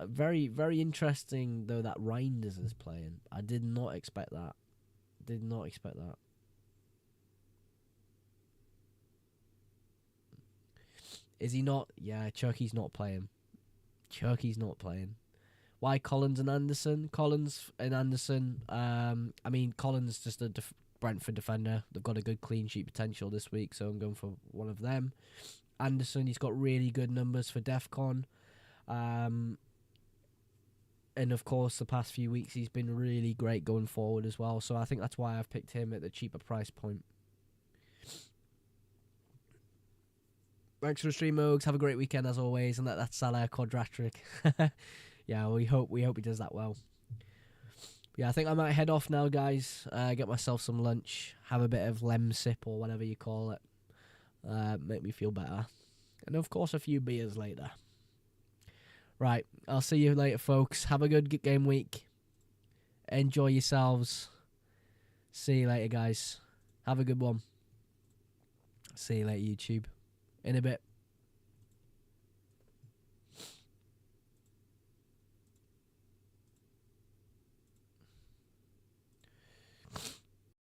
Very, very interesting though that Reinders is playing. I did not expect that. Did not expect that. Is he not? Yeah, Chucky's not playing. Chucky's not playing. Why Collins and Anderson? Collins and Anderson. I mean, Collins just a Brentford defender. They've got a good clean sheet potential this week, so I'm going for one of them. Anderson, he's got really good numbers for DEFCON. And of course, the past few weeks he's been really great going forward as well. So I think that's why I've picked him at the cheaper price point. Thanks for the stream, Oaks. Have a great weekend as always, and that's Salah quadratic. Yeah, we hope he does that well. Yeah, I think I might head off now, guys. Get myself some lunch, have a bit of lem sip or whatever you call it. Make me feel better, and of course a few beers later. Right, I'll see you later, folks. Have a good game week. Enjoy yourselves. See you later, guys. Have a good one. See you later, YouTube. In a bit.